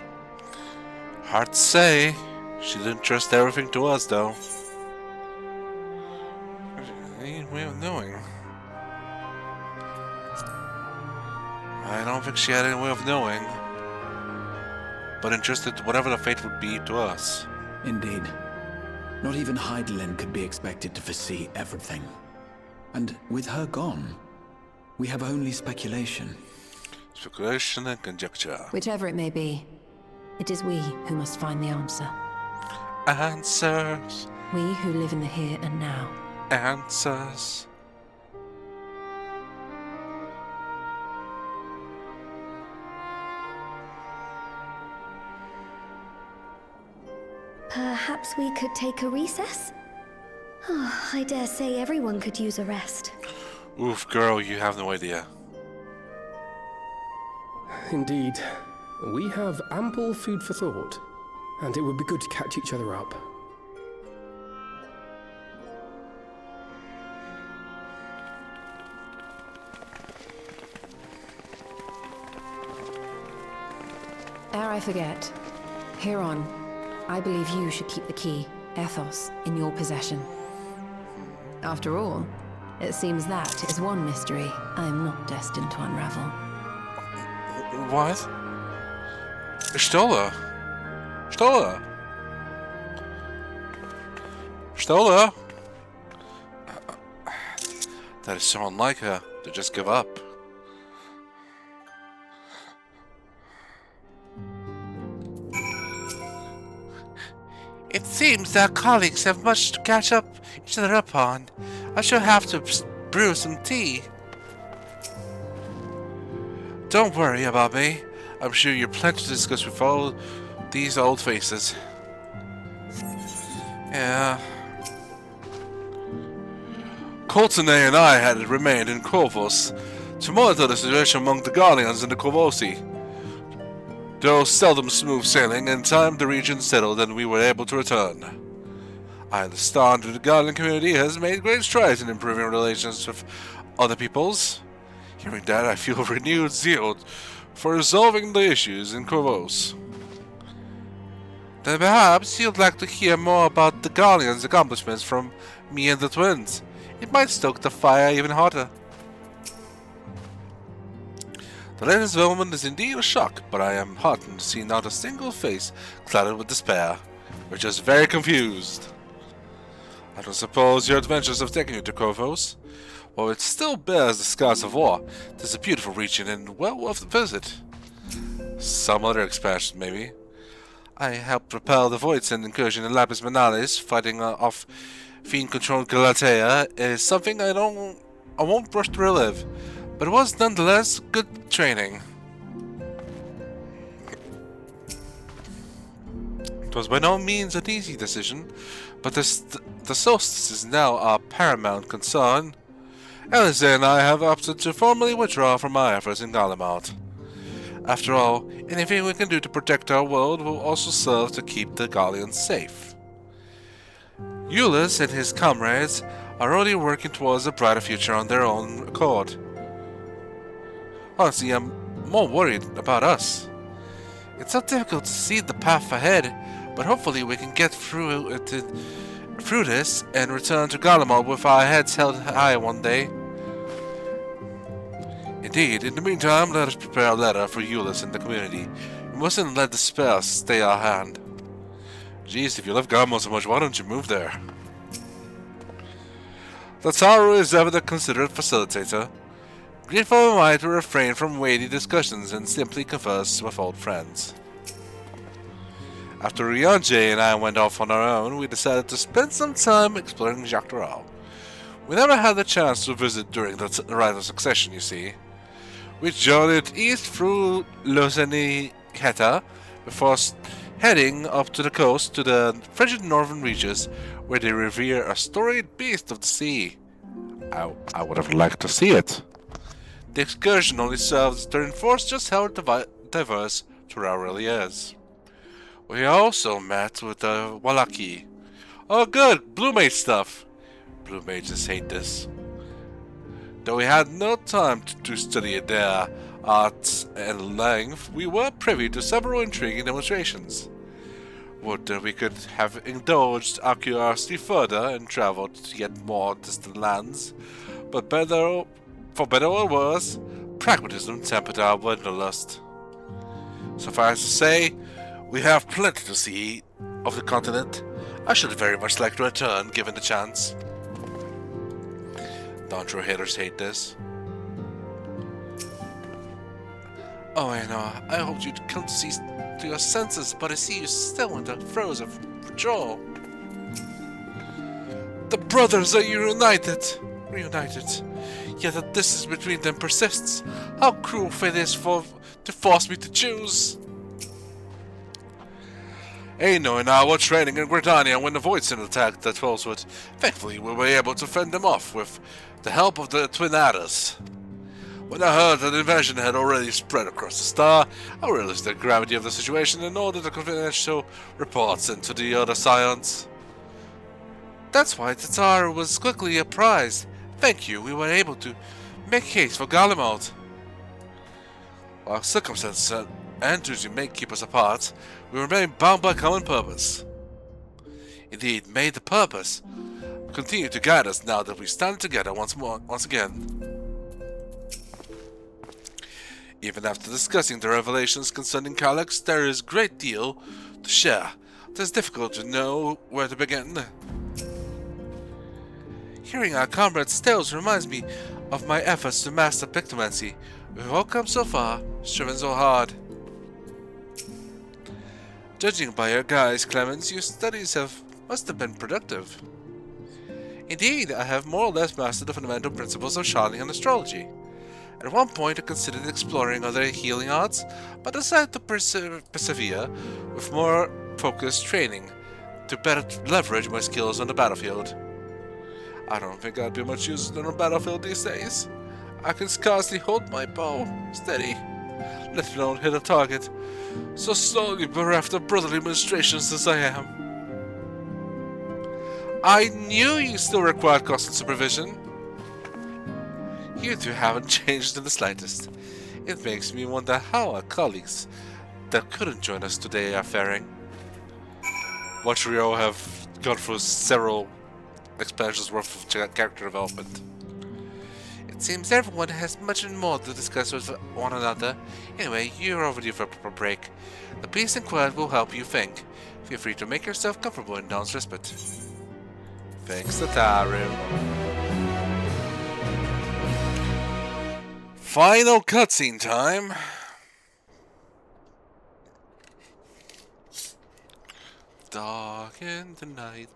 Hard to say. She didn't trust everything to us, though. Any way of knowing? I don't think she had any way of knowing. But entrusted whatever the fate would be to us. Indeed. Not even Hydaelyn could be expected to foresee everything. And with her gone, we have only speculation. Speculation and conjecture. Whichever it may be, it is we who must find the answer. Answers. We who live in the here and now. Answers. Perhaps we could take a recess? Oh, I dare say everyone could use a rest. Oof, girl, you have no idea. Indeed. We have ample food for thought, and it would be good to catch each other up. Ere I forget, Hereon, I believe you should keep the key, Ethos, in your possession. After all, it seems that is one mystery I am not destined to unravel. What? Stola? Stola? Stola? That is so unlike her to just give up. It seems our colleagues have much to catch up each other up on. I shall have to brew some tea. Don't worry about me. I'm sure you're plenty to discuss with all these old faces. Yeah. Coultonay and I had remained in Corvus to monitor the situation among the Guardians and the Corvosi. Though seldom smooth sailing, in time the region settled and we were able to return. I understand that the Guardian community has made great strides in improving relations with other peoples. Hearing that, I feel renewed zeal for resolving the issues in Corvus. Then perhaps you'd like to hear more about the Guardian's accomplishments from me and the twins. It might stoke the fire even hotter. The latest development is indeed a shock, but I am heartened to see not a single face clouded with despair. We're just very confused. I don't suppose your adventures have taken you to Corvus. While it still bears the scars of war, it is a beautiful region and well worth the visit. Some other expansion, maybe. I helped propel the Voidsend incursion in Lapis Manalis, fighting off fiend-controlled Galatea, is something I won't rush to relive, but it was nonetheless good training. It was by no means an easy decision, but the solstice is now our paramount concern. Alistair and I have opted to formally withdraw from our efforts in Galamalt. After all, anything we can do to protect our world will also serve to keep the Gallians safe. Euless and his comrades are already working towards a brighter future on their own accord. Honestly, I'm more worried about us. It's so difficult to see the path ahead, but hopefully we can get through through this and return to Garlemald with our heads held high one day. Indeed, in the meantime, let us prepare a letter for Euless and the community. We mustn't let despair stay our hand. Jeez, if you love Garlemald so much, why don't you move there? Tataru is ever the considerate facilitator. Grateful am I to refrain from weighty discussions and simply converse with old friends. After Ryanje and I went off on our own, we decided to spend some time exploring Dawntrail. We never had the chance to visit during the Rite of Succession, you see. We journeyed east through Heta before heading up to the coast to the frigid northern reaches where they revere a storied beast of the sea. I would have liked to see it. The excursion only serves to reinforce just how diverse Terra really is. We also met with the Wallaki. Oh good, Blue Mage stuff. Blue Mages hate this. Though we had no time to study their art and length, we were privy to several intriguing demonstrations. Would that we could have indulged our curiosity further and traveled to yet more distant lands, but for better or worse, pragmatism tempered our wanderlust. Suffice to say, we have plenty to see of the continent. I should very much like to return, given the chance. Dawntrail haters hate this. Oh, I know. I hoped you'd come to your senses, but I see you still in the throes of withdrawal. The brothers are reunited. Yet the distance between them persists. How cruel fate is to force me to choose. Aino and I were training in Gridania when the Voidson attacked the Trollswood. Thankfully, we were able to fend them off with the help of the Twin Adders. When I heard that the invasion had already spread across the star, I realized the gravity of the situation and ordered the confidential reports into the other scions. That's why Tataru was quickly apprised. Thank you, we were able to make haste for Garlemald. While circumstances and duty may keep us apart, we remain bound by common purpose. Indeed, may the purpose continue to guide us now that we stand together once again. Even after discussing the revelations concerning Calix, there is a great deal to share. It is difficult to know where to begin. Hearing our comrades' tales reminds me of my efforts to master pictomancy. We've all come so far, striven so hard. Judging by your guise, Clemens, your studies must have been productive. Indeed, I have more or less mastered the fundamental principles of Sharlayan astrology. At one point, I considered exploring other healing arts, but decided to persevere with more focused training to better leverage my skills on the battlefield. I don't think I'd be much use on the battlefield these days. I can scarcely hold my bow steady, let alone hit a target, so slowly bereft of brotherly ministrations as I am. I knew you still required constant supervision. You two haven't changed in the slightest. It makes me wonder how our colleagues that couldn't join us today are faring. Watch Rio have gone through several expansions worth of character development. It seems everyone has much more to discuss with one another. Anyway, you're overdue for a proper break. The peace and quiet will help you think. Feel free to make yourself comfortable in Dawn's respite. Thanks, Tataru. Final cutscene time. Dark in the night.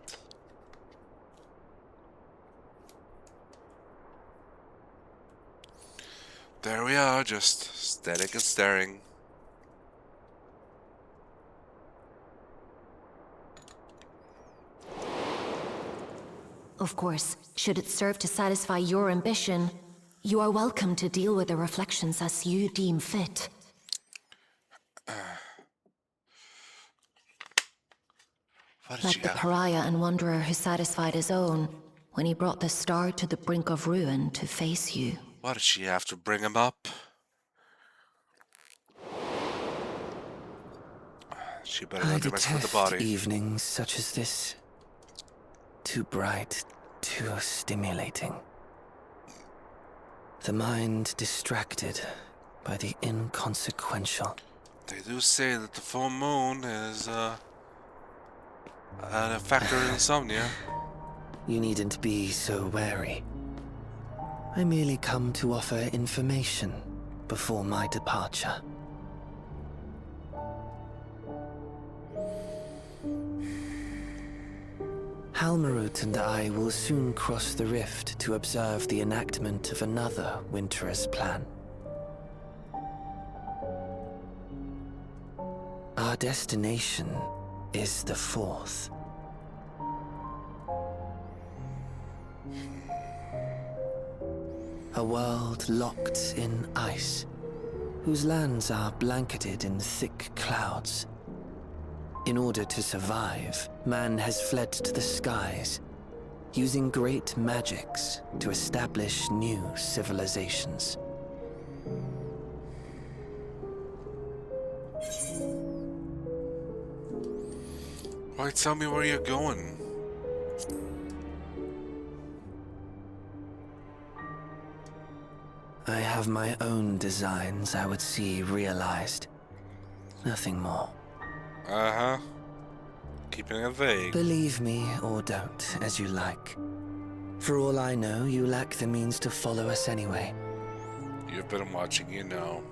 There we are, just static and staring. Of course, should it serve to satisfy your ambition, you are welcome to deal with the reflections as you deem fit. Like the pariah and wanderer who satisfied his own when he brought the star to the brink of ruin to face you. Why did she have to bring him up? She better not mess with the body. Evenings such as this. too bright, too stimulating. The mind distracted by the inconsequential. They do say that the full moon is a factor in insomnia. You needn't be so wary. I merely come to offer information before my departure. Halmarut and I will soon cross the rift to observe the enactment of another Winter's plan. Our destination is the fourth. A world locked in ice, whose lands are blanketed in thick clouds. In order to survive, man has fled to the skies, using great magics to establish new civilizations. Why tell me where you're going? I have my own designs I would see realized. Nothing more. Uh-huh. Keeping it vague. Believe me or don't, as you like. For all I know, you lack the means to follow us anyway. You've been watching, you know.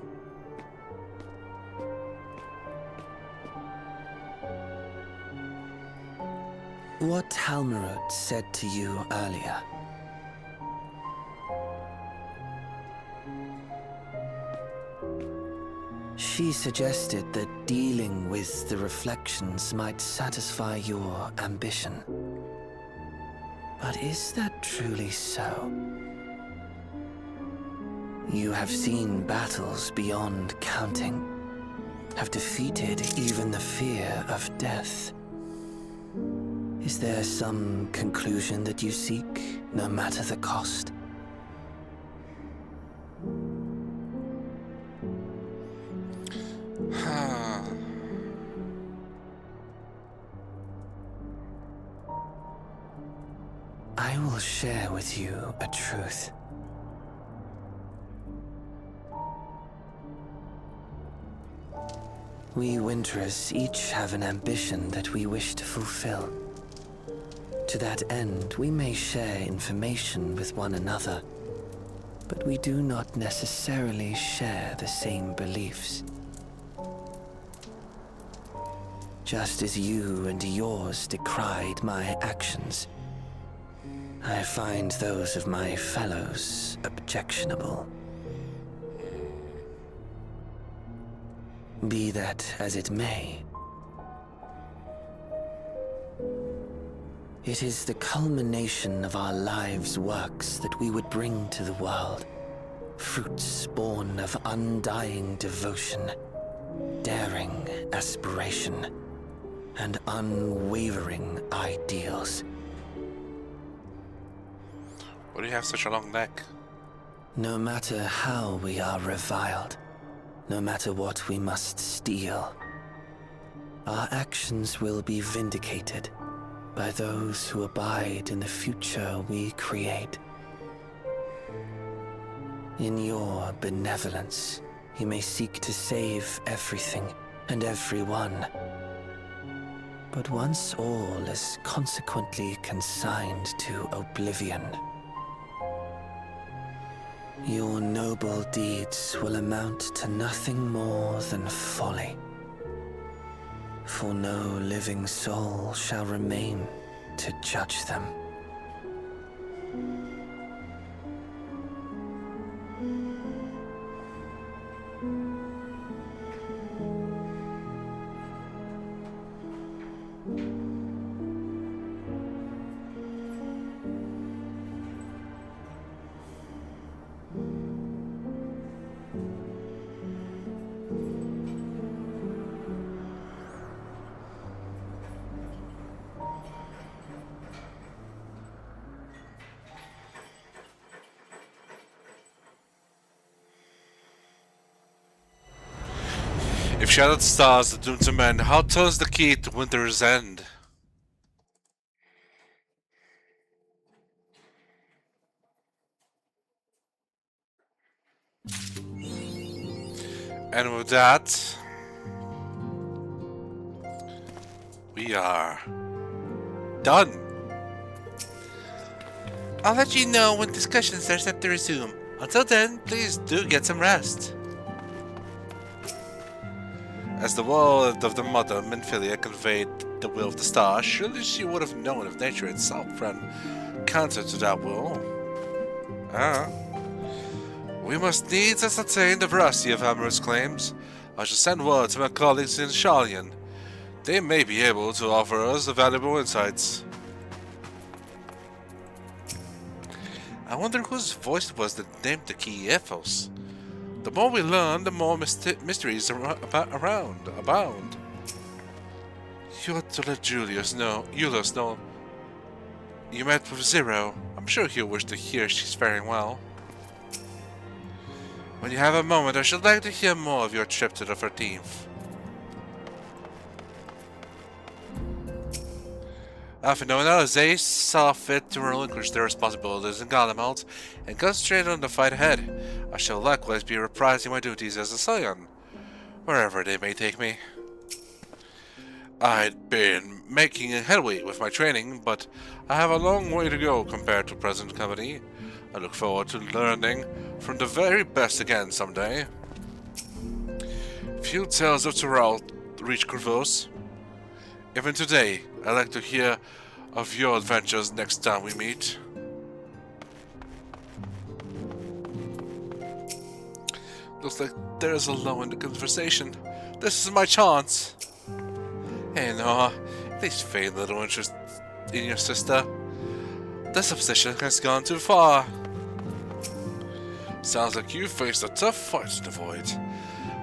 What Halmarut said to you earlier. She suggested that dealing with the reflections might satisfy your ambition. But is that truly so? You have seen battles beyond counting, have defeated even the fear of death. Is there some conclusion that you seek, no matter the cost? I will share with you a truth. We Winterers each have an ambition that we wish to fulfill. To that end, we may share information with one another, but we do not necessarily share the same beliefs. Just as you and yours decried my actions, I find those of my fellows objectionable. Be that as it may, it is the culmination of our lives' works that we would bring to the world. Fruits born of undying devotion, daring aspiration, and unwavering ideals. Why do you have such a long neck? No matter how we are reviled, no matter what we must steal, our actions will be vindicated by those who abide in the future we create. In your benevolence, you may seek to save everything and everyone. But once all is consequently consigned to oblivion, your noble deeds will amount to nothing more than folly. For no living soul shall remain to judge them. If shattered stars are doomed to mend, how turns the key to winter's end? And with that, we are done. I'll let you know when discussions are set to resume. Until then, please do get some rest. As the word of the mother, Minfilia, conveyed the will of the star, surely she would have known if nature itself ran counter to that will. We must needs ascertain the veracity of Hammer's claims. I shall send word to my colleagues in Sharlayan. They may be able to offer us valuable insights. I wonder whose voice it was that named the key Ethos. The more we learn, the more mysteries abound. You ought to let Julius know you met with Zero. I'm sure he'll wish to hear she's faring well. When you have a moment, I should like to hear more of your trip to the 13th. After knowing that they saw fit to relinquish their responsibilities in Galamalt and concentrate on the fight ahead, I shall likewise be reprising my duties as a scion, wherever they may take me. I'd been making headway with my training, but I have a long way to go compared to present company. I look forward to learning from the very best again someday. Few tales of Terral reach Krivos. Even today, I'd like to hear of your adventures next time we meet. Looks like there's a lull in the conversation. This is my chance. Hey Noah, please feign little interest in your sister. This obsession has gone too far. Sounds like you faced a tough fight in the void.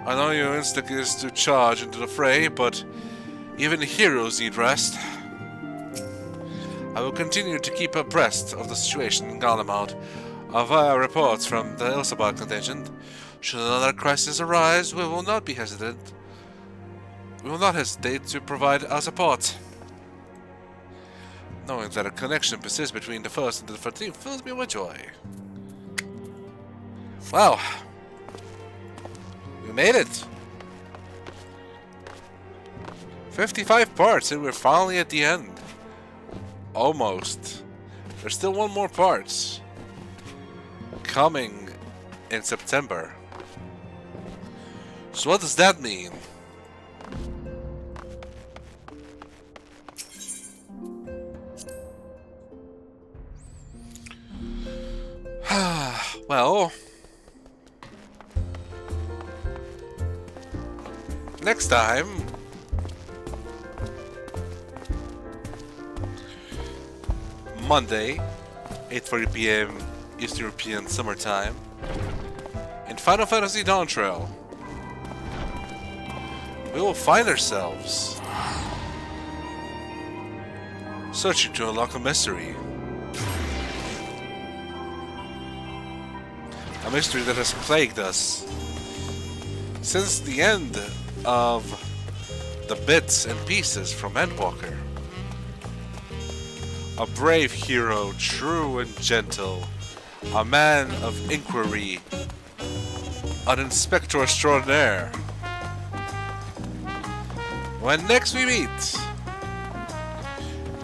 I know your instinct is to charge into the fray, but even heroes need rest. I will continue to keep abreast of the situation in Galamalt via reports from the Ilsabad contingent. Should another crisis arise, we will not hesitate to provide our support. Knowing that a connection persists between the 1st and the 13th fills me with joy. Wow. We made it. 55 parts and we're finally at the end. Almost. There's still one more part coming in September. So what does that mean? Well, next time Monday, 8:40 p.m. East European Summertime in Final Fantasy Dawntrail, we will find ourselves searching to unlock a mystery. A mystery that has plagued us since the end of the bits and pieces from Endwalker. A brave hero, true and gentle, a man of inquiry, an inspector extraordinaire. When next we meet,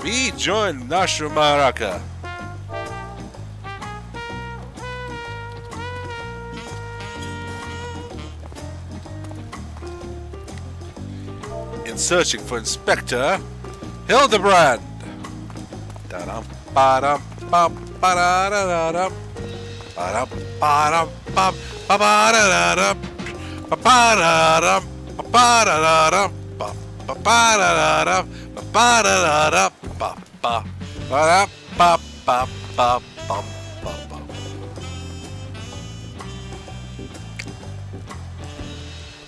we join Nashu Maraka in searching for Inspector Hildebrand.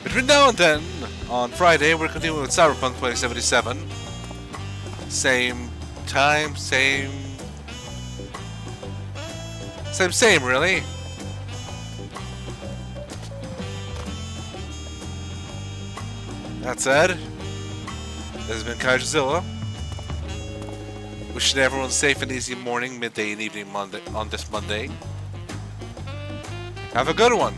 Between now and then, on Friday, we're continuing with Cyberpunk 2077. Same time, same, really. That said, this has been Kaiju-Z. Wishing everyone a safe and easy morning, midday, and evening on this Monday. Have a good one.